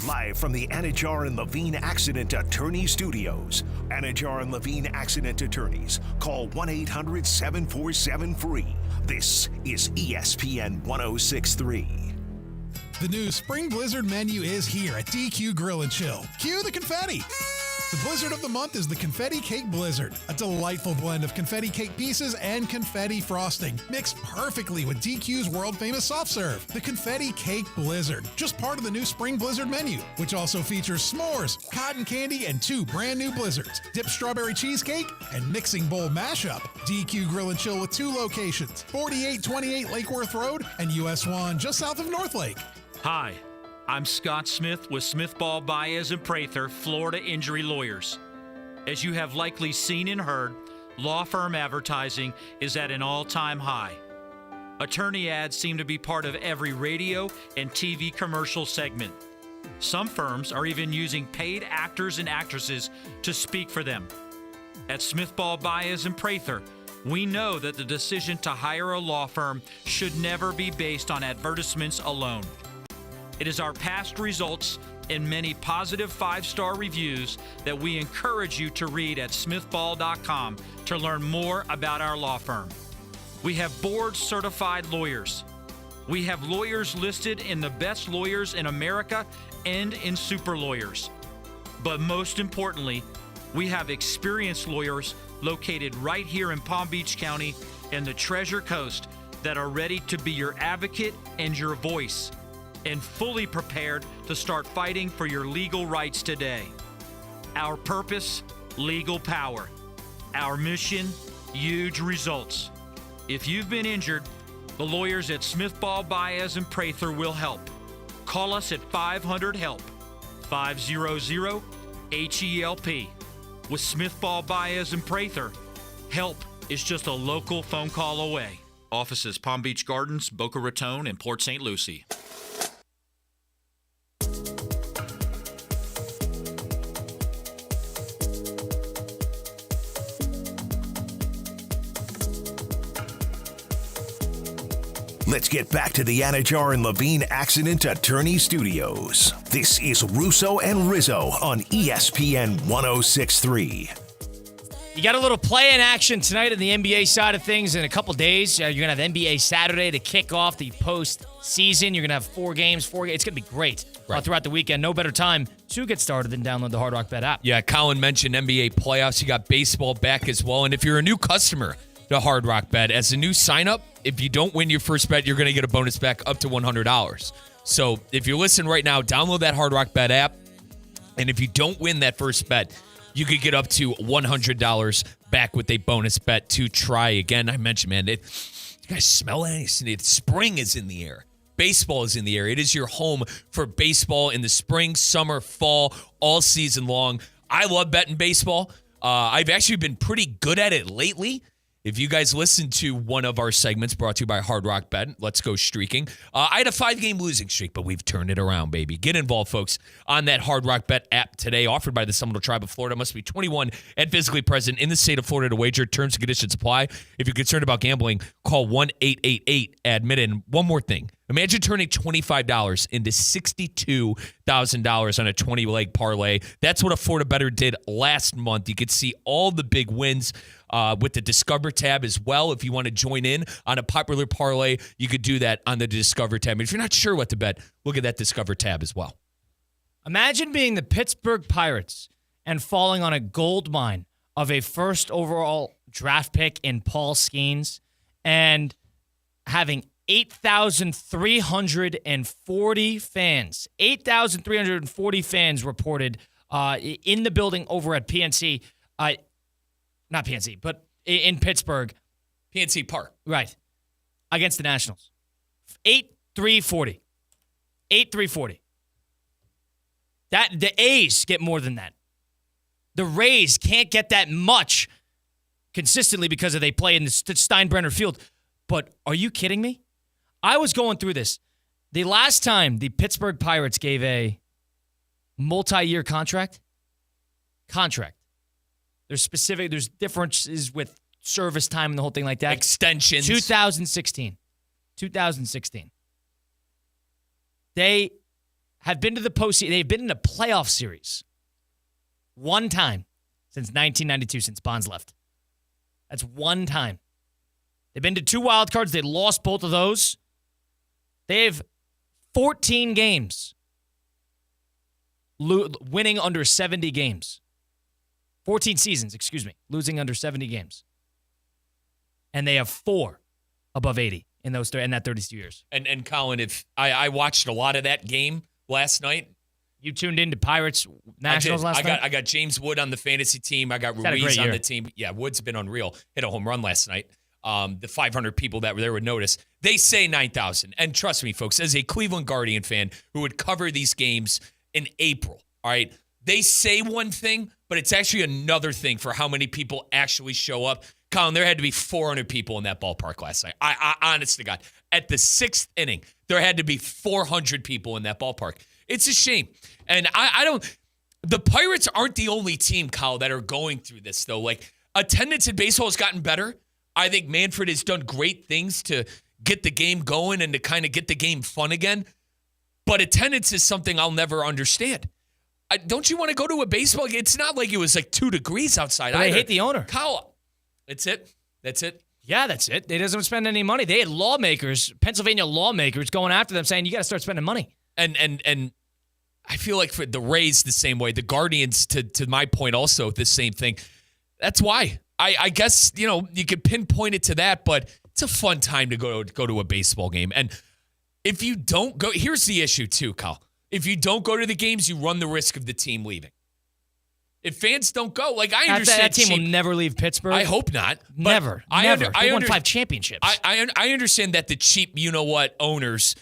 Live from the Anajar and Levine Accident Attorney Studios. Anajar and Levine Accident Attorneys. Call 1-800-747-FREE. This is ESPN 106.3. The new Spring Blizzard menu is here at DQ Grill and Chill. Cue the confetti. The blizzard of the month is the Confetti Cake Blizzard, a delightful blend of confetti cake pieces and confetti frosting, mixed perfectly with DQ's world-famous soft serve. The Confetti Cake Blizzard, just part of the new Spring Blizzard menu, which also features s'mores, cotton candy, and 2 brand new blizzards, dipped strawberry cheesecake, and mixing bowl mashup. DQ Grill and Chill with 2 locations, 4828 Lake Worth Road and US 1 just south of North Lake. Hi, I'm Scott Smith with Smith Ball Baez and Prather, Florida Injury Lawyers. As you have likely seen and heard, law firm advertising is at an all-time high. Attorney ads seem to be part of every radio and TV commercial segment. Some firms are even using paid actors and actresses to speak for them. At Smith Ball Baez and Prather, we know that the decision to hire a law firm should never be based on advertisements alone. It is our past results and many positive 5-star reviews that we encourage you to read at smithball.com to learn more about our law firm. We have board-certified lawyers. We have lawyers listed in the best lawyers in America and in super lawyers. But most importantly, we have experienced lawyers located right here in Palm Beach County and the Treasure Coast that are ready to be your advocate and your voice, and fully prepared to start fighting for your legal rights today. Our purpose, legal power. Our mission, huge results. If you've been injured, the lawyers at Smith Ball Baez and Prather will help. Call us at 500-HELP, 500-HELP. With Smith Ball Baez and Prather, help is just a local phone call away. Offices Palm Beach Gardens, Boca Raton, and Port St. Lucie. Let's get back to the Anajar and Levine Accident Attorney Studios. This is Russo and Rizzo on ESPN 106.3. You got a little play-in action tonight in the NBA side of things. In a couple days, you're going to have NBA Saturday to kick off the postseason. You're going to have 4 games. It's going to be great throughout the weekend. No better time to get started than download the Hard Rock Bet app. Yeah, Colin mentioned NBA playoffs. You got baseball back as well. And if you're a new customer to Hard Rock Bet, as a new sign-up, if you don't win your first bet, you're going to get a bonus back up to $100. So if you're listening right now, download that Hard Rock Bet app. And if you don't win that first bet, you could get up to $100 back with a bonus bet to try again. I mentioned, man, you guys smell it? Spring is in the air. Baseball is in the air. It is your home for baseball in the spring, summer, fall, all season long. I love betting baseball. I've actually been pretty good at it lately. If you guys listen to one of our segments brought to you by Hard Rock Bet, Let's Go Streaking, I had a 5-game losing streak, but we've turned it around, baby. Get involved, folks, on that Hard Rock Bet app today, offered by the Seminole Tribe of Florida. Must be 21 and physically present in the state of Florida to wager. Terms and conditions apply. If you're concerned about gambling, call 1-888-ADMIT. And one more thing. Imagine turning $25 into $62,000 on a 20-leg parlay. That's what a Florida bettor did last month. You could see all the big wins with the Discover tab as well. If you want to join in on a popular parlay, you could do that on the Discover tab. And if you're not sure what to bet, look at that Discover tab as well. Imagine being the Pittsburgh Pirates and falling on a gold mine of a first overall draft pick in Paul Skeens and having 8,340 fans. 8,340 fans reported in the building over at PNC. Not PNC, but in Pittsburgh. PNC Park. Right. Against the Nationals. 8,340. 8,340. The A's get more than that. The Rays can't get that much consistently because they play in the Steinbrenner Field. But are you kidding me? I was going through this. The last time the Pittsburgh Pirates gave a multi-year contract, there's differences with service time and the whole thing like that. Extensions. 2016. They have been to the postseason. They've been in a playoff series one time since 1992, since Bonds left. That's one time. They've been to 2 wild cards. They lost both of those. They have 14 games winning under 70 games. 14 seasons, losing under 70 games. And they have 4 above 80 in that 32 years. And Colin, if I watched a lot of that game last night. You tuned into Pirates Nationals last night? I got James Wood on the fantasy team. I got Ruiz on the team. Yeah, Wood's been unreal. Hit a home run last night. The 500 people that were there would notice. They say 9,000. And trust me, folks, as a Cleveland Guardian fan who would cover these games in April, all right, they say one thing, but it's actually another thing for how many people actually show up. Colin, there had to be 400 people in that ballpark last night. I honest to God, at the 6th inning, there had to be 400 people in that ballpark. It's a shame. And I don't, the Pirates aren't the only team, Kyle, that are going through this, though. Like, attendance in baseball has gotten better. I think Manfred has done great things to get the game going and to kind of get the game fun again. But attendance is something I'll never understand. Don't you want to go to a baseball game? It's not like it was like 2 degrees outside. I hate the owner. Kyle, that's it. Yeah, that's it. They doesn't spend any money. They had lawmakers, Pennsylvania lawmakers, going after them saying, you got to start spending money. And I feel like for the Rays the same way. The Guardians, to my point, also the same thing. That's why. I guess, you could pinpoint it to that, but it's a fun time to go to a baseball game. And if you don't go, here's the issue too, Kyle. If you don't go to the games, you run the risk of the team leaving. If fans don't go, like I understand, that team will never leave Pittsburgh. I hope not. Never. They won 5 championships. I understand that the cheap, owners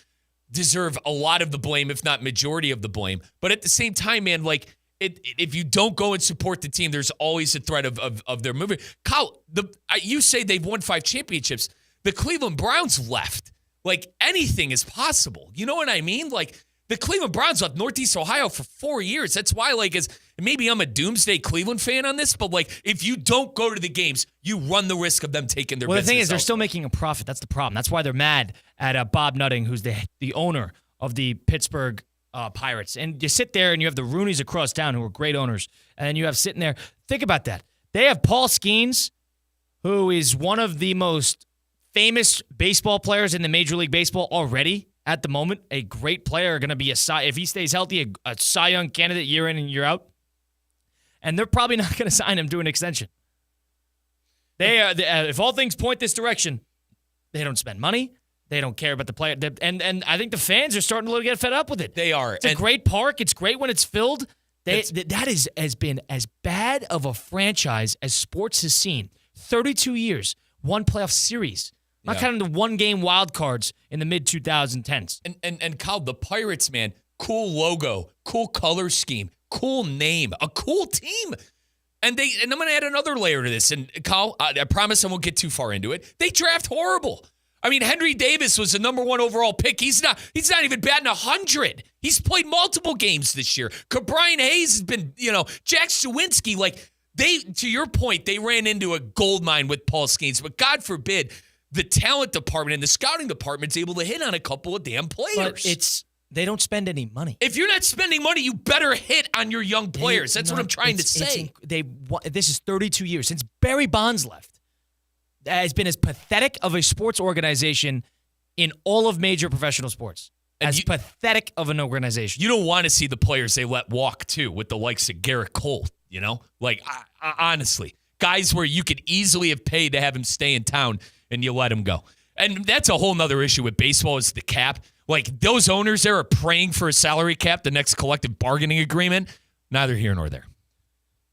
deserve a lot of the blame, if not majority of the blame. But at the same time, man, like if you don't go and support the team, there's always a threat of their moving. Kyle, you say they've won 5 championships. The Cleveland Browns left. Like anything is possible. You know what I mean? Like the Cleveland Browns left Northeast Ohio for 4 years. That's why, maybe I'm a doomsday Cleveland fan on this, but if you don't go to the games, you run the risk of them taking their business. Well, the thing is, they're elsewhere. still making a profit. That's the problem. That's why they're mad at Bob Nutting, who's the owner of the Pittsburgh Pirates. And you sit there and you have the Rooneys across town who are great owners. And you have sitting there, think about that. They have Paul Skeens, who is one of the most famous baseball players in the Major League Baseball already. At the moment, a great player, going to be if he stays healthy, a Cy Young candidate year in and year out. And they're probably not going to sign him to an extension. If all things point this direction, they don't spend money. They don't care about the player. And I think the fans are starting to get fed up with it. They are. It's a great park. It's great when it's filled. That has been as bad of a franchise as sports has seen. 32 years, 1 playoff series. Not counting the 1-game wild cards in the mid-2010s. And Kyle, the Pirates, man, cool logo, cool color scheme, cool name, a cool team. And I'm going to add another layer to this. And Kyle, I promise I won't get too far into it. They draft horrible. I mean, Henry Davis was the number 1 overall pick. He's not even batting 100. He's played multiple games this year. Brian Hayes has been, Jack Suwinski, to your point, they ran into a gold mine with Paul Skeens. But God forbid, the talent department and the scouting department's able to hit on a couple of damn players. But they don't spend any money. If you're not spending money, you better hit on your young players. That's what I'm trying to say. This is 32 years since Barry Bonds left. That has been as pathetic of a sports organization in all of major professional sports. Pathetic of an organization. You don't want to see the players they let walk, too, with the likes of Garrett Cole, honestly. Guys where you could easily have paid to have him stay in town, and you let him go. And that's a whole nother issue with baseball is the cap. Those owners there are praying for a salary cap, the next collective bargaining agreement. Neither here nor there.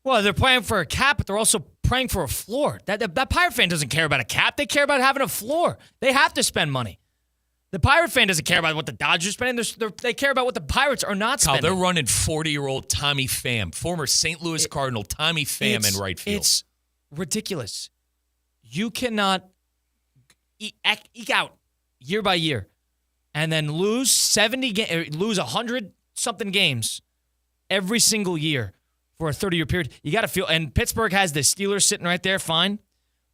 Well, they're praying for a cap, but they're also praying for a floor. That Pirate fan doesn't care about a cap. They care about having a floor. They have to spend money. The Pirate fan doesn't care about what the Dodgers are spending. They care about what the Pirates are not spending. They're running 40-year-old Tommy Pham, former St. Louis Cardinal Tommy Pham in right field. It's ridiculous. You cannot eke out year by year and then lose 100-something games every single year for a 30-year period. You got to feel, and Pittsburgh has the Steelers sitting right there, fine,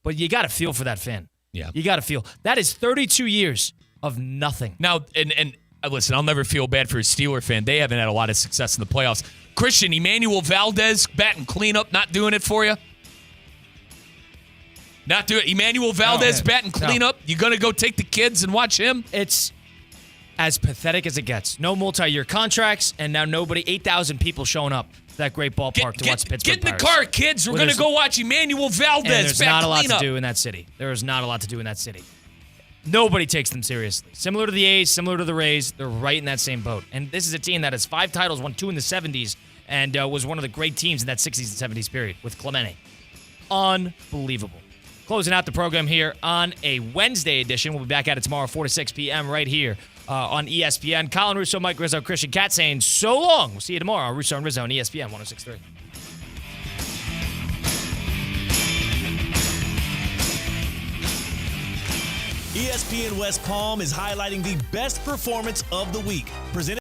but you got to feel for that fan. Yeah. You got to feel. That is 32 years of nothing. Now, and listen, I'll never feel bad for a Steeler fan. They haven't had a lot of success in the playoffs. Christian, Emmanuel Valdez, batting cleanup, not doing it for you? Not doing it. Emmanuel Valdez, batting cleanup. You going to go take the kids and watch him? It's as pathetic as it gets. No multi-year contracts, and now 8,000 people showing up to that great ballpark to watch Pittsburgh Get in the Pirates. car, kids. We're going to go watch Emmanuel Valdez. And there's not a lot to cleanup. do in that city. There is not a lot to do in that city. Nobody takes them seriously. Similar to the A's, similar to the Rays, they're right in that same boat. And this is a team that has 5 titles, won 2 in the 70s, and was one of the great teams in that 60s and 70s period with Clemente. Unbelievable. Closing out the program here on a Wednesday edition. We'll be back at it tomorrow, 4 to 6 p.m. right here on ESPN. Colin Russo, Mike Rizzo, Christian Cat saying so long. We'll see you tomorrow. Russo and Rizzo on ESPN 106.3. ESPN West Palm is highlighting the best performance of the week. Presented